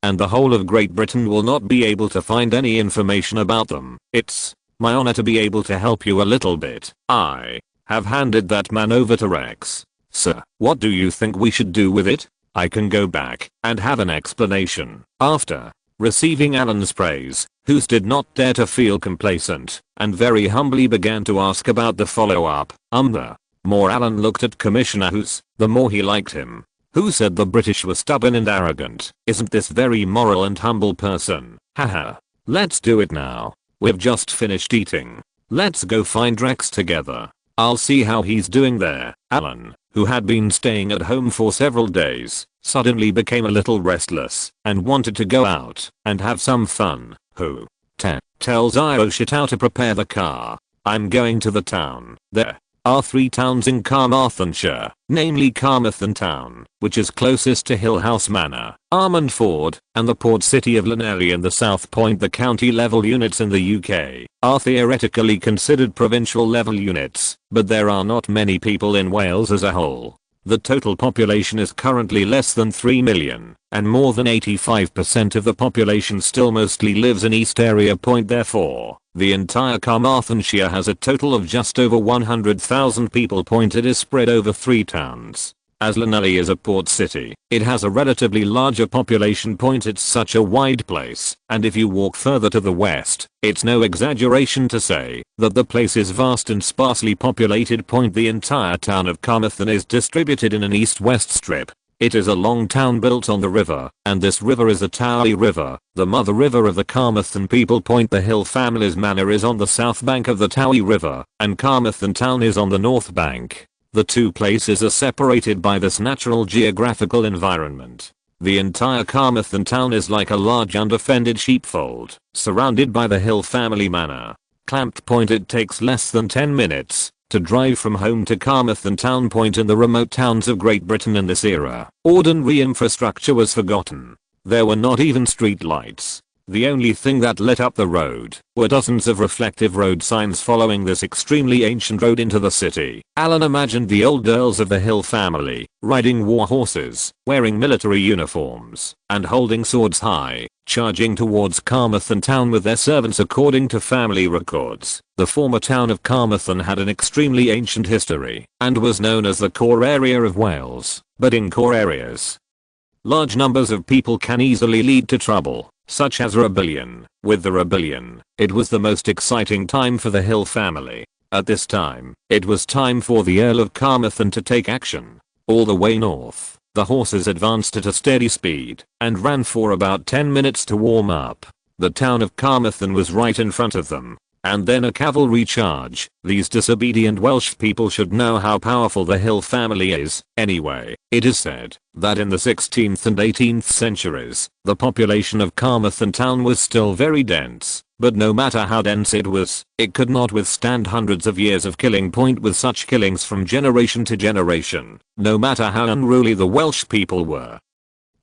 And the whole of Great Britain will not be able to find any information about them. It's my honor to be able to help you a little bit. I have handed that man over to Rex. Sir, what do you think we should do with it? I can go back and have an explanation. After receiving Alan's praise, Whose did not dare to feel complacent and very humbly began to ask about the follow-up. The more Alan looked at Commissioner Whose, the more he liked him. Who said the British were stubborn and arrogant? Isn't this very moral and humble person? Haha. Let's do it now. We've just finished eating. Let's go find Rex together. I'll see how he's doing there. Alan, who had been staying at home for several days, suddenly became a little restless and wanted to go out and have some fun. Who tells Ioshit how to prepare the car. I'm going to the town. There are 3 towns in Carmarthenshire, namely Carmarthen Town, which is closest to Hill House Manor, Armandford, and the port city of Llanelli in the south. The county level units in the UK are theoretically considered provincial level units, but there are not many people in Wales as a whole. The total population is currently less than 3 million, and more than 85% of the population still mostly lives in East Area. Therefore, the entire Carmarthenshire has a total of just over 100,000 people. It is spread over 3 towns. As Llanelli is a port city, it has a relatively larger population. It's such a wide place, and if you walk further to the west, it's no exaggeration to say that the place is vast and sparsely populated. The entire town of Carmarthen is distributed in an east-west strip. It is a long town built on the river, and this river is the Towy River, the mother river of the Carmarthen people. The Hill family's manor is on the south bank of the Towy River, and Carmarthen town is on the north bank. The 2 places are separated by this natural geographical environment. The entire Carmarthen town is like a large undefended sheepfold, surrounded by the Hill family manor. It takes less than 10 minutes to drive from home to Carmarthen town. In the remote towns of Great Britain in this era, ordinary infrastructure was forgotten. There were not even street lights. The only thing that lit up the road were dozens of reflective road signs following this extremely ancient road into the city. Alan imagined the old earls of the Hill family, riding war horses, wearing military uniforms, and holding swords high, charging towards Carmarthen town with their servants. According to family records, the former town of Carmarthen had an extremely ancient history, and was known as the core area of Wales. But in core areas, large numbers of people can easily lead to trouble, such as rebellion. With the rebellion, it was the most exciting time for the Hill family. At this time, it was time for the Earl of Carmarthen to take action. All the way north, the horses advanced at a steady speed, and ran for about 10 minutes to warm up. The town of Carmarthen was right in front of them, and then a cavalry charge. These disobedient Welsh people should know how powerful the Hill family is. Anyway, it is said that in the 16th and 18th centuries, the population of Carmarthen town was still very dense, but no matter how dense it was, it could not withstand hundreds of years of killing. With such killings from generation to generation, no matter how unruly the Welsh people were,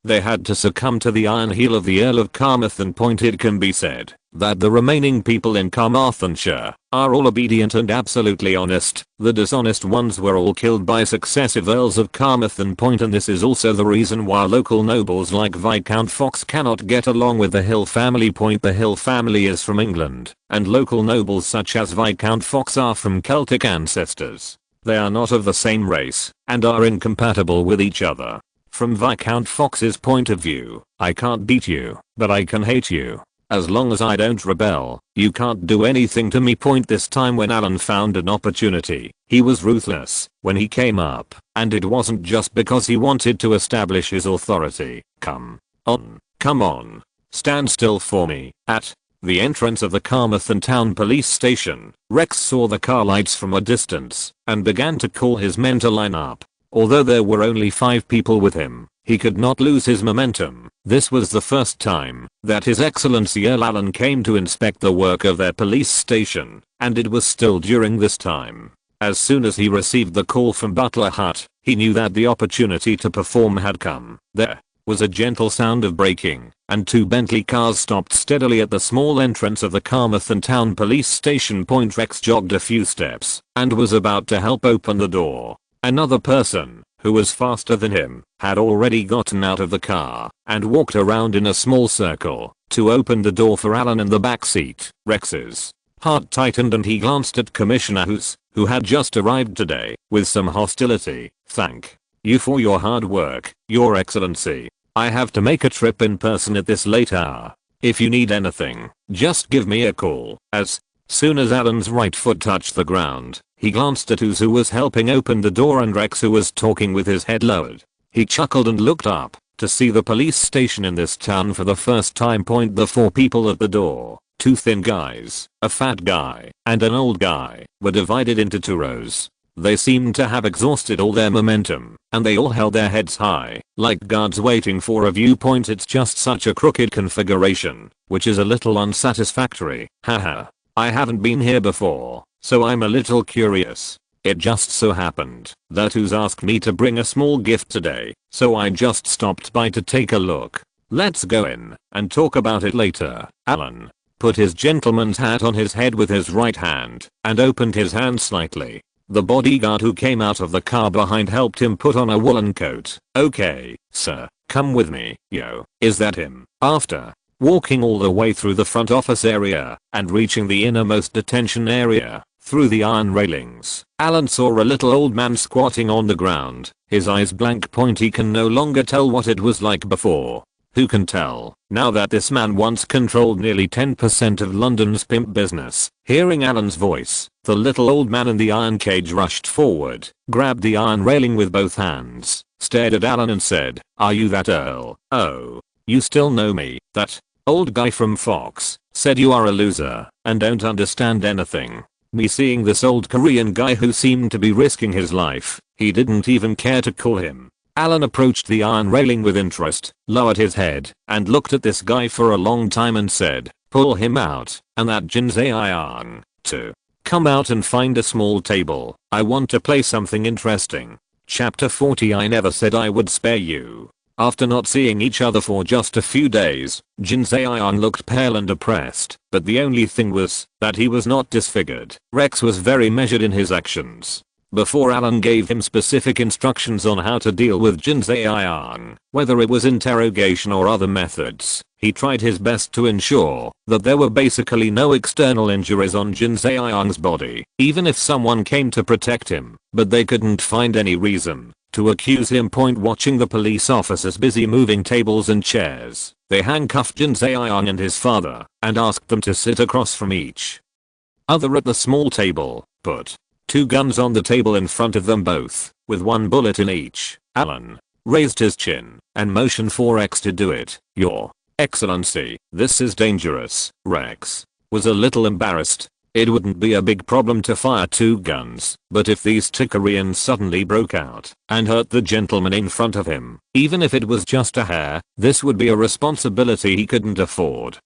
they had to succumb to the iron heel of the Earl of Carmarthen. It can be said that the remaining people in Carmarthenshire are all obedient and absolutely honest. The dishonest ones were all killed by successive Earls of Carmarthen. And this is also the reason why local nobles like Viscount Fox cannot get along with the Hill family. The Hill family is from England, and local nobles such as Viscount Fox are from Celtic ancestors. They are not of the same race, and are incompatible with each other. From Viscount Fox's point of view, I can't beat you, but I can hate you. As long as I don't rebel, you can't do anything to me. This time when Alan found an opportunity, he was ruthless when he came up, and it wasn't just because he wanted to establish his authority. Come on, stand still for me. At the entrance of the Carmarthen town police station, Rex saw the car lights from a distance, and began to call his men to line up. Although there were only 5 people with him, he could not lose his momentum. This was the first time that His Excellency Earl Alan came to inspect the work of their police station, and it was still during this time. As soon as he received the call from Butler Hut, he knew that the opportunity to perform had come. There was a gentle sound of braking, and 2 Bentley cars stopped steadily at the small entrance of the Carmarthen town police station. Rex jogged a few steps, and was about to help open the door. Another person, who was faster than him, had already gotten out of the car, and walked around in a small circle, to open the door for Alan in the back seat. Rex's heart tightened and he glanced at Commissioner Hughes, who had just arrived today, with some hostility. Thank you for your hard work, Your Excellency. I have to make a trip in person at this late hour. If you need anything, just give me a call. As soon as Alan's right foot touched the ground, he glanced at Hughes, who was helping open the door, and Rex, who was talking with his head lowered. He chuckled and looked up to see the police station in this town for the first time. The 4 people at the door, 2 thin guys, a fat guy, and an old guy, were divided into 2 rows. They seemed to have exhausted all their momentum, and they all held their heads high, like guards waiting for a viewpoint. It's just such a crooked configuration, which is a little unsatisfactory. Haha. I haven't been here before, so I'm a little curious. It just so happened that who's asked me to bring a small gift today, so I just stopped by to take a look. Let's go in and talk about it later. Alan put his gentleman's hat on his head with his right hand and opened his hand slightly. The bodyguard who came out of the car behind helped him put on a woolen coat. Okay, sir, come with me. Yo, is that him? After walking all the way through the front office area and reaching the innermost detention area, through the iron railings, Alan saw a little old man squatting on the ground, his eyes blank point. He can no longer tell what it was like before. Who can tell, now that this man once controlled nearly 10% of London's pimp business? Hearing Alan's voice, the little old man in the iron cage rushed forward, grabbed the iron railing with both hands, stared at Alan and said, "Are you that Earl? Oh, you still know me, that old guy from Fox, said you are a loser and don't understand anything." Me seeing this old Korean guy who seemed to be risking his life, he didn't even care to call him. Alan approached the iron railing with interest, lowered his head, and looked at this guy for a long time and said, "Pull him out, and that Jin Zaeyang, too. Come out and find a small table. I want to play something interesting." Chapter 40. I never said I would spare you. After not seeing each other for just a few days, Jin Zaeyang looked pale and depressed, but the only thing was that he was not disfigured. Rex was very measured in his actions. Before Alan gave him specific instructions on how to deal with Jin Zaeyang, whether it was interrogation or other methods, he tried his best to ensure that there were basically no external injuries on Jin Zaeyang's body, even if someone came to protect him, but they couldn't find any reason to accuse him. Watching the police officers busy moving tables and chairs, they handcuffed Jin Zaeyang and his father and asked them to sit across from each other at the small table, put 2 guns on the table in front of them both, with 1 bullet in each. Alan raised his chin and motioned for Rex to do it. "Your Excellency, this is dangerous." Rex was a little embarrassed. It wouldn't be a big problem to fire 2 guns, but if these 2 Koreans suddenly broke out and hurt the gentleman in front of him, even if it was just a hair, this would be a responsibility he couldn't afford.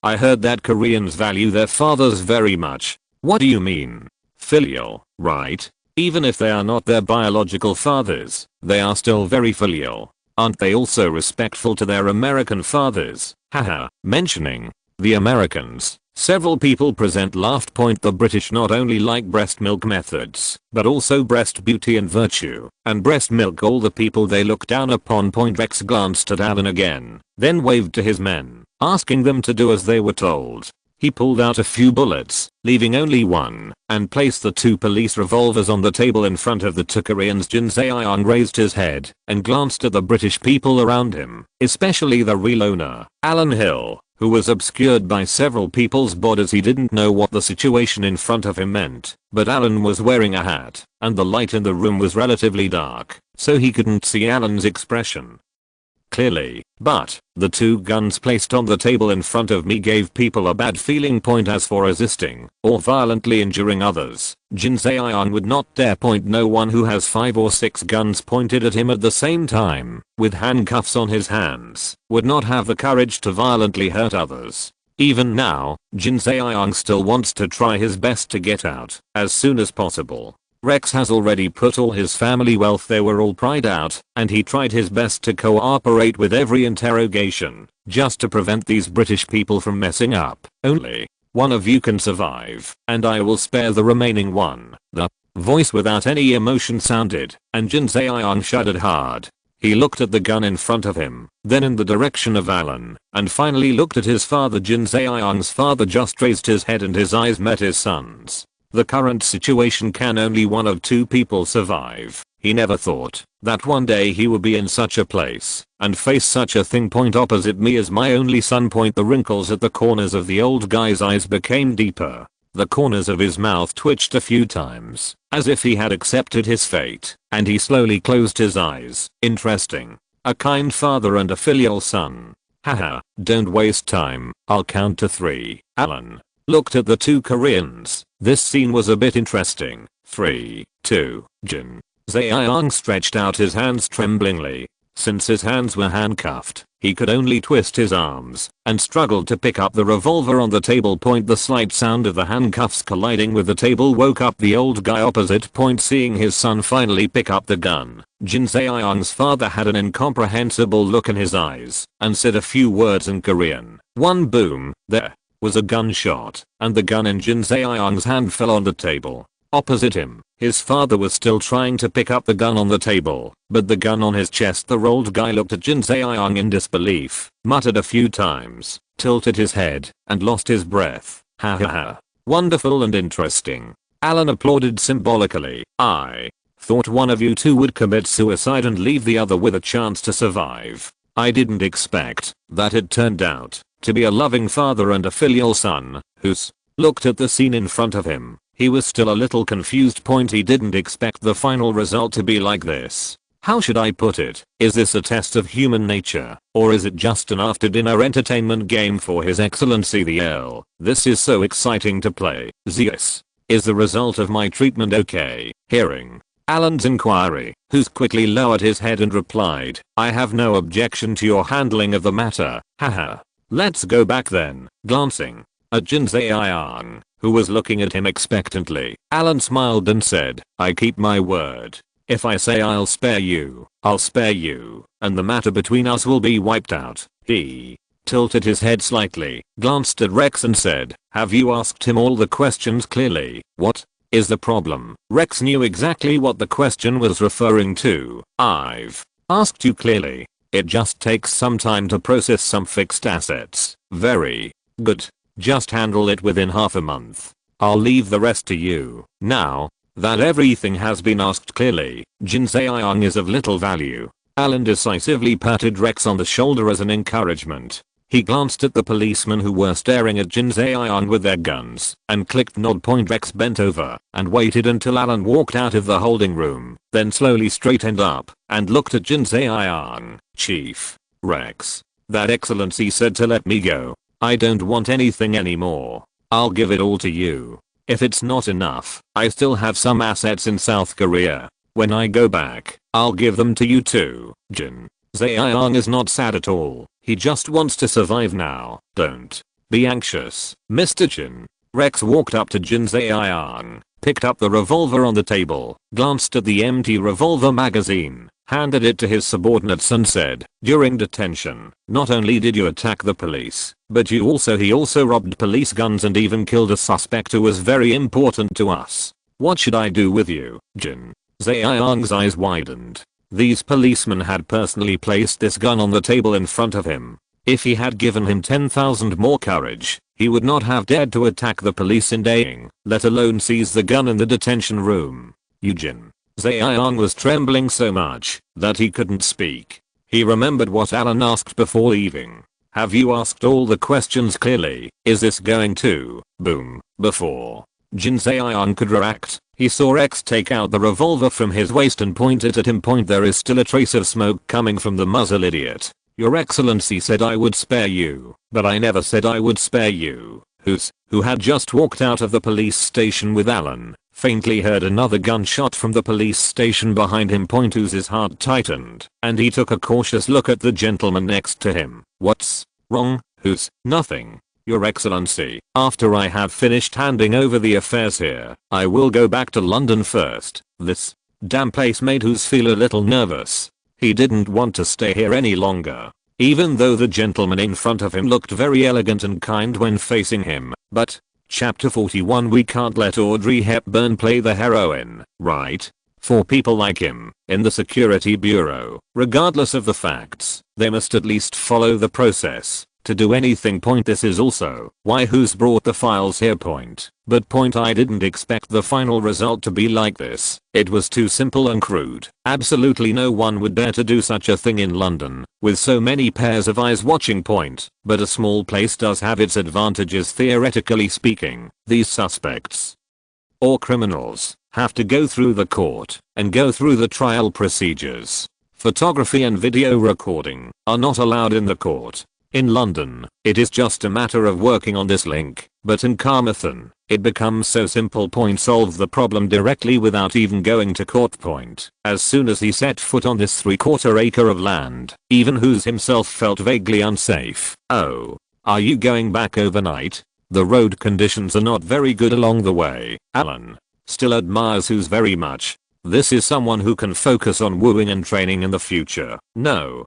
I heard that Koreans value their fathers very much." "What do you mean?" "Filial, right? Even if they are not their biological fathers, they are still very filial. Aren't they also respectful to their American fathers?" Haha. Mentioning the Americans, several people present laughed. The British not only like breast milk methods, but also breast beauty and virtue, and breast milk all the people they look down upon. Rex glanced at Alan again, then waved to his men, asking them to do as they were told. He pulled out a few bullets, leaving only 1, and placed the 2 police revolvers on the table in front of the 2 Koreans. Jin Zaeyang raised his head and glanced at the British people around him, especially the real owner, Alan Hill, who was obscured by several people's bodies. He didn't know what the situation in front of him meant, but Alan was wearing a hat, and the light in the room was relatively dark, so he couldn't see Alan's expression clearly, but the 2 guns placed on the table in front of me gave people a bad feeling. As for resisting or violently injuring others, Jin Zaeyang would not dare. No one who has 5 or 6 guns pointed at him at the same time, with handcuffs on his hands, would not have the courage to violently hurt others. Even now, Jin Zaeyang still wants to try his best to get out as soon as possible. Rex has already put all his family wealth. They were all pried out, and he tried his best to cooperate with every interrogation, just to prevent these British people from messing up. "Only one of you can survive, and I will spare the remaining one." The voice without any emotion sounded, and Jin Zaeyang shuddered hard. He looked at the gun in front of him, then in the direction of Alan, and finally looked at his father. Jin Zaeyang's father just raised his head and his eyes met his son's. The current situation can only one of 2 people survive. He never thought that one day he would be in such a place and face such a thing. Opposite me is my only son. The wrinkles at the corners of the old guy's eyes became deeper. The corners of his mouth twitched a few times, as if he had accepted his fate, and he slowly closed his eyes. Interesting. A kind father and a filial son. Haha, don't waste time. I'll count to 3. Alan looked at the 2 Koreans. This scene was a bit interesting. 3, 2, Jin Zaeyang stretched out his hands tremblingly. Since his hands were handcuffed, He could only twist his arms and struggled to pick up the revolver on the table. The slight sound of the handcuffs colliding with the table woke up the old guy opposite. Seeing his son finally pick up the gun, Jin Jae-young's father had an incomprehensible look in his eyes and said a few words in Korean. One boom, there was a gunshot, and the gun in Jin Jae-young's hand fell on the table. Opposite him, his father was still trying to pick up the gun on the table, but the gun on his chest. The old guy looked at Jin Jae-young in disbelief, muttered a few times, tilted his head, and lost his breath. Ha ha ha. Wonderful and interesting. Alan applauded symbolically. I thought one of you two would commit suicide and leave the other with a chance to survive. I didn't expect that. It turned out to be a loving father and a filial son, who's looked at the scene in front of him. He was still a little confused. He didn't expect the final result to be like this. How should I put it? Is this a test of human nature, or is it just an after-dinner entertainment game for His Excellency the Earl? This is so exciting to play. Zeus. Is the result of my treatment okay? Hearing Alan's inquiry, Who's quickly lowered his head and replied, I have no objection to your handling of the matter. Haha. Let's go back then. Glancing at Jin Jae-young, who was looking at him expectantly, Alan smiled and said, I keep my word. If I say I'll spare you, I'll spare you, and the matter between us will be wiped out. He tilted his head slightly, glanced at Rex and said, have you asked him all the questions clearly? What is the problem? Rex knew exactly what the question was referring to. I've asked you clearly. It just takes some time to process some fixed assets. Very good. Just handle it within half a month. I'll leave the rest to you. Now that everything has been asked clearly, Jin Jae-young is of little value. Alan decisively patted Rex on the shoulder as an encouragement. He glanced at the policemen who were staring at Jin Jae-young with their guns and clicked nod. Rex bent over and waited until Alan walked out of the holding room, then slowly straightened up and looked at Jin Jae-young. Chief Rex, that Excellency said to let me go. I don't want anything anymore. I'll give it all to you. If it's not enough, I still have some assets in South Korea. When I go back, I'll give them to you too. Jin Jae-young is not sad at all. He just wants to survive now. Don't be anxious, Mr. Jin. Rex walked up to Jin Jae-young, picked up the revolver on the table, glanced at the empty revolver magazine, handed it to his subordinates and said, during detention, not only did you attack the police, but he also robbed police guns and even killed a suspect who was very important to us. What should I do with you, Jin? Jae-young's eyes widened. These policemen had personally placed this gun on the table in front of him. If he had given him 10,000 more courage, he would not have dared to attack the police in Daeing, let alone seize the gun in the detention room. Jin Jae-young was trembling so much that he couldn't speak. He remembered what Alan asked before leaving. Have you asked all the questions clearly? Is this going to boom? Before Jin Jae-young could react, he saw Rex take out the revolver from his waist and point it at him. There is still a trace of smoke coming from the muzzle. Idiot. Your Excellency said I would spare you, but I never said I would spare you. Who had just walked out of the police station with Alan, faintly heard another gunshot from the police station behind him. Whose heart tightened, and he took a cautious look at the gentleman next to him. What's wrong? Nothing. Your Excellency, after I have finished handing over the affairs here, I will go back to London first. This damn place made Who's feel a little nervous. He didn't want to stay here any longer, even though the gentleman in front of him looked very elegant and kind when facing him. But Chapter 41, we can't let Audrey Hepburn play the heroine, right? For people like him, in the Security Bureau, regardless of the facts, they must at least follow the process to do anything. This is also why Who's brought the files here. But I didn't expect the final result to be like this. It was too simple and crude. Absolutely no one would dare to do such a thing in London, with so many pairs of eyes watching. But a small place does have its advantages. Theoretically speaking, these suspects or criminals have to go through the court and go through the trial procedures. Photography and video recording are not allowed in the court. In London, it is just a matter of working on this link, but in Carmarthen, It becomes so simple. Point solve the problem directly without even going to court. Point. As soon as he set foot on this 3/4 acre of land, even Who's himself felt vaguely unsafe. Oh. Are you going back overnight? The road conditions are not very good along the way. Alan still admires Who's very much. This is someone who can focus on wooing and training in the future. No.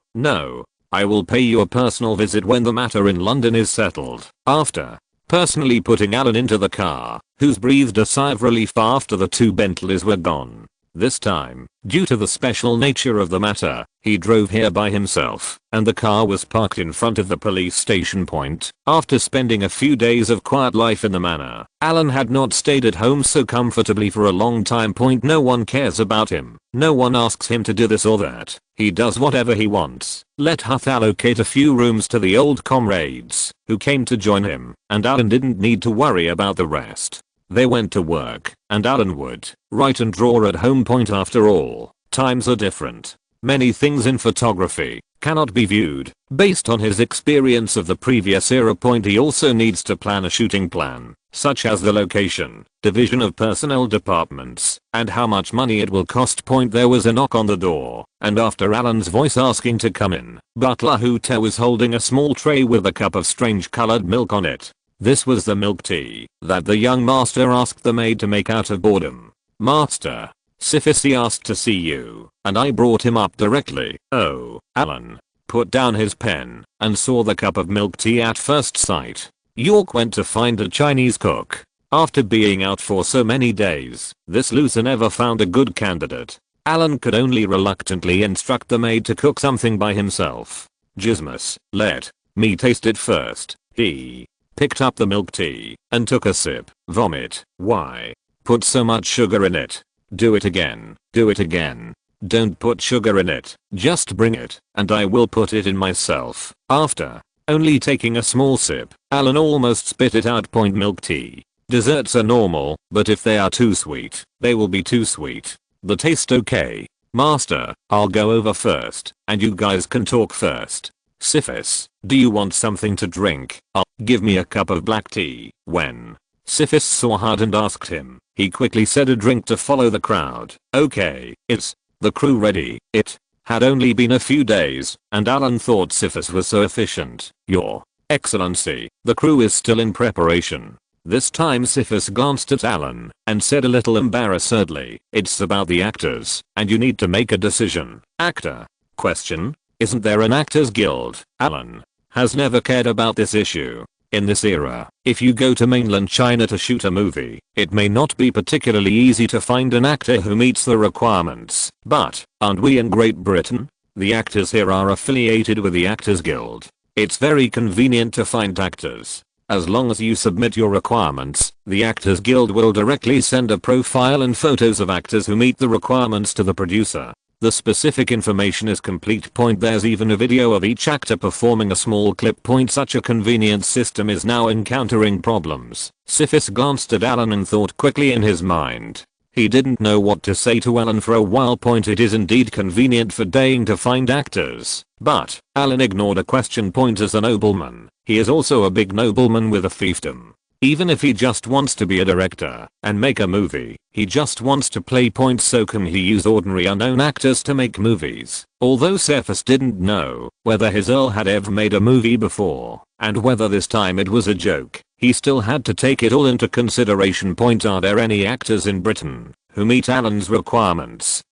I will pay you a personal visit when the matter in London is settled. After personally putting Alan into the car, Who's breathed a sigh of relief after the 2 Bentleys were gone. This time, due to the special nature of the matter, he drove here by himself, and the car was parked in front of the police station. Point. After spending a few days of quiet life in the manor, Alan had not stayed at home so comfortably for a long time. Point. No one cares about him. No one asks him to do this or that. He does whatever he wants. Let Huth allocate a few rooms to the old comrades who came to join him, and Alan didn't need to worry about the rest. They went to work, and Alan would write and draw at home. Point. After all, times are different. Many things in photography cannot be viewed based on his experience of the previous era. Point. He also needs to plan a shooting plan, such as the location, division of personnel departments, and how much money it will cost. Point. There was a knock on the door, and after Alan's voice asking to come in, butler Hooter was holding a small tray with a cup of strange colored milk on it. This was the milk tea that the young master asked the maid to make out of boredom. Master, Syphis asked to see you, and I brought him up directly. Oh. Alan put down his pen and saw the cup of milk tea at first sight. York went to find a Chinese cook. After being out for so many days, this loser never found a good candidate. Alan could only reluctantly instruct the maid to cook something by himself. Gizmus, let me taste it first. He picked up the milk tea and took a sip. Vomit. Why? Put so much sugar in it. Do it again. Do it again. Don't put sugar in it. Just bring it, and I will put it in myself. After only taking a small sip, Alan almost spit it out. Point. Milk tea. Desserts are normal, but if they are too sweet, they will be too sweet. The taste okay. Master, I'll go over first, and you guys can talk first. Syphis, do you want something to drink? Give me a cup of black tea. When Syphis saw Hud and asked him, he quickly said a drink to follow the crowd. Okay, it's the crew ready. It had only been a few days, and Alan thought Syphis was so efficient. Your Excellency, the crew is still in preparation. This time Syphis glanced at Alan and said a little embarrassedly, it's about the actors, and you need to make a decision. Actor? Question? Isn't there an actors guild? Alan has never cared about this issue. In this era, if you go to mainland China to shoot a movie, it may not be particularly easy to find an actor who meets the requirements. But, aren't we in Great Britain? The actors here are affiliated with the Actors Guild. It's very convenient to find actors. As long as you submit your requirements, the Actors Guild will directly send a profile and photos of actors who meet the requirements to the producer. The specific information is complete. There's even a video of each actor performing a small clip. Such a convenient system is now encountering problems. Syphis glanced at Alan and thought quickly in his mind. He didn't know what to say to Alan for a while. It is indeed convenient for Dane to find actors, but Alan ignored a question. As a nobleman, he is also a big nobleman with a fiefdom. Even if he just wants to be a director and make a movie, he just wants to play. So can he use ordinary unknown actors to make movies? Although Syphis didn't know whether his earl had ever made a movie before, and whether this time it was a joke, he still had to take it all into consideration. Are there any actors in Britain who meet Alan's requirements?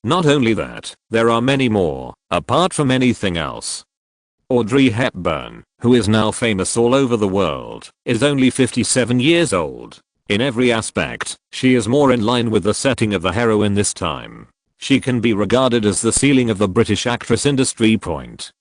Not only that, there are many more, apart from anything else. Audrey Hepburn, who is now famous all over the world, is only 57 years old. In every aspect, she is more in line with the setting of the heroine this time. She can be regarded as the ceiling of the British actress industry.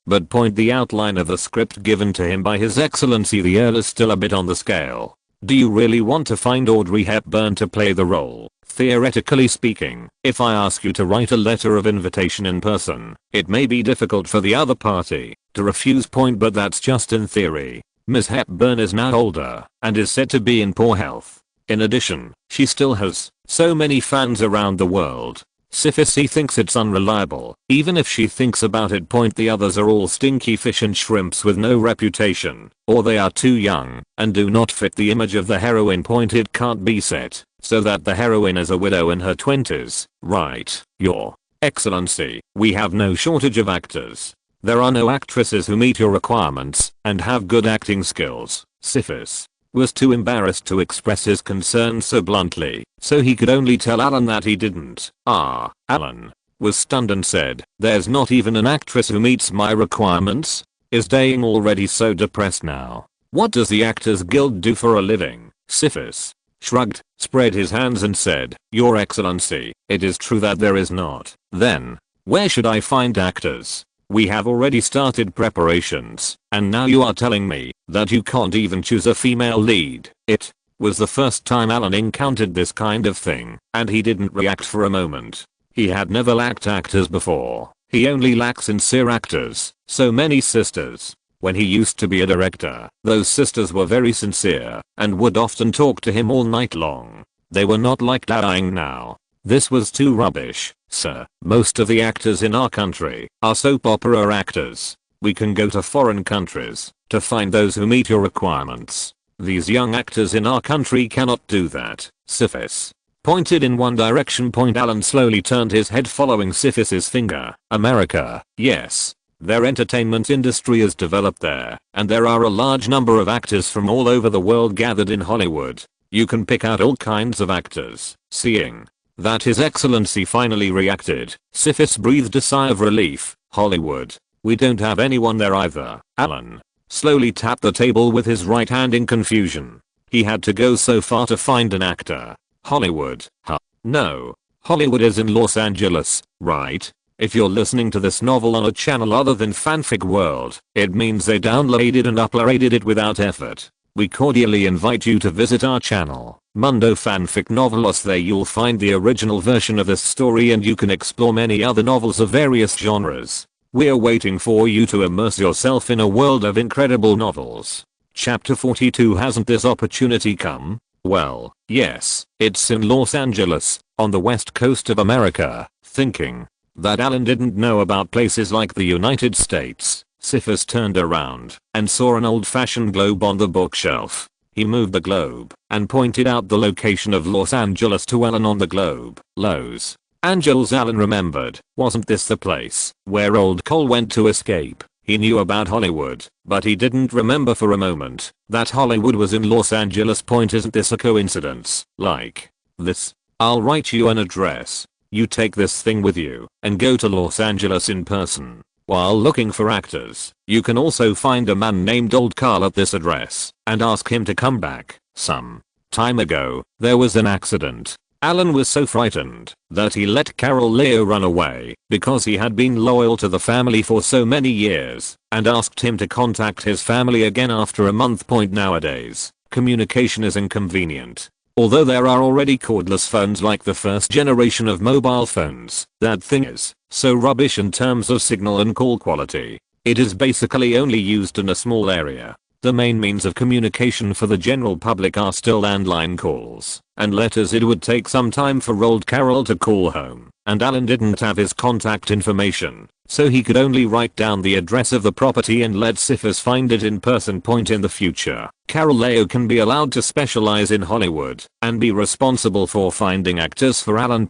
But the outline of the script given to him by His Excellency the Earl is still a bit on the scale. Do you really want to find Audrey Hepburn to play the role? Theoretically speaking, if I ask you to write a letter of invitation in person, it may be difficult for the other party to refuse. But that's just in theory. Ms. Hepburn is now older and is said to be in poor health. In addition, she still has so many fans around the world. Syphis thinks it's unreliable. Even if she thinks about it, the others are all stinky fish and shrimps with no reputation, or they are too young and do not fit the image of the heroine. It can't be set so that the heroine is a widow in her 20s, right? Your Excellency, we have no shortage of actors. There are no actresses who meet your requirements and have good acting skills. Syphis was too embarrassed to express his concern so bluntly, so he could only tell Alan that he didn't. Alan was stunned and said, "There's not even an actress who meets my requirements?" Is Daying already so depressed now? What does the Actors Guild do for a living? Syphis shrugged, spread his hands and said, "Your Excellency, it is true that there is not." Then, where should I find actors? We have already started preparations, and now you are telling me that you can't even choose a female lead. It was the first time Alan encountered this kind of thing, and he didn't react for a moment. He had never lacked actors before. He only lacked sincere actors. So many sisters. When he used to be a director, those sisters were very sincere and would often talk to him all night long. They were not like Dying now. This was too rubbish, sir. Most of the actors in our country are soap opera actors. We can go to foreign countries to find those who meet your requirements. These young actors in our country cannot do that." Syphis pointed in one direction. Alan slowly turned his head following Syphis's finger. "America, yes. Their entertainment industry is developed there, and there are a large number of actors from all over the world gathered in Hollywood. You can pick out all kinds of actors." Seeing that His Excellency finally reacted, Syphis breathed a sigh of relief. "Hollywood? We don't have anyone there either." Alan slowly tapped the table with his right hand in confusion. He had to go so far to find an actor. Hollywood? Huh? No. Hollywood is in Los Angeles, right? If you're listening to this novel on a channel other than Fanfic World, it means they downloaded and uploaded it without effort. We cordially invite you to visit our channel, Mundo Fanfic Novelos. There you'll find the original version of this story, and you can explore many other novels of various genres. We're waiting for you to immerse yourself in a world of incredible novels. Chapter 42. Hasn't this opportunity come? Well, yes, it's in Los Angeles, on the west coast of America. Thinking that Alan didn't know about places like the United States, Syphis turned around and saw an old-fashioned globe on the bookshelf. He moved the globe and pointed out the location of Los Angeles to Alan on the globe. Los Angeles, Alan remembered. Wasn't this the place where old Cole went to escape? He knew about Hollywood, but he didn't remember for a moment that Hollywood was in Los Angeles. Isn't this a coincidence? Like this? I'll write you an address. You take this thing with you and go to Los Angeles in person. While looking for actors, you can also find a man named Old Carl at this address and ask him to come back. Some time ago, there was an accident. Alan was so frightened that he let Carol Leo run away because he had been loyal to the family for so many years and asked him to contact his family again after a month. Nowadays, communication is inconvenient. Although there are already cordless phones like the first generation of mobile phones, that thing is so rubbish in terms of signal and call quality. It is basically only used in a small area. The main means of communication for the general public are still landline calls and letters. It would take some time for old Carol to call home, and Alan didn't have his contact information, so he could only write down the address of the property and let Syphis find it in person. In the future, Carol Leo can be allowed to specialize in Hollywood and be responsible for finding actors for Alan.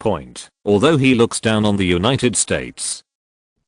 Although he looks down on the United States,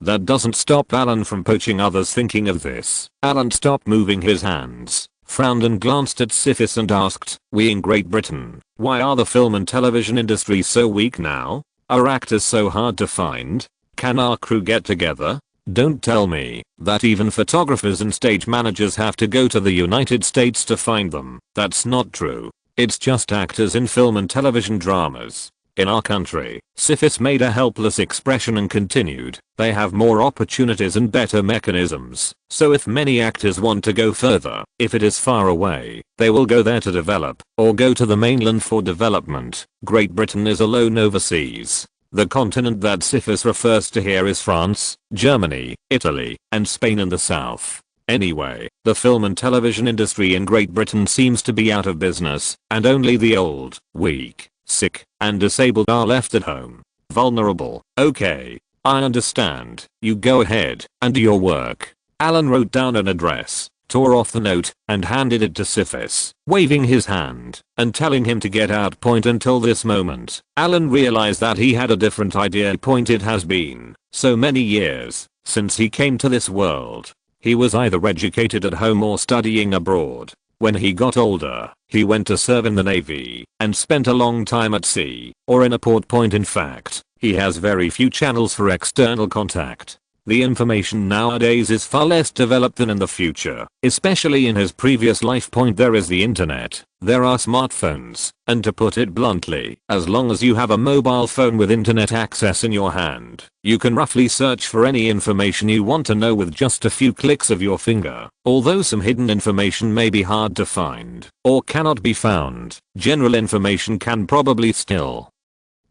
that doesn't stop Alan from poaching others. Thinking of this, Alan stopped moving his hands, frowned and glanced at Syphis and asked, "We in Great Britain, why are the film and television industries so weak now? Are actors so hard to find? Can our crew get together?" Don't tell me that even photographers and stage managers have to go to the United States to find them. That's not true. It's just actors in film and television dramas. In our country, Syphis made a helpless expression and continued, "They have more opportunities and better mechanisms. So if many actors want to go further, if it is far away, they will go there to develop, or go to the mainland for development." Great Britain is alone overseas. The continent that Syphis refers to here is France, Germany, Italy, and Spain in the south. Anyway, the film and television industry in Great Britain seems to be out of business, and only the old, weak, sick, and disabled are left at home. Vulnerable. Okay. I understand. You go ahead and do your work. Alan wrote down an address, tore off the note, and handed it to Syphis, waving his hand and telling him to get out. Until this moment, Alan realized that he had a different idea. It has been so many years since he came to this world. He was either educated at home or studying abroad. When he got older, he went to serve in the Navy and spent a long time at sea or in a port. In fact, he has very few channels for external contact. The information nowadays is far less developed than in the future, especially in his previous life. There is the internet, there are smartphones, and to put it bluntly, as long as you have a mobile phone with internet access in your hand, you can roughly search for any information you want to know with just a few clicks of your finger. Although some hidden information may be hard to find or cannot be found, general information can probably still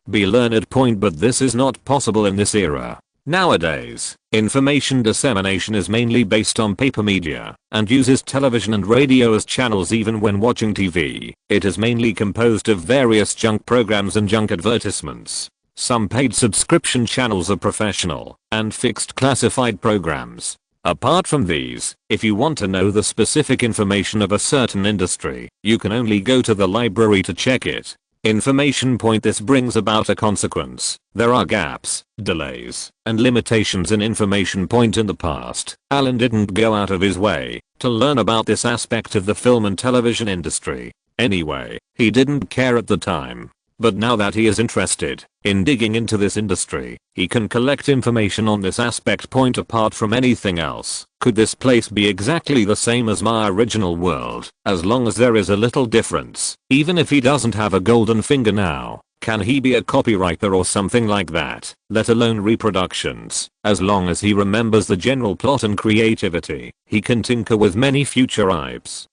be learned. But this is not possible in this era. Nowadays, information dissemination is mainly based on paper media and uses television and radio as channels. Even when watching TV, it is mainly composed of various junk programs and junk advertisements. Some paid subscription channels are professional and fixed classified programs. Apart from these, if you want to know the specific information of a certain industry, you can only go to the library to check it. Information. This brings about a consequence. There are gaps, delays, and limitations in information. In the past, Alan didn't go out of his way to learn about this aspect of the film and television industry. Anyway, he didn't care at the time. But now that he is interested in digging into this industry, he can collect information on this aspect. Apart from anything else, could this place be exactly the same as my original world? As long as there is a little difference, even if he doesn't have a golden finger now, can he be a copywriter or something like that, let alone reproductions? As long as he remembers the general plot and creativity, he can tinker with many future IPs,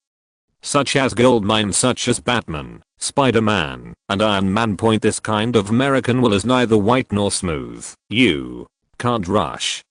such as gold mines, such as Batman, Spider-Man, and Iron Man. This kind of American will is neither white nor smooth. You can't rush.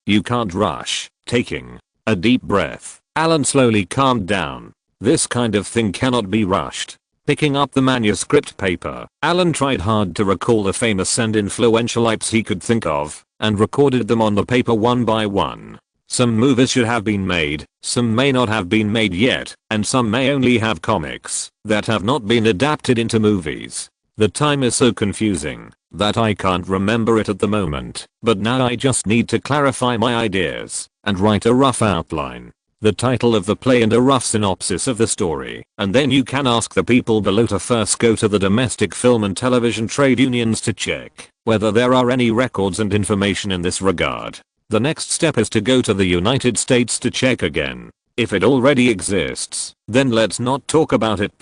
Taking a deep breath, Alan slowly calmed down. This kind of thing cannot be rushed. Picking up the manuscript paper, Alan tried hard to recall the famous and influential IPs he could think of, and recorded them on the paper one by one. Some movies should have been made, some may not have been made yet, and some may only have comics that have not been adapted into movies. The time is so confusing that I can't remember it at the moment, but now I just need to clarify my ideas and write a rough outline, the title of the play and a rough synopsis of the story, and then you can ask the people below to first go to the domestic film and television trade unions to check whether there are any records and information in this regard. The next step is to go to the United States to check again. If it already exists, then let's not talk about it.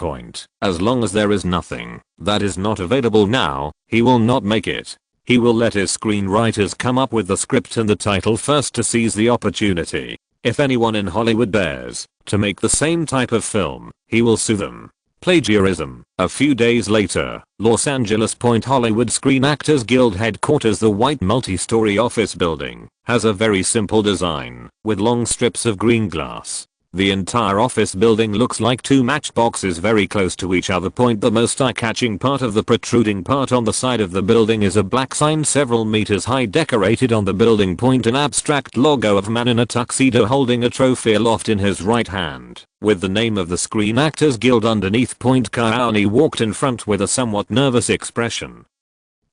As long as there is nothing that is not available now, he will not make it. He will let his screenwriters come up with the script and the title first to seize the opportunity. If anyone in Hollywood dares to make the same type of film, he will sue them. Plagiarism. A few days later, Los Angeles. Hollywood Screen Actors Guild headquarters. The white multi-story office building has a very simple design with long strips of green glass. The entire office building looks like two matchboxes very close to each other. The most eye-catching part of the protruding part on the side of the building is a black sign several meters high decorated on the building. An abstract logo of a man in a tuxedo holding a trophy aloft in his right hand, with the name of the Screen Actors Guild underneath. Kaani walked in front with a somewhat nervous expression,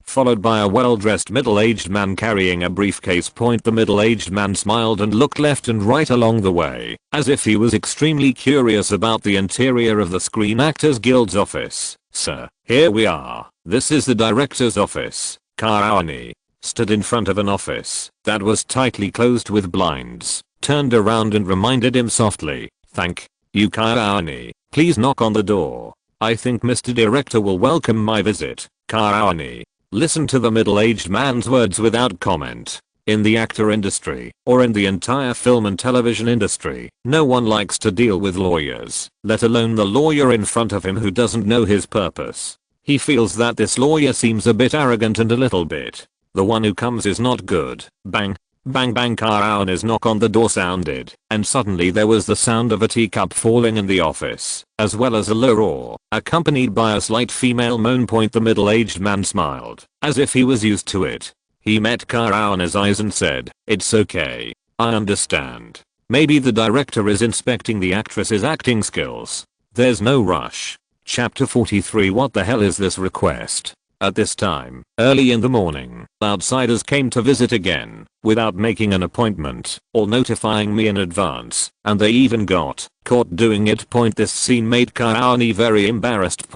followed by a well-dressed middle-aged man carrying a briefcase. The middle-aged man smiled and looked left and right along the way, as if he was extremely curious about the interior of the Screen Actors Guild's office. Sir, here we are. This is the director's office. Kaani stood in front of an office that was tightly closed with blinds, turned around and reminded him softly, "Thank you, Kaani. Please knock on the door. I think Mr. Director will welcome my visit." Kaani listened to the middle-aged man's words without comment. In the actor industry, or in the entire film and television industry, no one likes to deal with lawyers, let alone the lawyer in front of him who doesn't know his purpose. He feels that this lawyer seems a bit arrogant and a little bit. The one who comes is not good. Bang. Bang bang, Karaoni's knock on the door sounded, and suddenly there was the sound of a teacup falling in the office, as well as a low roar, accompanied by a slight female moan. The middle-aged man smiled, as if he was used to it. He met Karaoni's eyes and said, "It's okay. I understand. Maybe the director is inspecting the actress's acting skills. There's no rush." Chapter 43. What the hell is this request? At this time, early in the morning, outsiders came to visit again, without making an appointment, or notifying me in advance, and they even got caught doing it. This scene made Karaoni very embarrassed.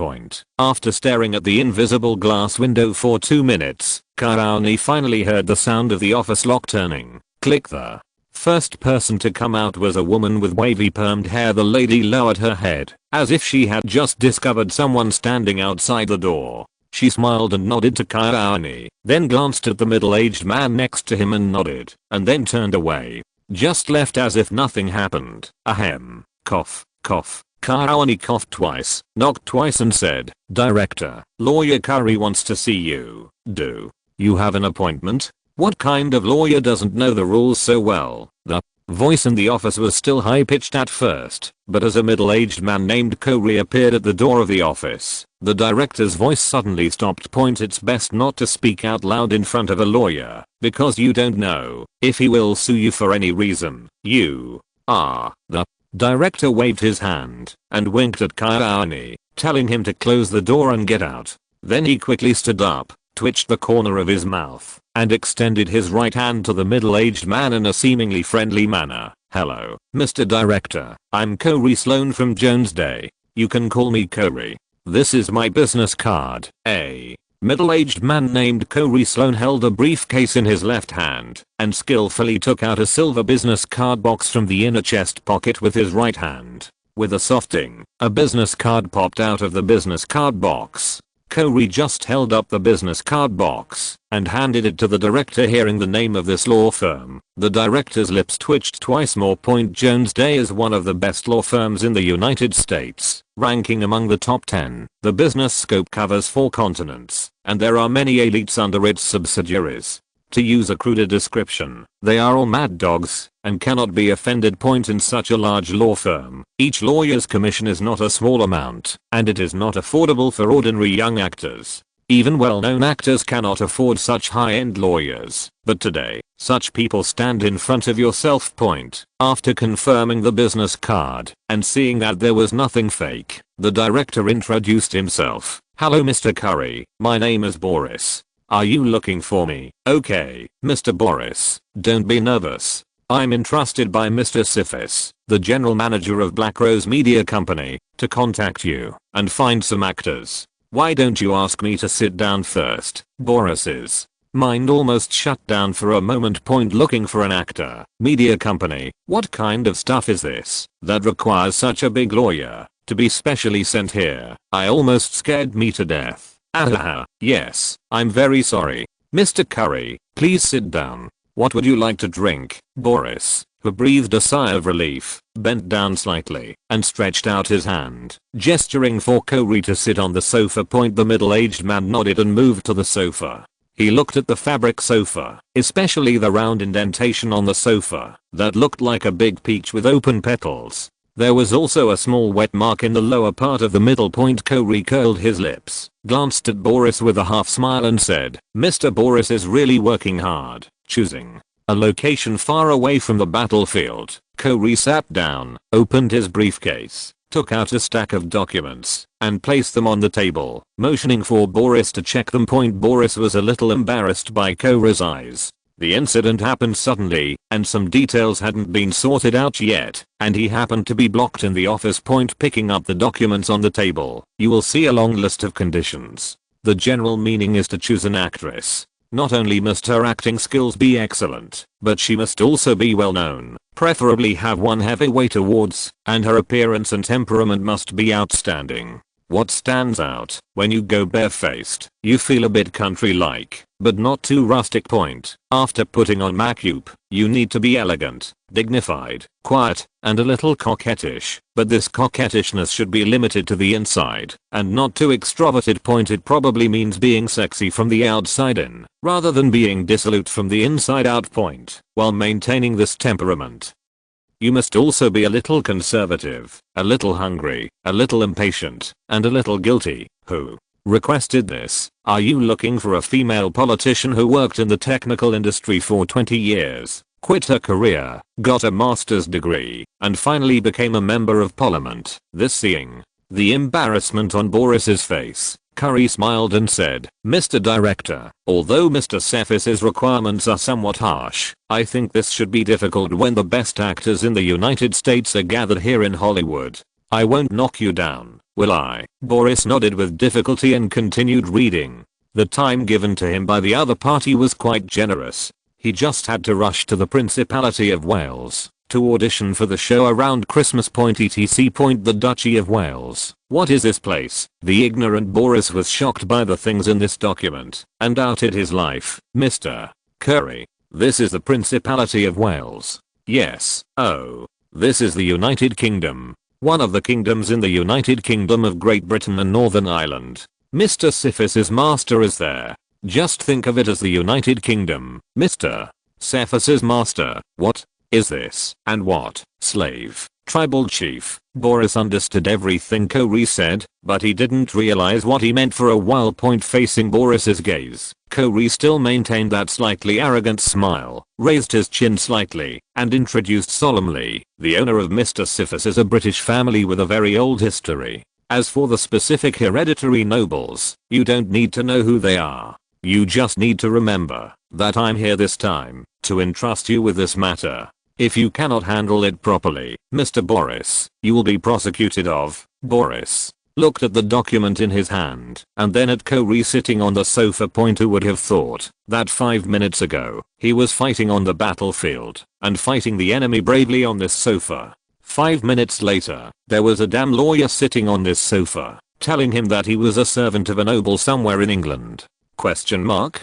After staring at the invisible glass window for 2 minutes, Karaoni finally heard the sound of the office lock turning. Click. The first person to come out was a woman with wavy permed hair. The lady lowered her head, as if she had just discovered someone standing outside the door. She smiled and nodded to Karaoni, then glanced at the middle-aged man next to him and nodded, and then turned away. Just left as if nothing happened. Ahem. Cough, cough. Karaoni coughed twice, knocked twice and said, "Director, Lawyer Curry wants to see you. Do you have an appointment?" What kind of lawyer doesn't know the rules so well? The voice in the office was still high-pitched at first, but as a middle-aged man named Corey appeared at the door of the office, the director's voice suddenly stopped. It's best not to speak out loud in front of a lawyer, because you don't know if he will sue you for any reason. You are. The director waved his hand and winked at Karaoni, telling him to close the door and get out. Then he quickly stood up, twitched the corner of his mouth, and extended his right hand to the middle-aged man in a seemingly friendly manner. "Hello, Mr. Director. I'm Corey Sloan from Jones Day. You can call me Corey. This is my business card." A middle-aged man named Corey Sloan held a briefcase in his left hand and skillfully took out a silver business card box from the inner chest pocket with his right hand. With a soft ding, a business card popped out of the business card box. Corey just held up the business card box and handed it to the director. Hearing the name of this law firm, the director's lips twitched twice more. Jones Day is one of the best law firms in the United States, ranking among the top 10. The business scope covers 4 continents, and there are many elites under its subsidiaries. To use a cruder description, they are all mad dogs and cannot be offended. In such a large law firm, each lawyer's commission is not a small amount, and it is not affordable for ordinary young actors. Even well-known actors cannot afford such high-end lawyers, but today, such people stand in front of yourself. After confirming the business card and seeing that there was nothing fake, the director introduced himself. "Hello Mr. Curry, my name is Boris. Are you looking for me?" "Okay, Mr. Boris, don't be nervous. I'm entrusted by Mr. Sifis, the general manager of Black Rose Media Company, to contact you and find some actors. Why don't you ask me to sit down first?" Boris's mind almost shut down for a moment. Looking for an actor, media company, what kind of stuff is this that requires such a big lawyer to be specially sent here? I almost scared me to death. Yes, I'm very sorry. "Mr. Curry, please sit down. What would you like to drink?" Boris, who breathed a sigh of relief, bent down slightly and stretched out his hand, gesturing for Corey to sit on the sofa. The middle-aged man nodded and moved to the sofa. He looked at the fabric sofa, especially the round indentation on the sofa that looked like a big peach with open petals. There was also a small wet mark in the lower part of the middle. Corey curled his lips, glanced at Boris with a half smile and said, "Mr. Boris is really working hard, choosing a location far away from the battlefield." Corey sat down, opened his briefcase, took out a stack of documents, and placed them on the table, motioning for Boris to check them. Boris was a little embarrassed by Corey's eyes. The incident happened suddenly, and some details hadn't been sorted out yet, and he happened to be blocked in the office. Picking up the documents on the table, you will see a long list of conditions. The general meaning is to choose an actress. Not only must her acting skills be excellent, but she must also be well known, preferably have won heavyweight awards, and her appearance and temperament must be outstanding. What stands out? When you go barefaced, you feel a bit country-like, but not too rustic. Point. After putting on makeup, you need to be elegant, dignified, quiet, and a little coquettish, but this coquettishness should be limited to the inside, and not too extroverted. Point. It probably means being sexy from the outside in, rather than being dissolute from the inside out. Point. While maintaining this temperament, you must also be a little conservative, a little hungry, a little impatient, and a little guilty. Who requested this? Are you looking for a female politician who worked in the technical industry for 20 years, quit her career, got a master's degree, and finally became a member of parliament? This seeing the embarrassment on Boris's face, Curry smiled and said, "Mr. Director, although Mr. Cephis's requirements are somewhat harsh, I think this should be difficult when the best actors in the United States are gathered here in Hollywood. I won't knock you down, will I?" Boris nodded with difficulty and continued reading. The time given to him by the other party was quite generous. He just had to rush to the Principality of Wales to audition for the show around Christmas. Etc. The Duchy of Wales. What is this place? The ignorant Boris was shocked by the things in this document and doubted his life. "Mr. Curry, this is the Principality of Wales." "Yes." "Oh. This is the United Kingdom. One of the kingdoms in the United Kingdom of Great Britain and Northern Ireland. Mr. Cephis's master is there. Just think of it as the United Kingdom. Mr. Cephis's master. What is this? And what? Slave. Tribal chief." Boris understood everything Curry said, but he didn't realize what he meant for a while. Facing Boris's gaze, Curry still maintained that slightly arrogant smile, raised his chin slightly, and introduced solemnly, "The owner of Mr. Cephis's is a British family with a very old history. As for the specific hereditary nobles, you don't need to know who they are. You just need to remember that I'm here this time to entrust you with this matter. If you cannot handle it properly, Mr. Boris, you will be prosecuted of." Boris looked at the document in his hand and then at Curry sitting on the sofa. Who would have thought that 5 minutes ago he was fighting on the battlefield and fighting the enemy bravely on this sofa. 5 minutes later, there was a damn lawyer sitting on this sofa telling him that he was a servant of a noble somewhere in England? Question mark?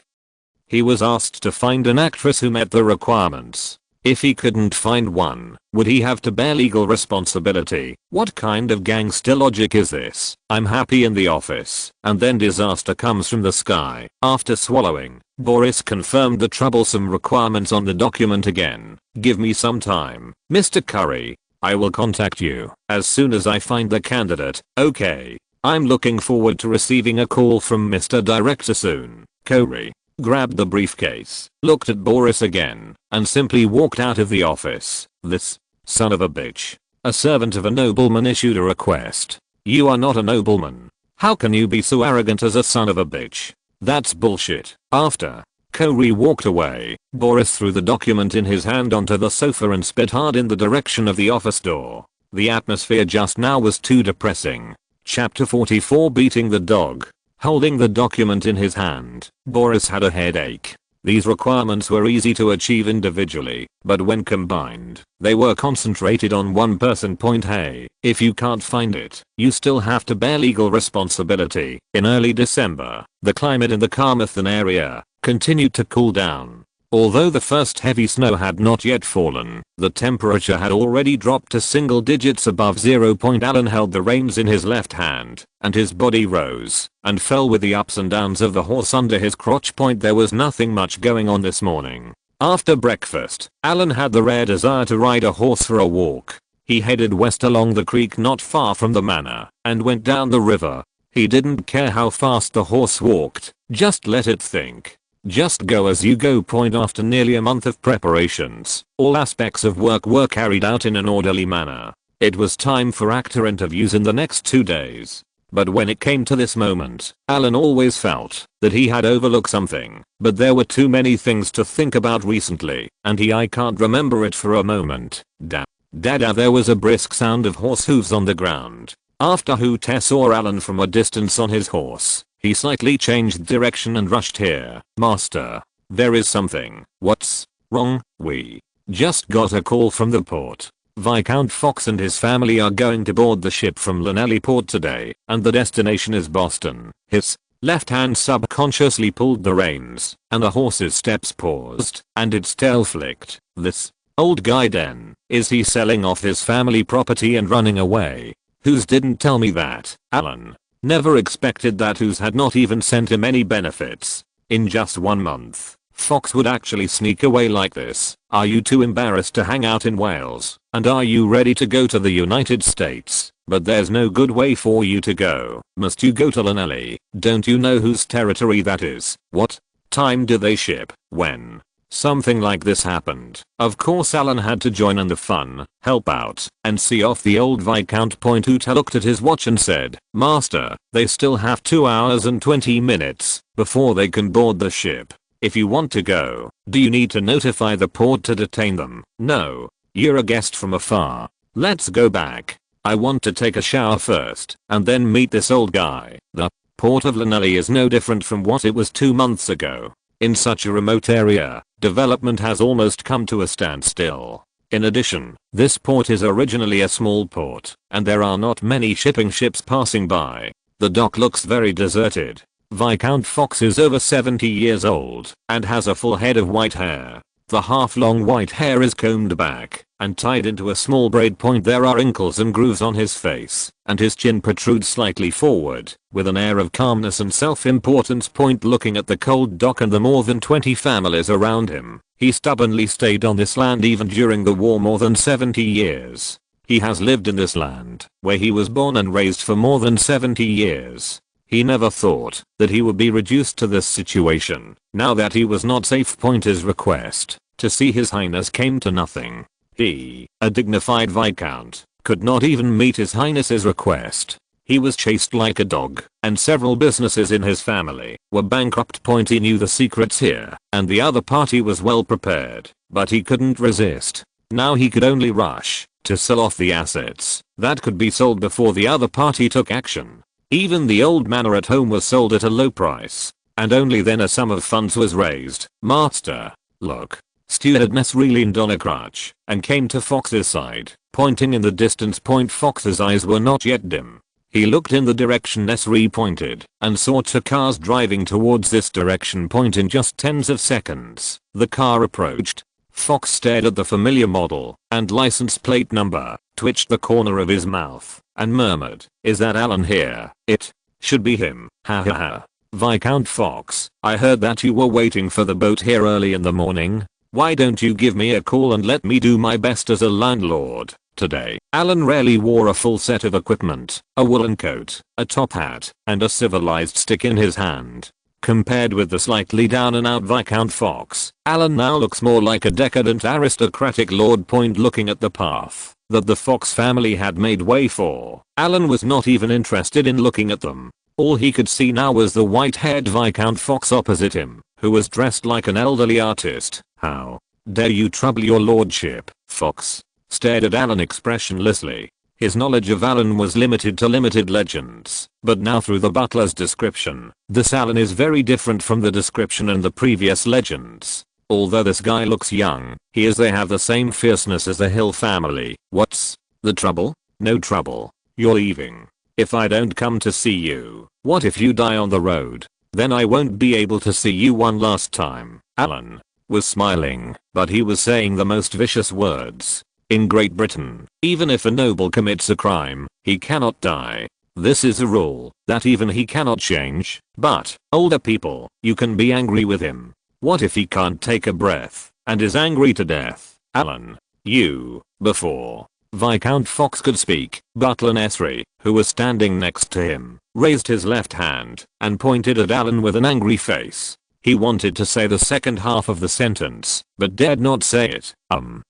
He was asked to find an actress who met the requirements. If he couldn't find one, would he have to bear legal responsibility? What kind of gangster logic is this? "I'm happy in the office, and then disaster comes from the sky." After swallowing, Boris confirmed the troublesome requirements on the document again. "Give me some time, Mr. Curry. I will contact you as soon as I find the candidate." "Okay. I'm looking forward to receiving a call from Mr. Director soon." Curry grabbed the briefcase, looked at Boris again, and simply walked out of the office. This son of a bitch, a servant of a nobleman, issued a request. "You are not a nobleman. How can you be so arrogant as a son of a bitch? That's bullshit." After Curry walked away, Boris threw the document in his hand onto the sofa and sped hard in the direction of the office door. The atmosphere just now was too depressing. Chapter 44. Beating the dog. Holding the document in his hand, Boris had a headache. These requirements were easy to achieve individually, but when combined, they were concentrated on one person. Hey, if you can't find it, you still have to bear legal responsibility. In early December, the climate in the Carmarthen area continued to cool down. Although the first heavy snow had not yet fallen, the temperature had already dropped to single digits above 0. Alan held the reins in his left hand, and his body rose and fell with the ups and downs of the horse under his crotch. There was nothing much going on this morning. After breakfast, Alan had the rare desire to ride a horse for a walk. He headed west along the creek not far from the manor and went down the river. He didn't care how fast the horse walked, just let it think. Just go as you go. After nearly a month of preparations, all aspects of work were carried out in an orderly manner. It was time for actor interviews in the next 2 days. But when it came to this moment, Alan always felt that he had overlooked something. But there were too many things to think about recently, and I can't remember it for a moment. Dada, there was a brisk sound of horse hooves on the ground. After Hoot saw Alan from a distance on his horse, he slightly changed direction and rushed here. "Master, there is something." "What's wrong?" "We just got a call from the port. Viscount Fox and his family are going to board the ship from Llanelli port today, and the destination is Boston. His left hand subconsciously pulled the reins, and the horse's steps paused, and its tail flicked. This old guy then, is he selling off his family property and running away? Who's didn't tell me that? Alan never expected that. Who's had not even sent him any benefits. In just 1 month, Fox would actually sneak away like this. Are you too embarrassed to hang out in Wales? And are you ready to go to the United States? But there's no good way for you to go. Must you go to Llanelli? Don't you know whose territory that is? What time do they ship? When something like this happened, of course Alan had to join in the fun, help out, and see off the old Viscount. Hooter looked at his watch and said, "Master, they still have 2 hours and 20 minutes before they can board the ship. If you want to go, do you need to notify the port to detain them?" "No. You're a guest from afar. Let's go back. I want to take a shower first, and then meet this old guy." The port of Llanelli is no different from what it was 2 months ago. In such a remote area, development has almost come to a standstill. In addition, this port is originally a small port, and there are not many shipping ships passing by. The dock looks very deserted. Viscount Fox is over 70 years old and has a full head of white hair. The half-long white hair is combed back and tied into a small braid point. There are wrinkles and grooves on his face, and his chin protrudes slightly forward, with an air of calmness and self-importance. Looking at the cold dock and the more than 20 families around him, he stubbornly stayed on this land even during the war more than 70 years. He has lived in this land, where he was born and raised, for more than 70 years. He never thought that he would be reduced to this situation. Now that he was not safe, his request to see His Highness came to nothing. He, a dignified viscount, could not even meet His Highness's request. He was chased like a dog, and several businesses in his family were bankrupt. He knew the secrets here, and the other party was well prepared, but he couldn't resist. Now he could only rush to sell off the assets that could be sold before the other party took action. Even the old manor at home was sold at a low price, and only then a sum of funds was raised. "Master, look." Steward Nesri leaned on a crutch and came to Fox's side, pointing in the distance. Fox's eyes were not yet dim. He looked in the direction Nesri pointed and saw 2 cars driving towards this direction. In just tens of seconds, the car approached. Fox stared at the familiar model and license plate number, twitched the corner of his mouth, and murmured, "Is that Alan here? It should be him. Ha ha ha. Viscount Fox, I heard that you were waiting for the boat here early in the morning. Why don't you give me a call and let me do my best as a landlord today?" Alan rarely wore a full set of equipment, a woolen coat, a top hat, and a civilized stick in his hand. Compared with the slightly down and out Viscount Fox, Alan now looks more like a decadent aristocratic lord. Looking at the path that the Fox family had made way for, Alan was not even interested in looking at them. All he could see now was the white-haired Viscount Fox opposite him, who was dressed like an elderly artist. "How dare you trouble your lordship?" Fox stared at Alan expressionlessly. His knowledge of Alan was limited to limited legends, but now through the butler's description, this Alan is very different from the description in the previous legends. Although this guy looks young, they have the same fierceness as the Hill family. "What's the trouble?" "No trouble. You're leaving. If I don't come to see you, what if you die on the road? Then I won't be able to see you one last time." Alan was smiling, but he was saying the most vicious words. In Great Britain, even if a noble commits a crime, he cannot die. This is a rule that even he cannot change. But older people, you can be angry with him. What if he can't take a breath and is angry to death? Alan, you, before Viscount Fox could speak, Butler Nesri, who was standing next to him, raised his left hand and pointed at Alan with an angry face. He wanted to say the second half of the sentence, but dared not say it.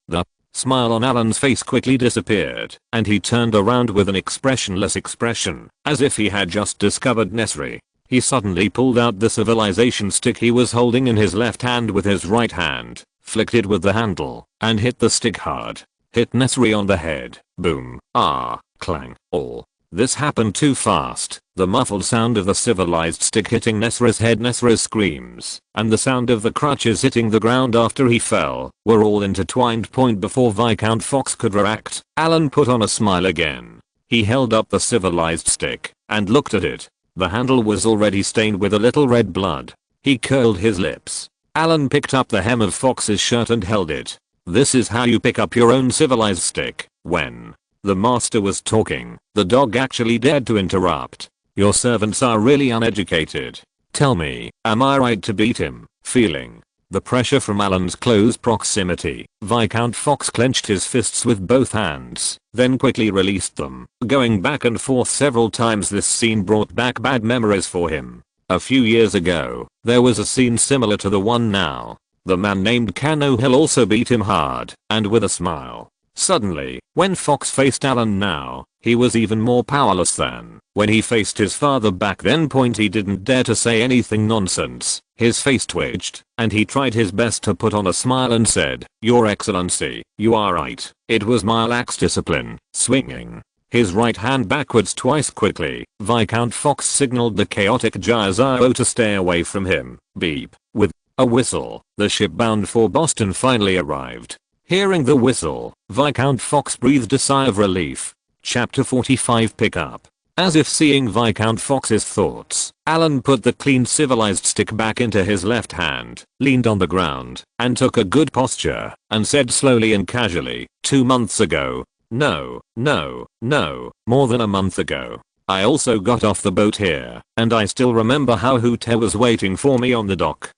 The smile on Alan's face quickly disappeared, and he turned around with an expressionless expression, as if he had just discovered Nesri. He suddenly pulled out the civilization stick he was holding in his left hand with his right hand, flicked it with the handle, and hit the stick hard. Hit Nesri on the head. Boom. Ah, clang. All This happened too fast. The muffled sound of the civilized stick hitting Nesra's head, Nesra's screams, and the sound of the crutches hitting the ground after he fell were all intertwined. Before Viscount Fox could react, Alan put on a smile again. He held up the civilized stick and looked at it. The handle was already stained with a little red blood. He curled his lips. Alan picked up the hem of Fox's shirt and held it. This is how you pick up your own civilized stick. When the master was talking, the dog actually dared to interrupt. Your servants are really uneducated. Tell me, am I right to beat him? Feeling the pressure from Alan's close proximity, Viscount Fox clenched his fists with both hands, then quickly released them, going back and forth several times. This scene brought back bad memories for him. A few years ago, there was a scene similar to the one now. The man named Cano Hill also beat him hard, and with a smile. Suddenly, when Fox faced Alan now, he was even more powerless than when he faced his father back then. He didn't dare to say anything nonsense. His face twitched, and he tried his best to put on a smile and said, "Your Excellency, you are right. It was my lax discipline." Swinging his right hand backwards twice quickly, Viscount Fox signaled the chaotic Jazao to stay away from him. Beep. With a whistle, the ship bound for Boston finally arrived. Hearing the whistle, Viscount Fox breathed a sigh of relief. Chapter 45 Pickup. As if seeing Viscount Fox's thoughts, Alan put the clean civilized stick back into his left hand, leaned on the ground, and took a good posture, and said slowly and casually, 2 months ago. No, more than a month ago. I also got off the boat here, and I still remember how Hooter was waiting for me on the dock.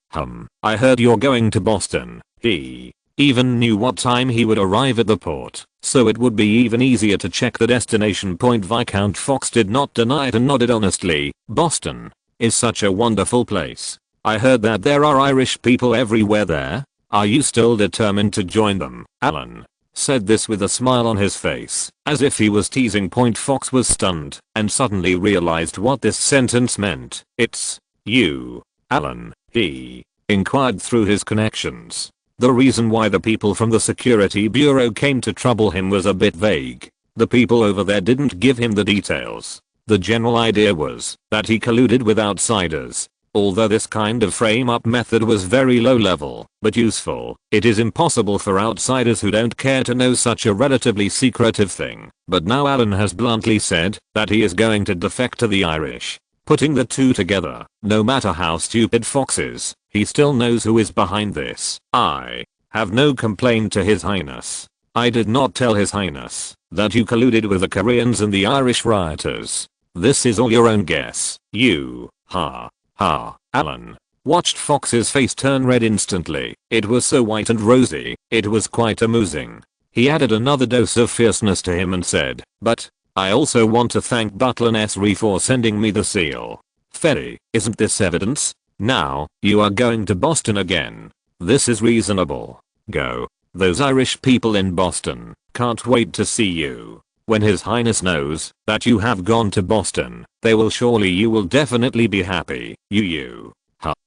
I heard you're going to Boston. He even knew what time he would arrive at the port, so it would be even easier to check the destination point. Viscount Fox did not deny it and nodded honestly. Boston is such a wonderful place. I heard that there are Irish people everywhere there. Are you still determined to join them? Alan said this with a smile on his face, as if he was teasing. Fox was stunned, and suddenly realized what this sentence meant. It's you, Alan, he inquired through his connections. The reason why the people from the Security Bureau came to trouble him was a bit vague. The people over there didn't give him the details. The general idea was that he colluded with outsiders. Although this kind of frame-up method was very low level, but useful, it is impossible for outsiders who don't care to know such a relatively secretive thing. But now Alan has bluntly said that he is going to defect to the Irish. Putting the two together, no matter how stupid Fox is, he still knows who is behind this. I have no complaint to His Highness. I did not tell His Highness that you colluded with the Koreans and the Irish rioters. This is all your own guess. You, Alan watched Fox's face turn red instantly. It was so white and rosy, it was quite amusing. He added another dose of fierceness to him and said, but I also want to thank Butler Nesri for sending me the seal. Ferry, isn't this evidence? Now, you are going to Boston again. This is reasonable. Go. Those Irish people in Boston can't wait to see you. When His Highness knows that you have gone to Boston, you will definitely be happy.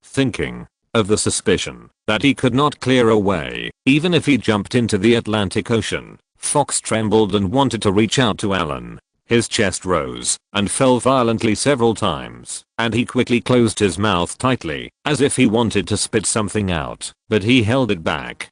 Thinking of the suspicion that he could not clear away, even if he jumped into the Atlantic Ocean, Fox trembled and wanted to reach out to Alan. His chest rose and fell violently several times, and he quickly closed his mouth tightly, as if he wanted to spit something out, but he held it back.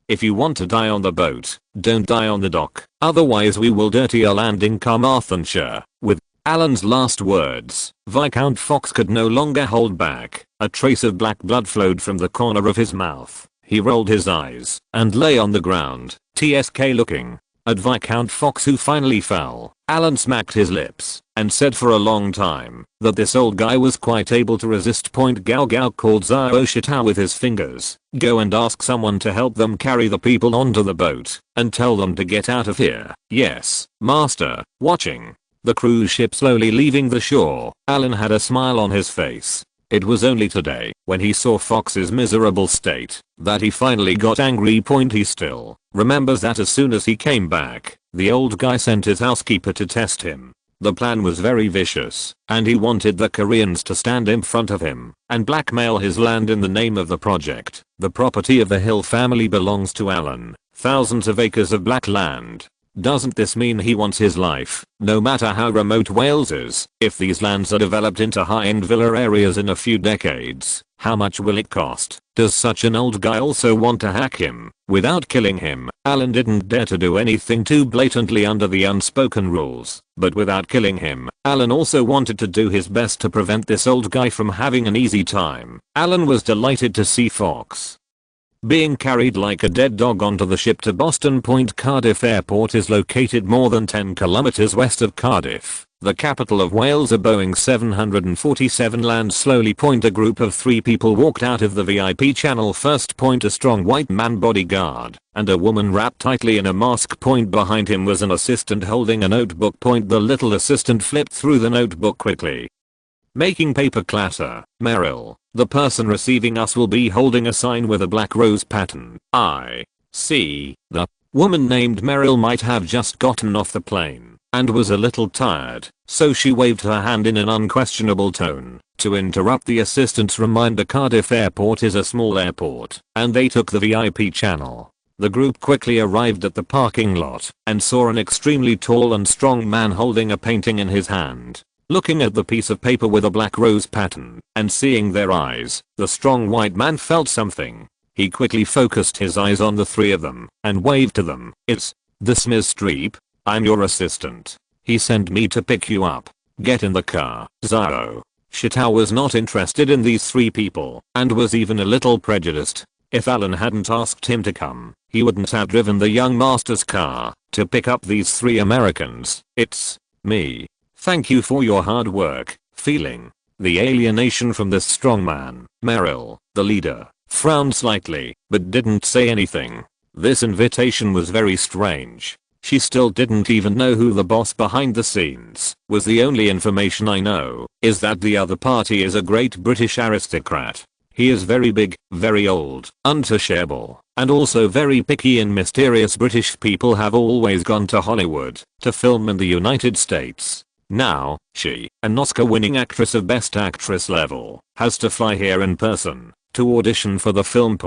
If you want to die on the boat, don't die on the dock, otherwise we will dirty a landing, Carmarthenshire. With Alan's last words, Viscount Fox could no longer hold back. A trace of black blood flowed from the corner of his mouth. He rolled his eyes and lay on the ground, TSK looking at Viscount Fox, who finally fell. Alan smacked his lips and said for a long time that this old guy was quite able to resist. Gao Gao called Zhao Shitao with his fingers. Go and ask someone to help them carry the people onto the boat and tell them to get out of here. Yes, master. Watching the cruise ship slowly leaving the shore, Alan had a smile on his face. It was only today, when he saw Fox's miserable state, that he finally got angry. He still remembers that as soon as he came back, the old guy sent his housekeeper to test him. The plan was very vicious, and he wanted the Koreans to stand in front of him and blackmail his land in the name of the project. The property of the Hill family belongs to Alan. Thousands of acres of black land. Doesn't this mean he wants his life, no matter how remote Wales is? If these lands are developed into high-end villa areas in a few decades, how much will it cost? Does such an old guy also want to hack him? Without killing him, Alan didn't dare to do anything too blatantly under the unspoken rules. But without killing him, Alan also wanted to do his best to prevent this old guy from having an easy time. Alan was delighted to see Fox being carried like a dead dog onto the ship to Boston Point. Cardiff Airport is located more than 10 kilometers west of Cardiff, the capital of Wales. A Boeing 747 lands slowly. A group of 3 people walked out of the VIP channel. First. A strong white man bodyguard and a woman wrapped tightly in a mask. Behind him was an assistant holding a notebook. The little assistant flipped through the notebook quickly, making paper clatter. Meryl, the person receiving us, will be holding a sign with a black rose pattern. I see. The woman named Meryl might have just gotten off the plane and was a little tired, so she waved her hand in an unquestionable tone to interrupt the assistant's reminder. Cardiff Airport is a small airport, and they took the VIP channel. The group quickly arrived at the parking lot and saw an extremely tall and strong man holding a painting in his hand. Looking at the piece of paper with a black rose pattern and seeing their eyes, the strong white man felt something. He quickly focused his eyes on the 3 of them and waved to them. "It's this Ms. Streep. I'm your assistant. He sent me to pick you up. Get in the car." Zaro. Shitao was not interested in these 3 people and was even a little prejudiced. If Alan hadn't asked him to come, he wouldn't have driven the young master's car to pick up these 3 Americans. "It's me. Thank you for your hard work." Feeling the alienation from this strong man, Meryl, the leader, frowned slightly but didn't say anything. This invitation was very strange. She still didn't even know who the boss behind the scenes was. "The only information I know is that the other party is a great British aristocrat. He is very big, very old, untouchable, and also very picky, and mysterious British people have always gone to Hollywood to film in the United States. Now, she, an Oscar-winning actress of Best Actress level, has to fly here in person to audition for the film."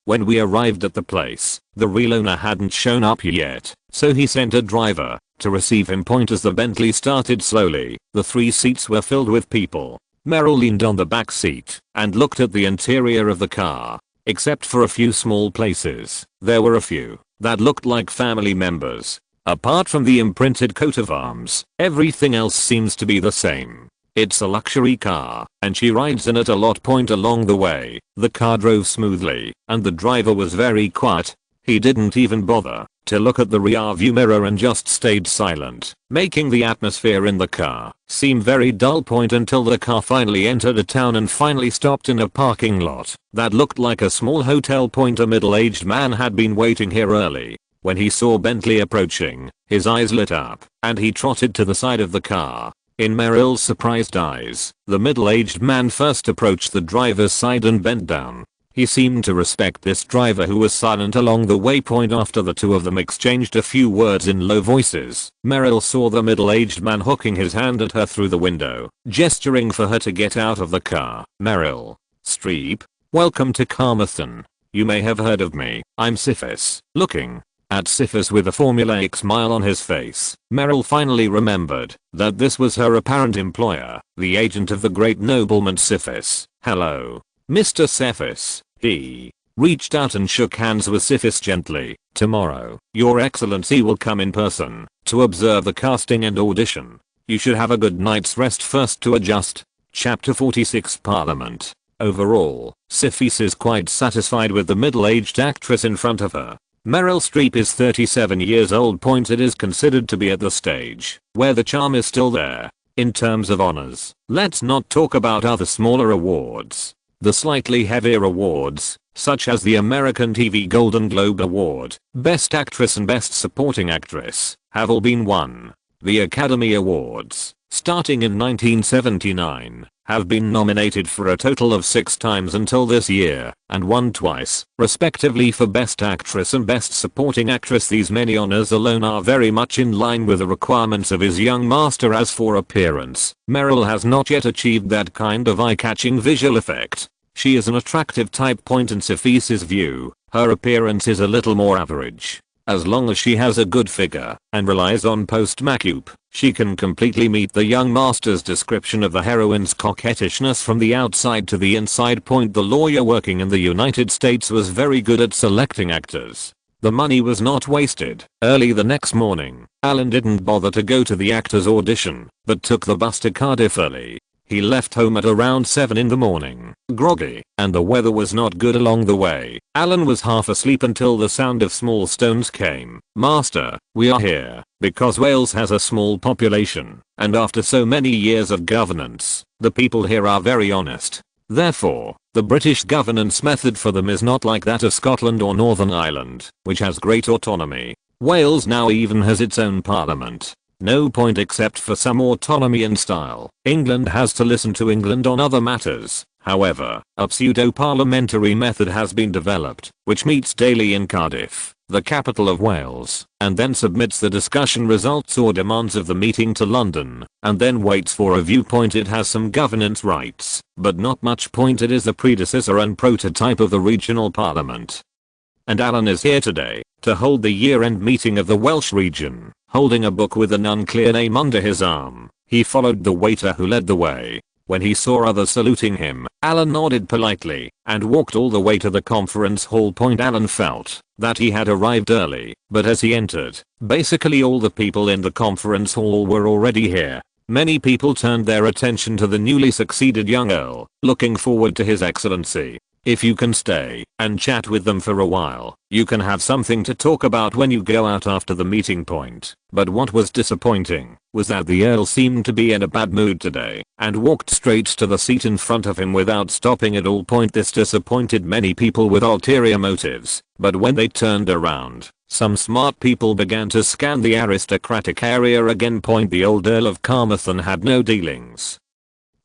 When we arrived at the place, the real owner hadn't shown up yet, so he sent a driver to receive him. As the Bentley started slowly, the 3 seats were filled with people. Meryl leaned on the back seat and looked at the interior of the car. Except for a few small places, there were a few that looked like family members. Apart from the imprinted coat of arms, everything else seems to be the same. It's a luxury car, and she rides in it a lot. Along the way, the car drove smoothly, and the driver was very quiet. He didn't even bother to look at the rear view mirror and just stayed silent, making the atmosphere in the car seem very dull. Until the car finally entered a town and finally stopped in a parking lot that looked like a small hotel. A middle-aged man had been waiting here early. When he saw Bentley approaching, his eyes lit up, and he trotted to the side of the car. In Meryl's surprised eyes, the middle-aged man first approached the driver's side and bent down. He seemed to respect this driver, who was silent along the way. After the 2 of them exchanged a few words in low voices, Meryl saw the middle-aged man hooking his hand at her through the window, gesturing for her to get out of the car. "Meryl Streep, welcome to Carmarthen. You may have heard of me. I'm Syphis." Looking at Syphis with a formulaic smile on his face, Meryl finally remembered that this was her apparent employer, the agent of the great nobleman Syphis. "Hello, Mr. Syphis." He reached out and shook hands with Syphis gently. "Tomorrow, Your Excellency will come in person to observe the casting and audition. You should have a good night's rest first to adjust." Chapter 46 Parliament. Overall, Syphis is quite satisfied with the middle-aged actress in front of her. Meryl Streep is 37 years old. It is considered to be at the stage where the charm is still there. In terms of honors, let's not talk about other smaller awards. The slightly heavier awards, such as the American TV Golden Globe Award, Best Actress and Best Supporting Actress, have all been won. The Academy Awards, starting in 1979, have been nominated for a total of 6 times until this year, and won twice, respectively, for Best Actress and Best Supporting Actress. These many honors alone are very much in line with the requirements of his young master. As for appearance, Meryl has not yet achieved that kind of eye-catching visual effect. She is an attractive type. In Syphis's view, her appearance is a little more average. As long as she has a good figure and relies on post-macup, she can completely meet the young master's description of the heroine's coquettishness from the outside to the inside. The lawyer working in the United States was very good at selecting actors. The money was not wasted. Early the next morning, Alan didn't bother to go to the actor's audition, but took the bus to Cardiff early. He left home at around 7 in the morning, groggy, and the weather was not good along the way. Alan was half asleep until the sound of small stones came. "Master, we are here because Wales has a small population, and after so many years of governance, the people here are very honest. Therefore, the British governance method for them is not like that of Scotland or Northern Ireland, which has great autonomy. Wales now even has its own parliament. No point except for some autonomy in style. England has to listen to England on other matters. However, a pseudo-parliamentary method has been developed, which meets daily in Cardiff, the capital of Wales, and then submits the discussion results or demands of the meeting to London, and then waits for a viewpoint. It has some governance rights, but not much point. It is the predecessor and prototype of the regional parliament. And Alan is here today to hold the year-end meeting of the Welsh region, holding a book with an unclear name under his arm. He followed the waiter who led the way. When he saw others saluting him, Alan nodded politely and walked all the way to the conference hall. Alan felt that he had arrived early, but as he entered, basically all the people in the conference hall were already here. Many people turned their attention to the newly succeeded young earl, looking forward to his excellency. If you can stay and chat with them for a while, you can have something to talk about when you go out after the meeting point. But what was disappointing was that the earl seemed to be in a bad mood today and walked straight to the seat in front of him without stopping at all. This disappointed many people with ulterior motives, but when they turned around, some smart people began to scan the aristocratic area again. The old Earl of Carmarthen had no dealings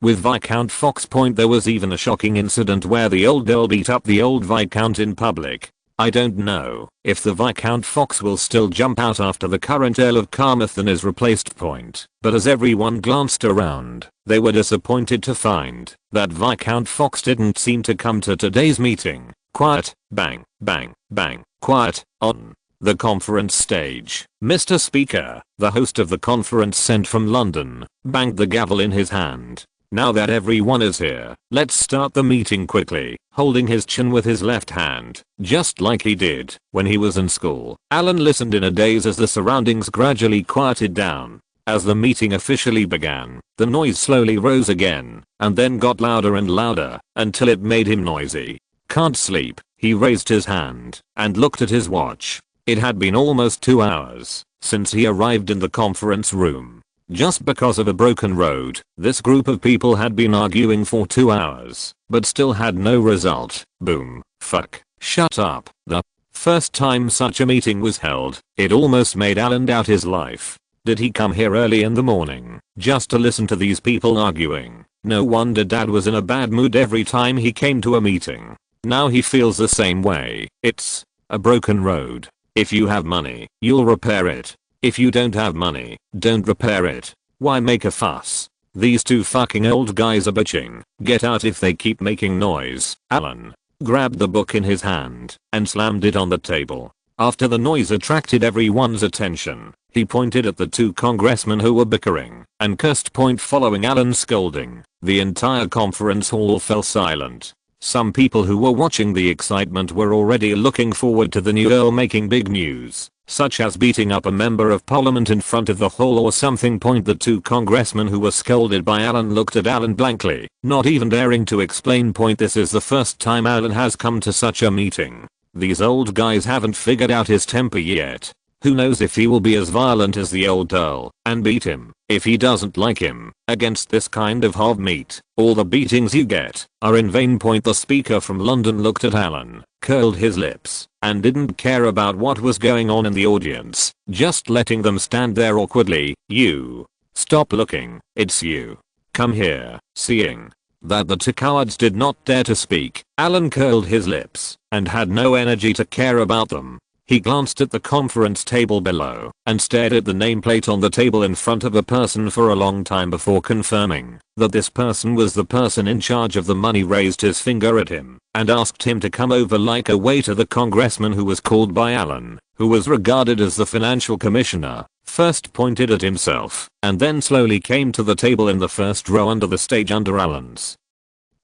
with Viscount Fox. There was even a shocking incident where the old Earl beat up the old Viscount in public. I don't know if the Viscount Fox will still jump out after the current Earl of Carmarthen is replaced. But as everyone glanced around, they were disappointed to find that Viscount Fox didn't seem to come to today's meeting. Quiet, bang, bang, bang, quiet, on the conference stage. Mr. Speaker, the host of the conference sent from London, banged the gavel in his hand. Now that everyone is here, let's start the meeting quickly, holding his chin with his left hand, just like he did when he was in school. Alan listened in a daze as the surroundings gradually quieted down. As the meeting officially began, the noise slowly rose again, and then got louder and louder, until it made him noisy. Can't sleep, he raised his hand, and looked at his watch. It had been almost 2 hours since he arrived in the conference room. Just because of a broken road, this group of people had been arguing for 2 hours, but still had no result. Boom. Fuck. Shut up. The first time such a meeting was held, it almost made Alan doubt his life. Did he come here early in the morning, just to listen to these people arguing? No wonder Dad was in a bad mood every time he came to a meeting. Now he feels the same way. It's a broken road. If you have money, you'll repair it. If you don't have money, don't repair it. Why make a fuss? These two fucking old guys are bitching. Get out if they keep making noise. Alan grabbed the book in his hand and slammed it on the table. After the noise attracted everyone's attention, he pointed at the two congressmen who were bickering and cursed. Following Alan's scolding, the entire conference hall fell silent. Some people who were watching the excitement were already looking forward to the new earl making big news, such as beating up a member of parliament in front of the hall or something. The two congressmen who were scolded by Alan looked at Alan blankly, not even daring to explain. This is the first time Alan has come to such a meeting. These old guys haven't figured out his temper yet. Who knows if he will be as violent as the old earl and beat him if he doesn't like him. Against this kind of hog meat, all the beatings you get are in vain. The speaker from London looked at Alan, curled his lips, and didn't care about what was going on in the audience, just letting them stand there awkwardly. You stop looking, it's you. Come here. Seeing that the two cowards did not dare to speak, Alan curled his lips and had no energy to care about them. He glanced at the conference table below and stared at the nameplate on the table in front of a person for a long time before confirming that this person was the person in charge of the money. Raised his finger at him and asked him to come over like a waiter. The congressman who was called by Alan who was regarded as the financial commissioner, first pointed at himself and then slowly came to the table in the first row under the stage under Alan's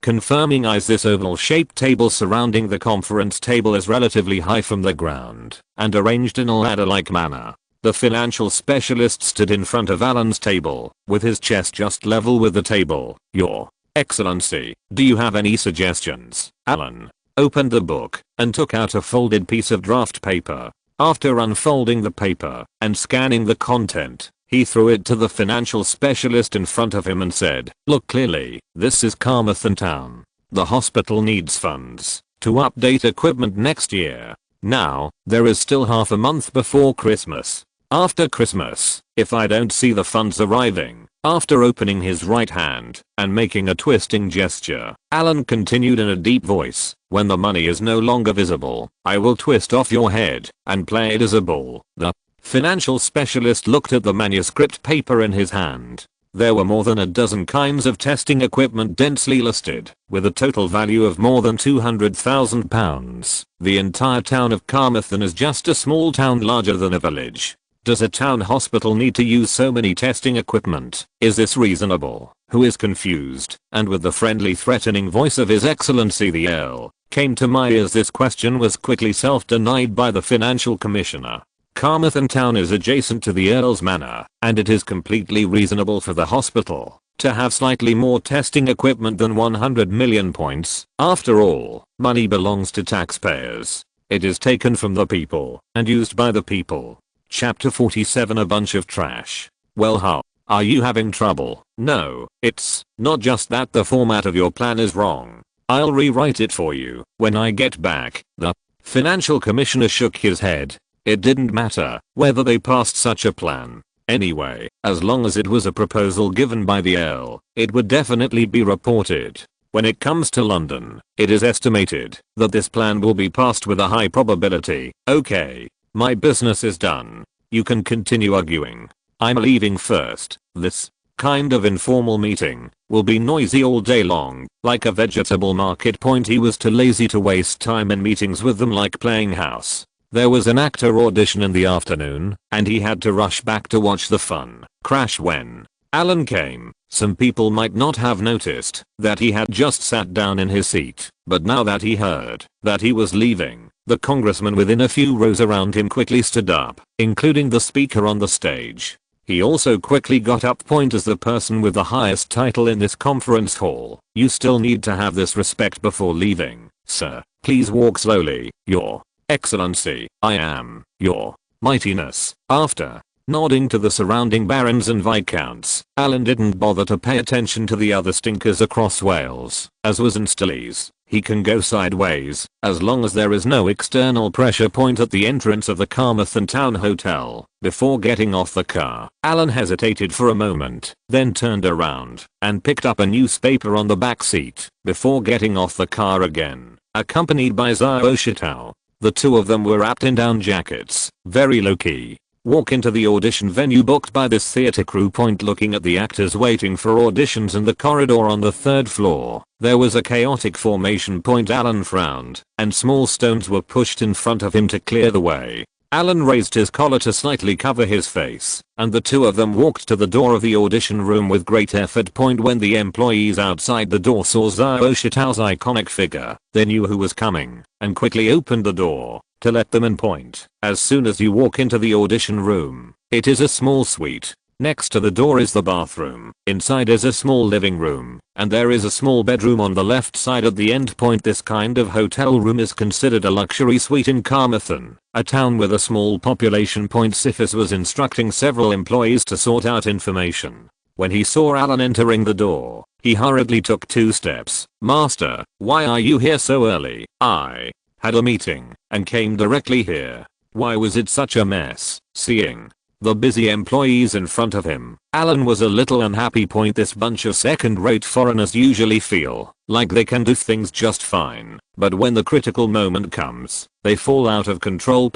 confirming eyes. This oval-shaped table surrounding the conference table is relatively high from the ground and arranged in a ladder-like manner. The financial specialist stood in front of Alan's table, with his chest just level with the table. "Your Excellency, do you have any suggestions?" Alan opened the book and took out a folded piece of draft paper. After unfolding the paper and scanning the content, he threw it to the financial specialist in front of him and said, "Look clearly, this is Carmarthen Town. The hospital needs funds to update equipment next year. Now, there is still half a month before Christmas. After Christmas, if I don't see the funds arriving." After opening his right hand and making a twisting gesture, Alan continued in a deep voice, "When the money is no longer visible, I will twist off your head and play it as a ball." The financial specialist looked at the manuscript paper in his hand. There were more than a dozen kinds of testing equipment densely listed, with a total value of more than £200,000. The entire town of Carmarthen is just a small town larger than a village. Does a town hospital need to use so many testing equipment? Is this reasonable? Who is confused? And with the friendly threatening voice of His Excellency the Earl, came to my ears. This question was quickly self-denied by the financial commissioner. Carmarthen Town is adjacent to the Earl's Manor, and it is completely reasonable for the hospital to have slightly more testing equipment than 100 million points. After all, money belongs to taxpayers. It is taken from the people and used by the people. Chapter 47. A bunch of trash. Well, how are you having trouble? No, it's not just that the format of your plan is wrong. I'll rewrite it for you when I get back. The financial commissioner shook his head. It didn't matter whether they passed such a plan. Anyway, as long as it was a proposal given by the Earl, it would definitely be reported. When it comes to London, it is estimated that this plan will be passed with a high probability. Okay. My business is done. You can continue arguing. I'm leaving first. This kind of informal meeting will be noisy all day long, like a vegetable market. He was too lazy to waste time in meetings with them like playing house. There was an actor audition in the afternoon, and he had to rush back to watch the fun crash when Alan came. Some people might not have noticed that he had just sat down in his seat, but now that he heard that he was leaving, the congressman within a few rows around him quickly stood up, including the speaker on the stage. He also quickly got up. As the person with the highest title in this conference hall, you still need to have this respect before leaving. Sir, please walk slowly. Your Excellency, I am, your mightiness. After nodding to the surrounding barons and viscounts, Alan didn't bother to pay attention to the other stinkers across Wales. As was in Stilly's, he can go sideways, as long as there is no external pressure. At the entrance of the Carmarthen Town Hotel, before getting off the car, Alan hesitated for a moment, then turned around and picked up a newspaper on the back seat, before getting off the car again, accompanied by Xiao. The two of them were wrapped in down jackets, very low-key. Walk into the audition venue booked by this theater crew. Looking at the actors waiting for auditions in the corridor on the third floor, there was a chaotic formation. Alan frowned, and small stones were pushed in front of him to clear the way. Alan raised his collar to slightly cover his face, and the two of them walked to the door of the audition room with great effort. When the employees outside the door saw Xiao's iconic figure, they knew who was coming, and quickly opened the door to let them in. As soon as you walk into the audition room, it is a small suite. Next to the door is the bathroom. Inside is a small living room, and there is a small bedroom on the left side at the end. This kind of hotel room is considered a luxury suite in Carmarthen, a town with a small population. Syphis was instructing several employees to sort out information. When he saw Alan entering the door, he hurriedly took 2 steps. "Master, why are you here so early?" "I had a meeting and came directly here." "Why was it such a mess?" Seeing the busy employees in front of him, Alan was a little unhappy. This bunch of second-rate foreigners usually feel like they can do things just fine, but when the critical moment comes, they fall out of control.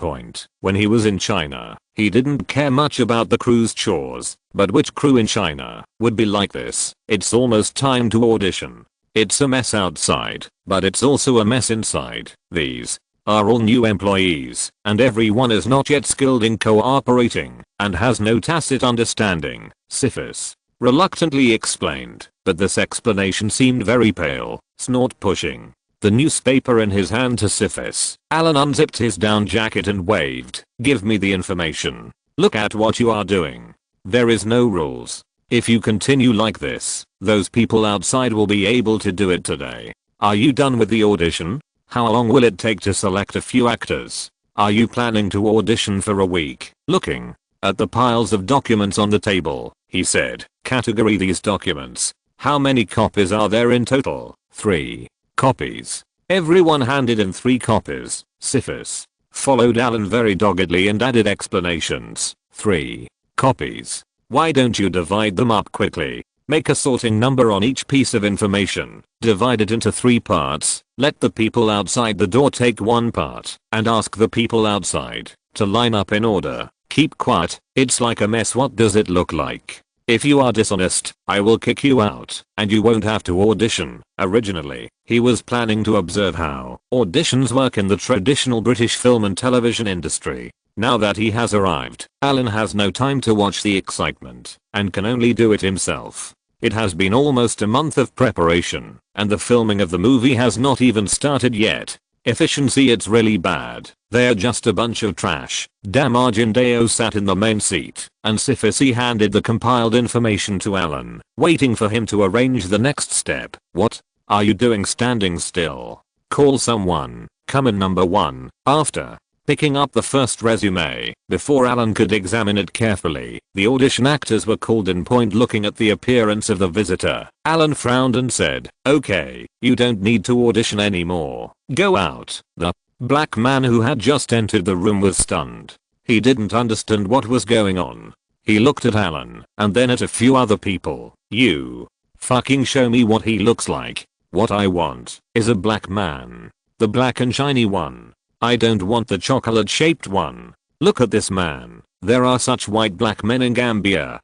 When he was in China, he didn't care much about the crew's chores, but which crew in China would be like this? It's almost time to audition. It's a mess outside, but it's also a mess inside. These are all new employees, and everyone is not yet skilled in cooperating, and has no tacit understanding, SYNOPSIS reluctantly explained, but this explanation seemed very pale, snort pushing the newspaper in his hand to SYNOPSIS. Alan unzipped his down jacket and waved, "Give me the information. Look at what you are doing. There is no rules. If you continue like this, those people outside will be able to do it today. Are you done with the audition? How long will it take to select a few actors? Are you planning to audition for a week?" Looking at the piles of documents on the table, he said, "Category these documents. How many copies are there in total?" 3 copies. Everyone handed in 3 copies. SYNOPSIS followed Alan very doggedly and added explanations. 3 copies. Why don't you divide them up quickly? Make a sorting number on each piece of information. Divide it into 3 parts. Let the people outside the door take 1 part and ask the people outside to line up in order. Keep quiet. It's like a mess. What does it look like? If you are dishonest, I will kick you out and you won't have to audition. Originally, he was planning to observe how auditions work in the traditional British film and television industry. Now that he has arrived, Alan has no time to watch the excitement and can only do it himself. It has been almost a month of preparation, and the filming of the movie has not even started yet. Efficiency, it's really bad. They're just a bunch of trash. Damn. Argendeo sat in the main seat, and SYNOPSIS handed the compiled information to Alan, waiting for him to arrange the next step. "What are you doing standing still? Call someone. Come in number 1. After picking up the first resume, before Alan could examine it carefully, the audition actors were called in. Looking at the appearance of the visitor, Alan frowned and said, "Okay, you don't need to audition anymore. Go out." The black man who had just entered the room was stunned. He didn't understand what was going on. He looked at Alan and then at a few other people. "You fucking show me what he looks like. What I want is a black man. The black and shiny one. I don't want the chocolate shaped one. Look at this man. There are such white black men in Gambia."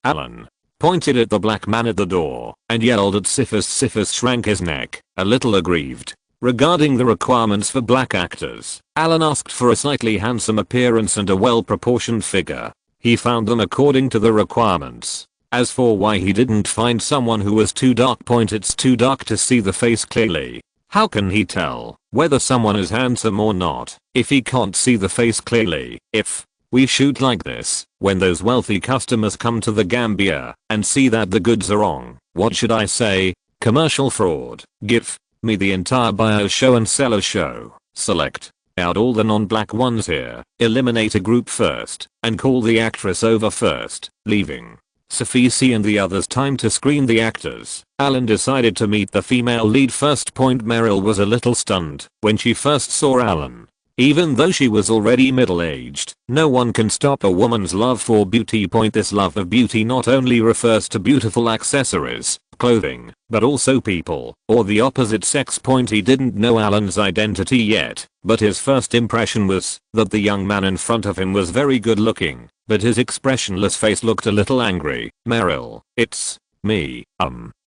Alan pointed at the black man at the door and yelled at SYNOPSIS. SYNOPSIS shrank his neck, a little aggrieved. Regarding the requirements for black actors, Alan asked for a slightly handsome appearance and a well-proportioned figure. He found them according to the requirements. As for why he didn't find someone who was too dark, it's too dark to see the face clearly. How can he tell whether someone is handsome or not if he can't see the face clearly? If we shoot like this, when those wealthy customers come to the Gambia and see that the goods are wrong, what should I say? Commercial fraud. Give me the entire buyer show and seller show. Select out all the non-black ones here. Eliminate a group first and call the actress over first, leaving SYNOPSIS and the others time to screen the actors. Alan decided to meet the female lead first. Meryl was a little stunned when she first saw Alan. Even though she was already middle-aged, no one can stop a woman's love for beauty. This love of beauty not only refers to beautiful accessories, clothing, but also people, or the opposite sex. He didn't know Alan's identity yet, but his first impression was that the young man in front of him was very good looking, but his expressionless face looked a little angry. "Meryl, it's me."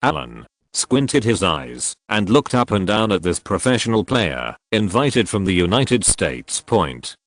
Alan squinted his eyes and looked up and down at this professional player, invited from the United States.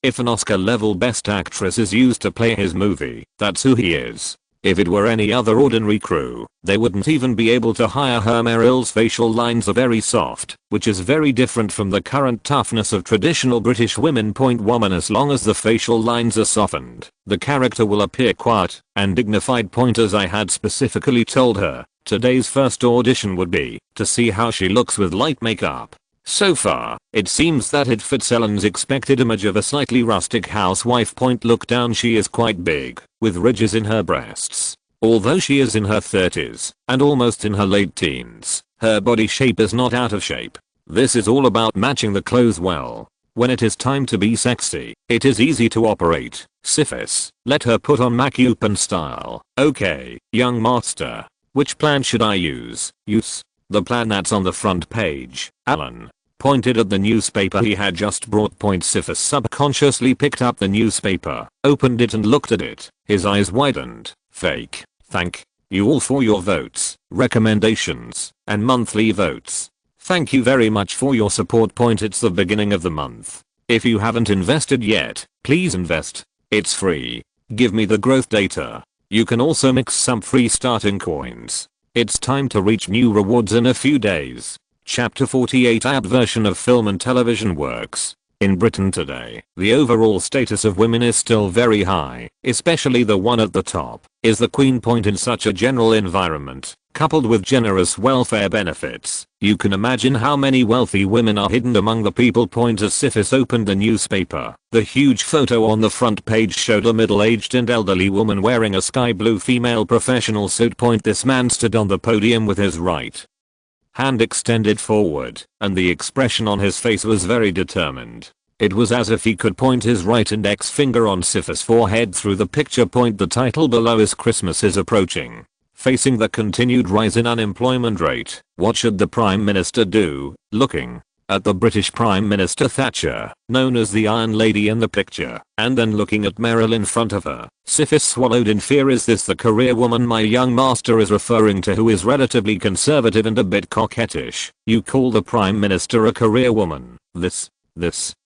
If an Oscar-level Best Actress is used to play his movie, that's who he is. If it were any other ordinary crew, they wouldn't even be able to hire her. Meryl's facial lines are very soft, which is very different from the current toughness of traditional British women. Woman, as long as the facial lines are softened, the character will appear quiet and dignified. As I had specifically told her, today's first audition would be to see how she looks with light makeup. So far, it seems that it fits Ellen's expected image of a slightly rustic housewife. Look down, she is quite big, with ridges in her breasts. Although she is in her 30s and almost in her late teens, her body shape is not out of shape. This is all about matching the clothes well. When it is time to be sexy, it is easy to operate. SYNOPSIS let her put on makeup and style. "Okay, young master. Which plan should I use?" "Use the plan that's on the front page." Alan pointed at the newspaper he had just brought. SYNOPSIS subconsciously picked up the newspaper, opened it and looked at it. His eyes widened. "Fake. Thank you all for your votes, recommendations, and monthly votes. Thank you very much for your support. It's the beginning of the month. If you haven't invested yet, please invest. It's free. Give me the growth data. You can also mix some free starting coins. It's time to reach new rewards in a few days. Chapter 48 Ad version of film and television works. In Britain today, the overall status of women is still very high, especially the one at the top, is the Queen. In such a general environment, coupled with generous welfare benefits, you can imagine how many wealthy women are hidden among the people. As Syphis opened the newspaper, the huge photo on the front page showed a middle-aged and elderly woman wearing a sky blue female professional suit. This man stood on the podium with his right hand extended forward, and the expression on his face was very determined. It was as if he could point his right index finger on Syphis' forehead through the picture. The title below is Christmas is approaching. Facing the continued rise in unemployment rate, what should the Prime Minister do? Looking at the British Prime Minister Thatcher, known as the Iron Lady in the picture, and then looking at Meryl in front of her, Syphis swallowed in fear. Is this the career woman my young master is referring to, who is relatively conservative and a bit coquettish? You call the Prime Minister a career woman? This.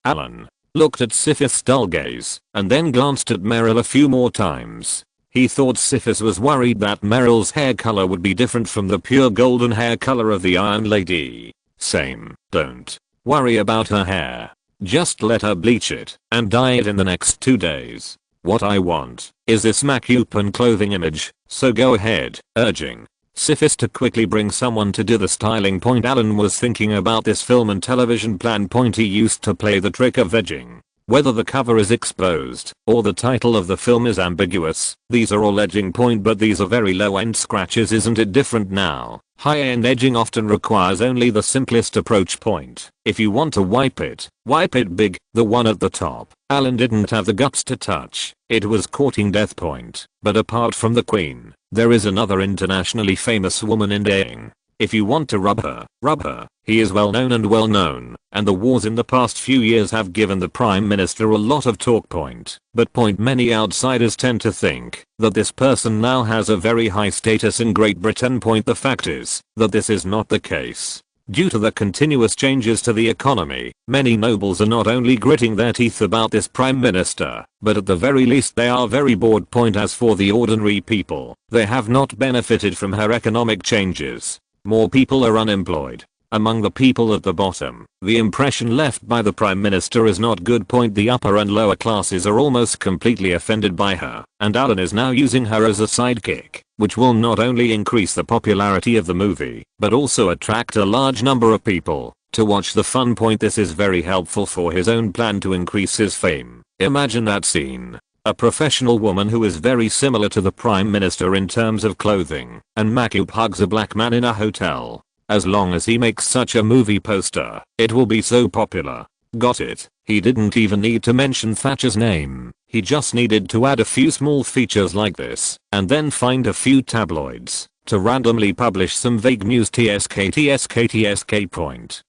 Alan looked at Syphis' dull gaze, and then glanced at Meryl a few more times. He thought Syphis was worried that Meryl's hair color would be different from the pure golden hair color of the Iron Lady. Same. Don't worry about her hair. Just let her bleach it and dye it in the next 2 days. What I want is this MacUpan clothing image, so go ahead, urging Syphis to quickly bring someone to do the styling. Alan was thinking about this film and television plan. He used to play the trick of edging. Whether the cover is exposed or the title of the film is ambiguous, these are all edging. But these are very low-end scratches. Isn't it different now? High-end edging often requires only the simplest approach. If you want to wipe it big. The one at the top, Alan didn't have the guts to touch. It was courting death. But apart from the Queen, there is another internationally famous woman in dyeing. If you want to rub her. He is well known, and the wars in the past few years have given the Prime Minister a lot of talk. But many outsiders tend to think that this person now has a very high status in Great Britain. The fact is that this is not the case. Due to the continuous changes to the economy, many nobles are not only gritting their teeth about this Prime Minister, but at the very least they are very bored. As for the ordinary people, they have not benefited from her economic changes. More people are unemployed. Among the people at the bottom, the impression left by the Prime Minister is not good. The upper and lower classes are almost completely offended by her, and Alan is now using her as a sidekick, which will not only increase the popularity of the movie, but also attract a large number of people to watch the fun. This is very helpful for his own plan to increase his fame. Imagine that scene. A professional woman who is very similar to the Prime Minister in terms of clothing, and MacUp hugs a black man in a hotel. As long as he makes such a movie poster, it will be so popular. Got it? He didn't even need to mention Thatcher's name. He just needed to add a few small features like this, and then find a few tabloids to randomly publish some vague news. TSK.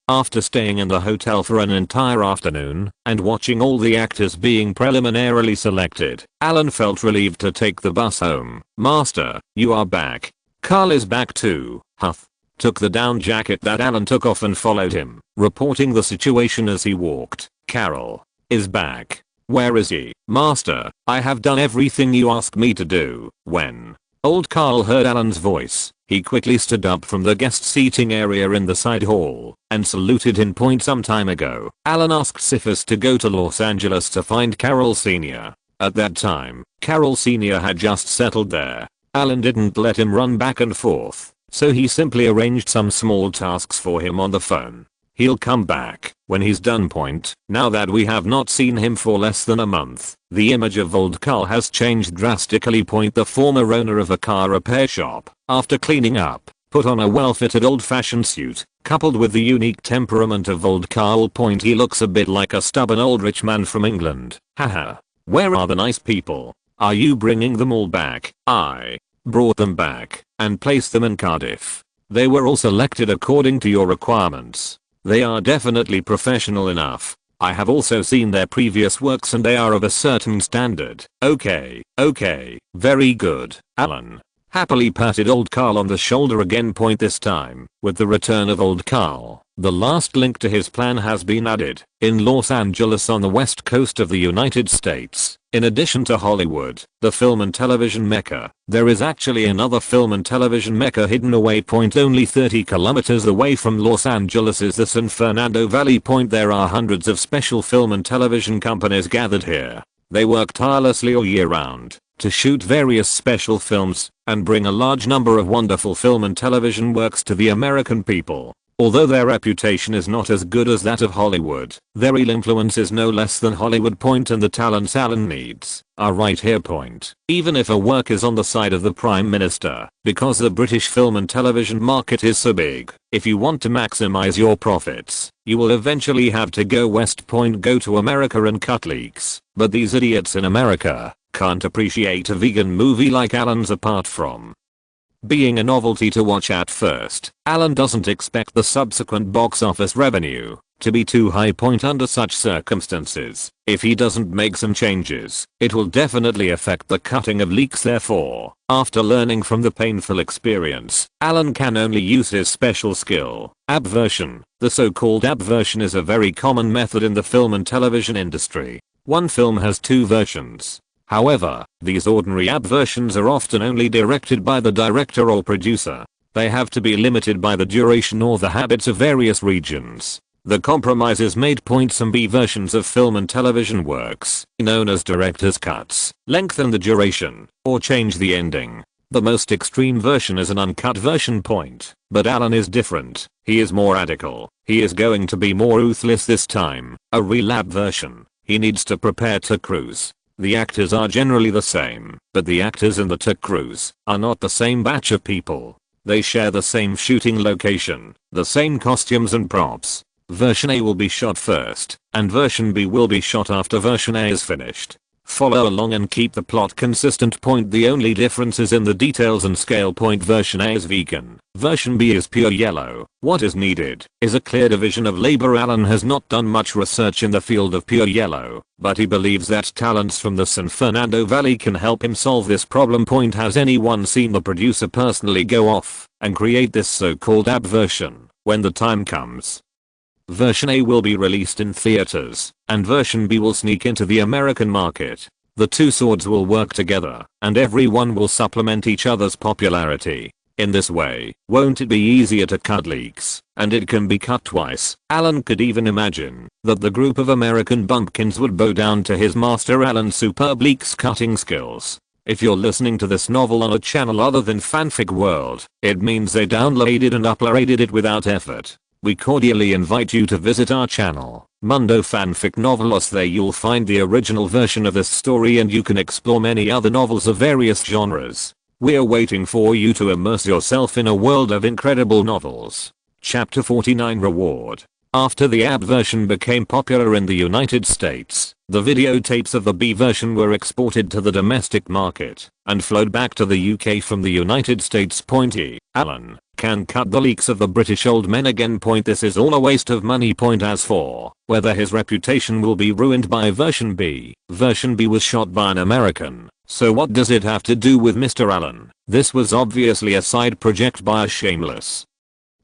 After staying in the hotel for an entire afternoon and watching all the actors being preliminarily selected, Alan felt relieved to take the bus home. Master, you are back. Carl is back too. Huff took the down jacket that Alan took off and followed him, reporting the situation as he walked. Carol is back. Where is he? Master, I have done everything you asked me to do. When old Carl heard Alan's voice, he quickly stood up from the guest seating area in the side hall and saluted him. Some time ago, Alan asked Syphis to go to Los Angeles to find Carol Sr. At that time, Carol Sr. had just settled there. Alan didn't let him run back and forth, so he simply arranged some small tasks for him on the phone. He'll come back when he's done. Now that we have not seen him for less than a month, the image of old Carl has changed drastically. The former owner of a car repair shop, after cleaning up, put on a well-fitted old-fashioned suit, coupled with the unique temperament of old Carl. He looks a bit like a stubborn old rich man from England. Haha. Where are the nice people? Are you bringing them all back? I brought them back and placed them in Cardiff. They were all selected according to your requirements. They are definitely professional enough. I have also seen their previous works and they are of a certain standard. Okay, very good, Alan. Happily patted old Carl on the shoulder again. This time, with the return of old Carl, the last link to his plan has been added. In Los Angeles on the west coast of the United States, in addition to Hollywood, the film and television mecca, there is actually another film and television mecca hidden away. Only 30 kilometers away from Los Angeles is the San Fernando Valley. There are hundreds of special film and television companies gathered here. They work tirelessly all year round to shoot various special films and bring a large number of wonderful film and television works to the American people. Although their reputation is not as good as that of Hollywood, their real influence is no less than Hollywood. And the talents Alan needs are right here. Even if a work is on the side of the Prime Minister, because the British film and television market is so big, if you want to maximize your profits, you will eventually have to go west. Go to America and cut leaks. But these idiots in America can't appreciate a vegan movie like Alan's. Apart from being a novelty to watch at first, Alan doesn't expect the subsequent box office revenue to be too high. Under such circumstances, if he doesn't make some changes, it will definitely affect the cutting of leaks. Therefore, after learning from the painful experience, Alan can only use his special skill, abversion. The so-called abversion is a very common method in the film and television industry. One film has two versions. However, these ordinary abversions are often only directed by the director or producer. They have to be limited by the duration or the habits of various regions. The compromise is made. Some B versions of film and television works, known as director's cuts, lengthen the duration or change the ending. The most extreme version is an uncut version. But Alan is different. He is more radical. He is going to be more ruthless this time. A real abversion. He needs to prepare to cruise. The actors are generally the same, but the actors in the to cruise are not the same batch of people. They share the same shooting location, the same costumes and props. Version A will be shot first, and version B will be shot after version A is finished. Follow along and keep the plot consistent. The only difference is in the details and scale. Version A is vegan. Version B is pure yellow. What is needed is a clear division of labor. Alan has not done much research in the field of pure yellow, but he believes that talents from the San Fernando Valley can help him solve this problem. Has anyone seen the producer personally go off and create this so-called abversion when the time comes? Version A will be released in theaters, and version B will sneak into the American market. The two swords will work together, and everyone will supplement each other's popularity. In this way, won't it be easier to cut leaks? And it can be cut twice. Alan could even imagine that the group of American bumpkins would bow down to his master Alan's superb leaks cutting skills. If you're listening to this novel on a channel other than Fanfic World, it means they downloaded and uploaded it without effort. We cordially invite you to visit our channel, Mundo Fanfic Novelos. There you'll find the original version of this story and you can explore many other novels of various genres. We're waiting for you to immerse yourself in a world of incredible novels. Chapter 49 Reward. After the AB version became popular in the United States, the videotapes of the B version were exported to the domestic market and flowed back to the UK from the United States. Alan can cut the leaks of the British old men again. This is all a waste of money. As for whether his reputation will be ruined by version B was shot by an American. So what does it have to do with Mr. Allen? This was obviously a side project by a shameless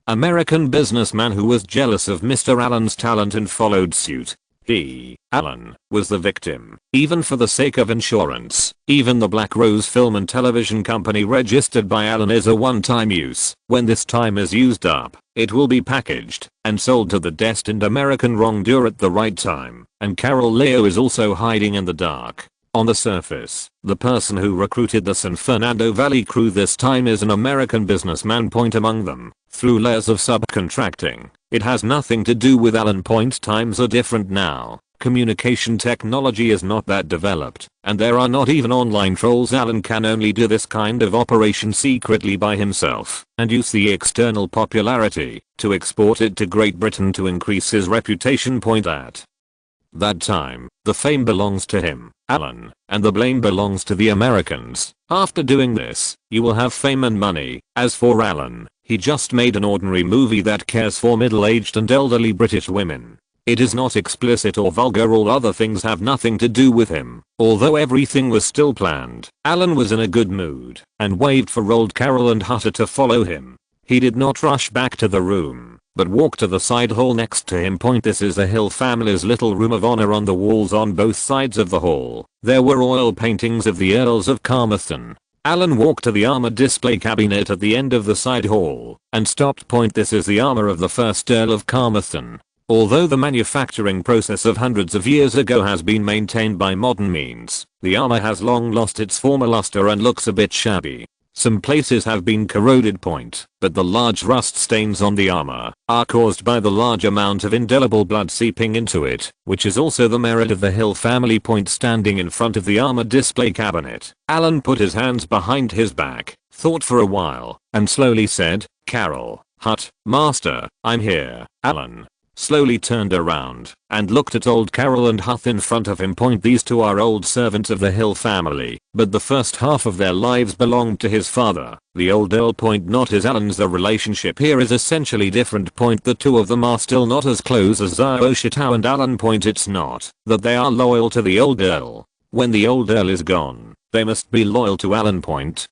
American businessman who was jealous of Mr. Allen's talent and followed suit. He, Allen, was the victim, even for the sake of insurance. Even the Black Rose Film and Television Company registered by Allen is a one-time use. When this time is used up, it will be packaged and sold to the destined American wrongdoer at the right time. And Carol Leo is also hiding in the dark. On the surface, the person who recruited the San Fernando Valley crew this time is an American businessman. Among them, through layers of subcontracting. It has nothing to do with Alan. Times are different now. Communication technology is not that developed, and there are not even online trolls. Alan can only do this kind of operation secretly by himself and use the external popularity to export it to Great Britain to increase his reputation. At that time, the fame belongs to him, Alan, and the blame belongs to the Americans. After doing this, you will have fame and money. As for Alan, he just made an ordinary movie that cares for middle-aged and elderly British women. It is not explicit or vulgar, all other things have nothing to do with him. Although everything was still planned, Alan was in a good mood and waved for old Carol and Hutter to follow him. He did not rush back to the room, but walked to the side hall next to him. This is the Hill family's little room of honor. On the walls on both sides of the hall, there were oil paintings of the Earls of Carmarthen. Alan walked to the armor display cabinet at the end of the side hall and stopped. This is the armor of the first Earl of Carmarthen. Although the manufacturing process of hundreds of years ago has been maintained by modern means, the armor has long lost its former luster and looks a bit shabby. Some places have been corroded. But the large rust stains on the armor are caused by the large amount of indelible blood seeping into it, which is also the merit of the Hill family. Standing in front of the armor display cabinet, Alan put his hands behind his back, thought for a while, and slowly said, "Carol, Hut, Master, I'm here." Alan slowly turned around and looked at old Carol and Huth in front of him. These two are old servants of the Hill family, but the first half of their lives belonged to his father, the old Earl. Not his. Alan's. The relationship here is essentially different. The two of them are still not as close as Zioshitau and Alan. It's not that they are loyal to the old Earl. When the old Earl is gone, they must be loyal to Alan.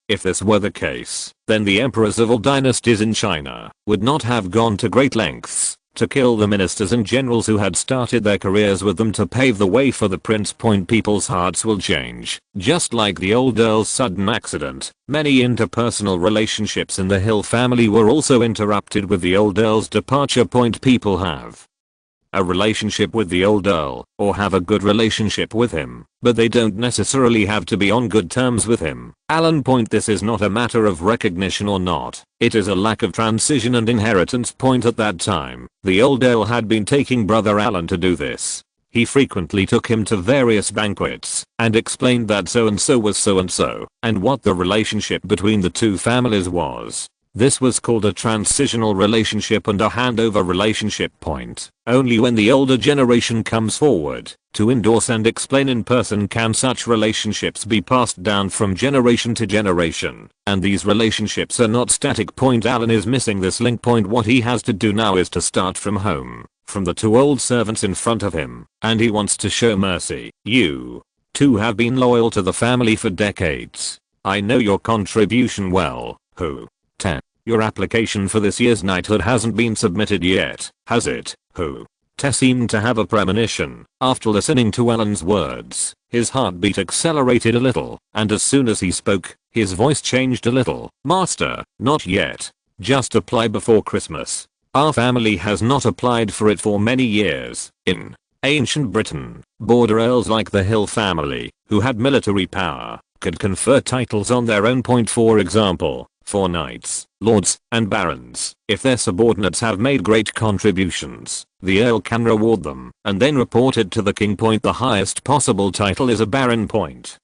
If this were the case, then the emperors of all dynasties in China would not have gone to great lengths to kill the ministers and generals who had started their careers with them to pave the way for the prince. People's hearts will change, just like the old Earl's sudden accident. Many interpersonal relationships in the Hill family were also interrupted with the old Earl's departure. People have a relationship with the old Earl, or have a good relationship with him, but they don't necessarily have to be on good terms with him. Alan. This is not a matter of recognition or not, it is a lack of transition and inheritance. At that time, the old Earl had been taking brother Alan to do this. He frequently took him to various banquets and explained that so and so was so and so, and what the relationship between the two families was. This was called a transitional relationship and a handover relationship. Only when the older generation comes forward to endorse and explain in person can such relationships be passed down from generation to generation, and these relationships are not static. Alan is missing this link. What he has to do now is to start from home, from the two old servants in front of him, and he wants to show mercy. You two have been loyal to the family for decades. I know your contribution well. Who? 10. Your application for this year's knighthood hasn't been submitted yet, has it? Who? Tess seemed to have a premonition. After listening to Alan's words, his heartbeat accelerated a little, and as soon as he spoke, his voice changed a little. Master, not yet. Just apply before Christmas. Our family has not applied for it for many years. In ancient Britain, border earls like the Hill family, who had military power, could confer titles on their own. For example, for knights, lords, and barons, if their subordinates have made great contributions, the earl can reward them and then report it to the king. The highest possible title is a baron.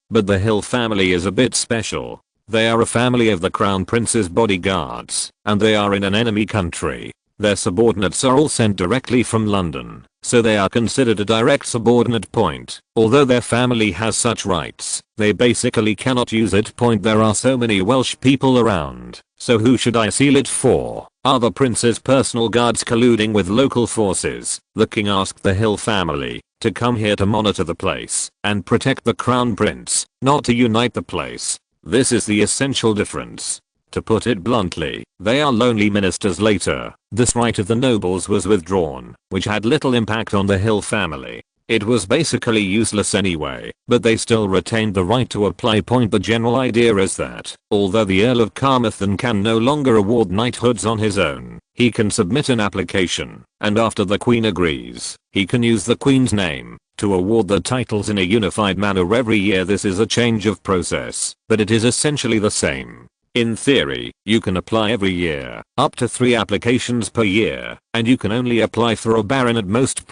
But the Hill family is a bit special. They are a family of the crown prince's bodyguards, and they are in an enemy country. Their subordinates are all sent directly from London, so they are considered a direct subordinate. Although their family has such rights, they basically cannot use it. There are so many Welsh people around, so who should I seal it for? Are the prince's personal guards colluding with local forces? The king asked the Hill family to come here to monitor the place and protect the crown prince, not to unite the place. This is the essential difference. To put it bluntly, they are lonely ministers. Later, this right of the nobles was withdrawn, which had little impact on the Hill family. It was basically useless anyway, but they still retained the right to apply. The general idea is that, although the Earl of Carmarthen can no longer award knighthoods on his own, he can submit an application, and after the Queen agrees, he can use the Queen's name to award the titles in a unified manner every year. This is a change of process, but it is essentially the same. In theory, you can apply every year, up to 3 applications per year, and you can only apply for a baron at most.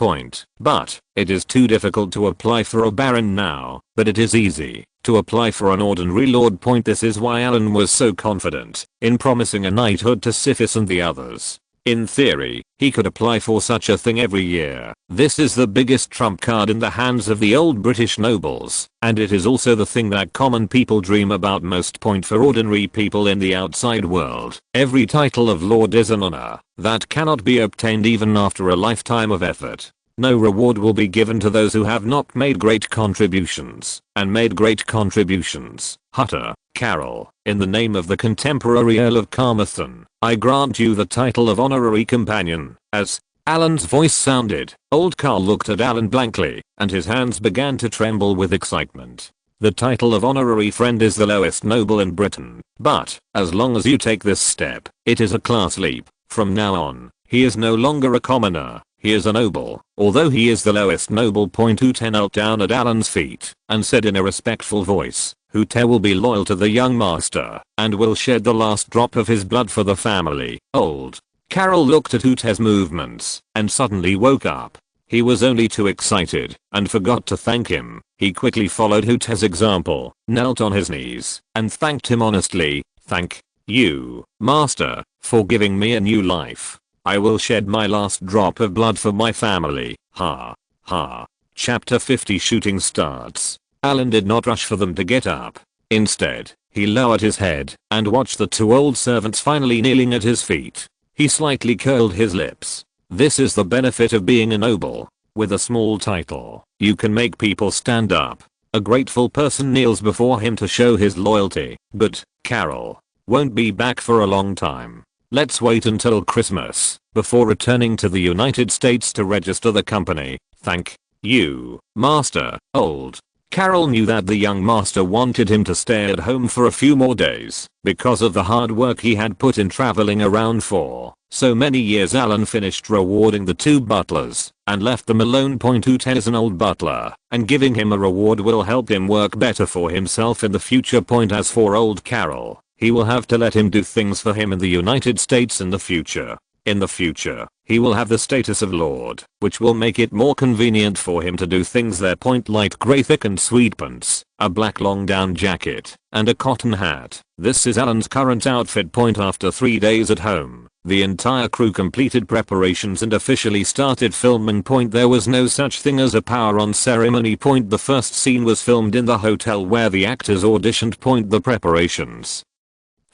But it is too difficult to apply for a baron now, but it is easy to apply for an ordinary lord. This is why Alan was so confident in promising a knighthood to Siphus and the others. In theory, he could apply for such a thing every year. This is the biggest trump card in the hands of the old British nobles, and it is also the thing that common people dream about most. For ordinary people in the outside world, every title of lord is an honor that cannot be obtained even after a lifetime of effort. No reward will be given to those who have not made great contributions, and made great contributions. Hutter, Carol, in the name of the contemporary Earl of Carmarthen, I grant you the title of honorary companion. As Alan's voice sounded, old Carl looked at Alan blankly, and his hands began to tremble with excitement. The title of honorary friend is the lowest noble in Britain, but, as long as you take this step, it is a class leap. From now on, he is no longer a commoner, he is a noble. Although he is the lowest noble. Hooter knelt down at Alan's feet, and said in a respectful voice, Hooter will be loyal to the young master, and will shed the last drop of his blood for the family. Old Carol looked at Hooter's movements, and suddenly woke up. He was only too excited, and forgot to thank him. He quickly followed Hooter's example, knelt on his knees, and thanked him honestly. Thank you, master, for giving me a new life. I will shed my last drop of blood for my family. Ha. Ha. Chapter 50 Shooting starts. Alan did not rush for them to get up. Instead, he lowered his head, and watched the two old servants finally kneeling at his feet. He slightly curled his lips. This is the benefit of being a noble. With a small title, you can make people stand up. A grateful person kneels before him to show his loyalty. But Carol won't be back for a long time. Let's wait until Christmas before returning to the United States to register the company. Thank you, master. Old Carol knew that the young master wanted him to stay at home for a few more days because of the hard work he had put in traveling around for so many years. Alan finished rewarding the two butlers and left them alone. Hooter is an old butler, and giving him a reward will help him work better for himself in the future. As for old Carol, he will have to let him do things for him in the United States in the future. In the future, he will have the status of lord, which will make it more convenient for him to do things there. Light grey thick and sweet pants, a black long down jacket, and a cotton hat. This is Alan's current outfit. After 3 days at home, the entire crew completed preparations and officially started filming. There was no such thing as a power on ceremony. The first scene was filmed in the hotel where the actors auditioned. The preparations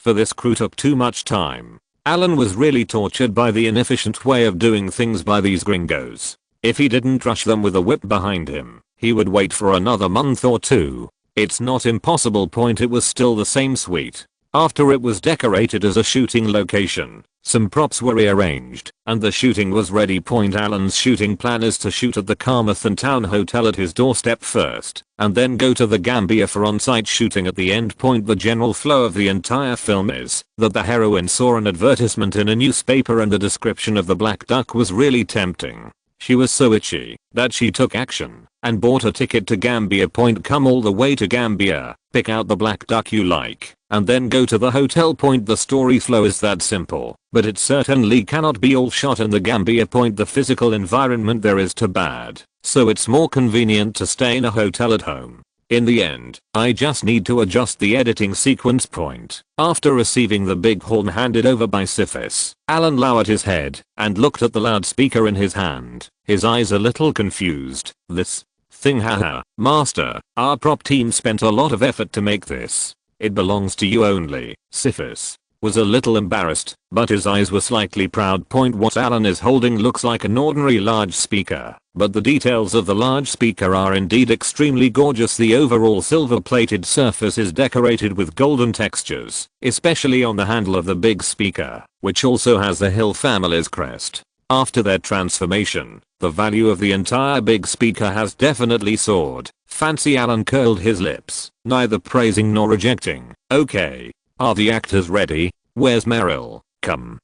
for this crew took too much time. Alan was really tortured by the inefficient way of doing things by these gringos. If he didn't rush them with a whip behind him, he would wait for another month or two. It's not impossible. It was still the same suite. After it was decorated as a shooting location, some props were rearranged, and the shooting was ready. Alan's shooting plan is to shoot at the Carmarthen Town Hotel at his doorstep first, and then go to the Gambia for on-site shooting at the end. The general flow of the entire film is that the heroine saw an advertisement in a newspaper and the description of the black duck was really tempting. She was so itchy that she took action and bought a ticket to Gambia. Come all the way to Gambia, pick out the black duck you like, and then go to the hotel. The story flow is that simple, but it certainly cannot be all shot in the Gambia. The physical environment there is too bad, so it's more convenient to stay in a hotel at home. In the end, I just need to adjust the editing sequence. After receiving the big horn handed over by Syphis, Alan lowered his head and looked at the loudspeaker in his hand, his eyes a little confused. This thing, haha, master, our prop team spent a lot of effort to make this. It belongs to you only. Syphis was a little embarrassed, but his eyes were slightly proud. What Alan is holding looks like an ordinary large speaker, but the details of the large speaker are indeed extremely gorgeous. The overall silver-plated surface is decorated with golden textures, especially on the handle of the big speaker, which also has the Hill family's crest. After their transformation, the value of the entire big speaker has definitely soared. Fancy Alan curled his lips, neither praising nor rejecting. Okay. Are the actors ready? Where's Meryl? Come,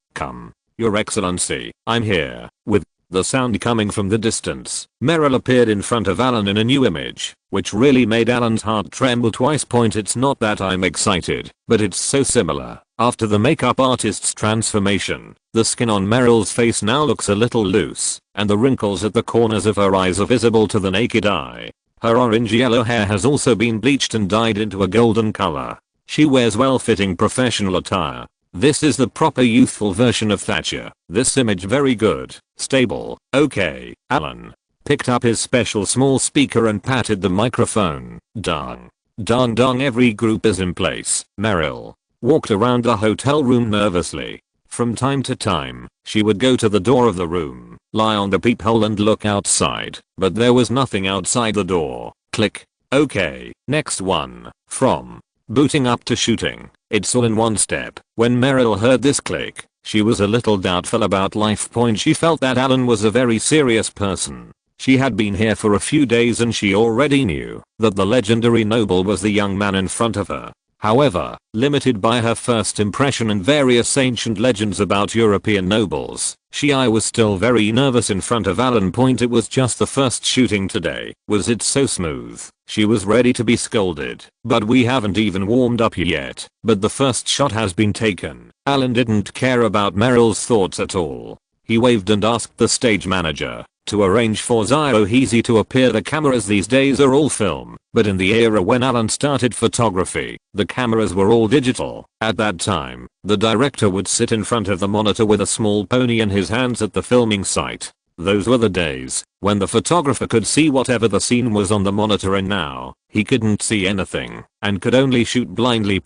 Your Excellency, I'm here. With the sound coming from the distance, Meryl appeared in front of Alan in a new image, which really made Alan's heart tremble twice. It's not that I'm excited, but it's so similar. After the makeup artist's transformation, the skin on Meryl's face now looks a little loose, and the wrinkles at the corners of her eyes are visible to the naked eye. Her orange-yellow hair has also been bleached and dyed into a golden color. She wears well-fitting professional attire. This is the proper youthful version of Thatcher. This image very good, stable. Okay, Alan picked up his special small speaker and patted the microphone. Dong. Dong, every group is in place. Meryl walked around the hotel room nervously. From time to time, she would go to the door of the room, lie on the peephole and look outside, but there was nothing outside the door. Click. Okay, next one. From booting up to shooting, it's all in one step. When Meryl heard this click, she was a little doubtful about life. She felt that Alan was a very serious person. She had been here for a few days and she already knew that the legendary noble was the young man in front of her. However, limited by her first impression and various ancient legends about European nobles, I was still very nervous in front of Alan. It was just the first shooting today. Was it so smooth? She was ready to be scolded, but we haven't even warmed up yet. But the first shot has been taken. Alan didn't care about Meryl's thoughts at all. He waved and asked the stage manager to arrange for Ziohezi to appear. The cameras these days are all film, but in the era when Alan started photography, the cameras were all digital. At that time, the director would sit in front of the monitor with a small pony in his hands at the filming site. Those were the days when the photographer could see whatever the scene was on the monitor, and now he couldn't see anything and could only shoot blindly.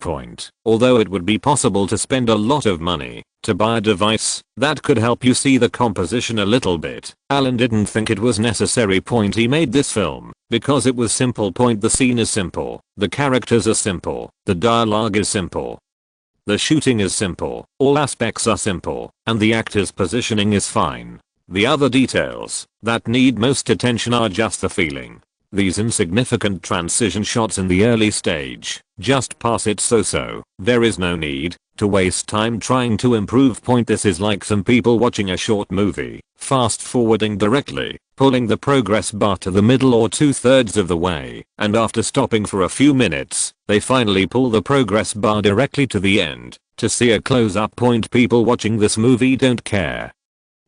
Although it would be possible to spend a lot of money to buy a device that could help you see the composition a little bit, Alan didn't think it was necessary. He made this film because it was simple. The scene is simple, the characters are simple, the dialogue is simple, the shooting is simple, all aspects are simple, and the actor's positioning is fine. The other details that need most attention are just the feeling. These insignificant transition shots in the early stage just pass it so. There is no need to waste time trying to improve. This is like some people watching a short movie, fast forwarding directly, pulling the progress bar to the middle or 2/3 of the way, and after stopping for a few minutes, they finally pull the progress bar directly to the end to see a close-up. People watching this movie don't care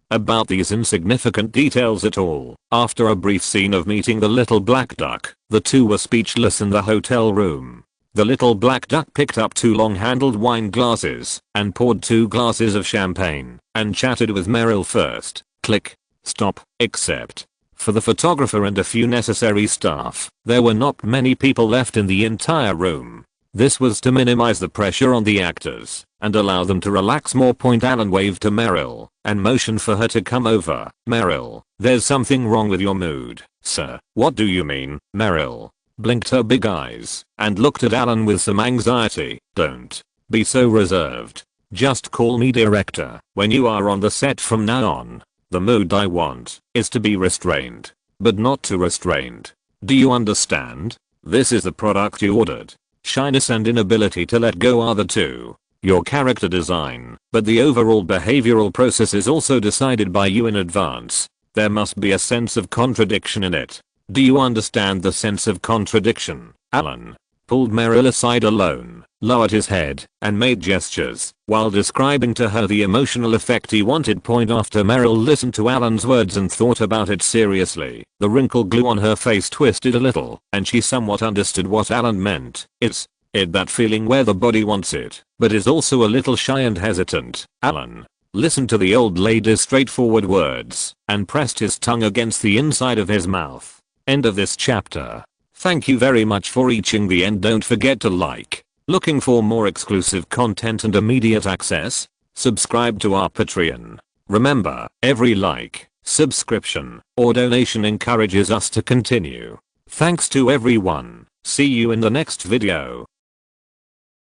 about these insignificant details at all. After a brief scene of meeting the little black duck, the two were speechless in the hotel room. The little black duck picked up 2 long-handled wine glasses and poured 2 glasses of champagne and chatted with Meryl first. Click. Stop. Except for the photographer and a few necessary staff, there were not many people left in the entire room. This was to minimize the pressure on the actors and allow them to relax more. Alan waved to Meryl and motioned for her to come over. Meryl, there's something wrong with your mood, sir. What do you mean? Meryl blinked her big eyes and looked at Alan with some anxiety. Don't be so reserved. Just call me director when you are on the set from now on. The mood I want is to be restrained, but not too restrained. Do you understand? This is the product you ordered. Shyness and inability to let go are the two. Your character design, but the overall behavioral process is also decided by you in advance. There must be a sense of contradiction in it. Do you understand the sense of contradiction? Alan pulled Meryl aside alone, lowered his head, and made gestures while describing to her the emotional effect he wanted. After Meryl listened to Alan's words and thought about it seriously, the wrinkle glue on her face twisted a little, and she somewhat understood what Alan meant. It's that feeling where the body wants it, but is also a little shy and hesitant. Alan listened to the old lady's straightforward words and pressed his tongue against the inside of his mouth. End of this chapter. Thank you very much for reaching the end. Don't forget to like. Looking for more exclusive content and immediate access? Subscribe to our Patreon. Remember, every like, subscription, or donation encourages us to continue. Thanks to everyone. See you in the next video.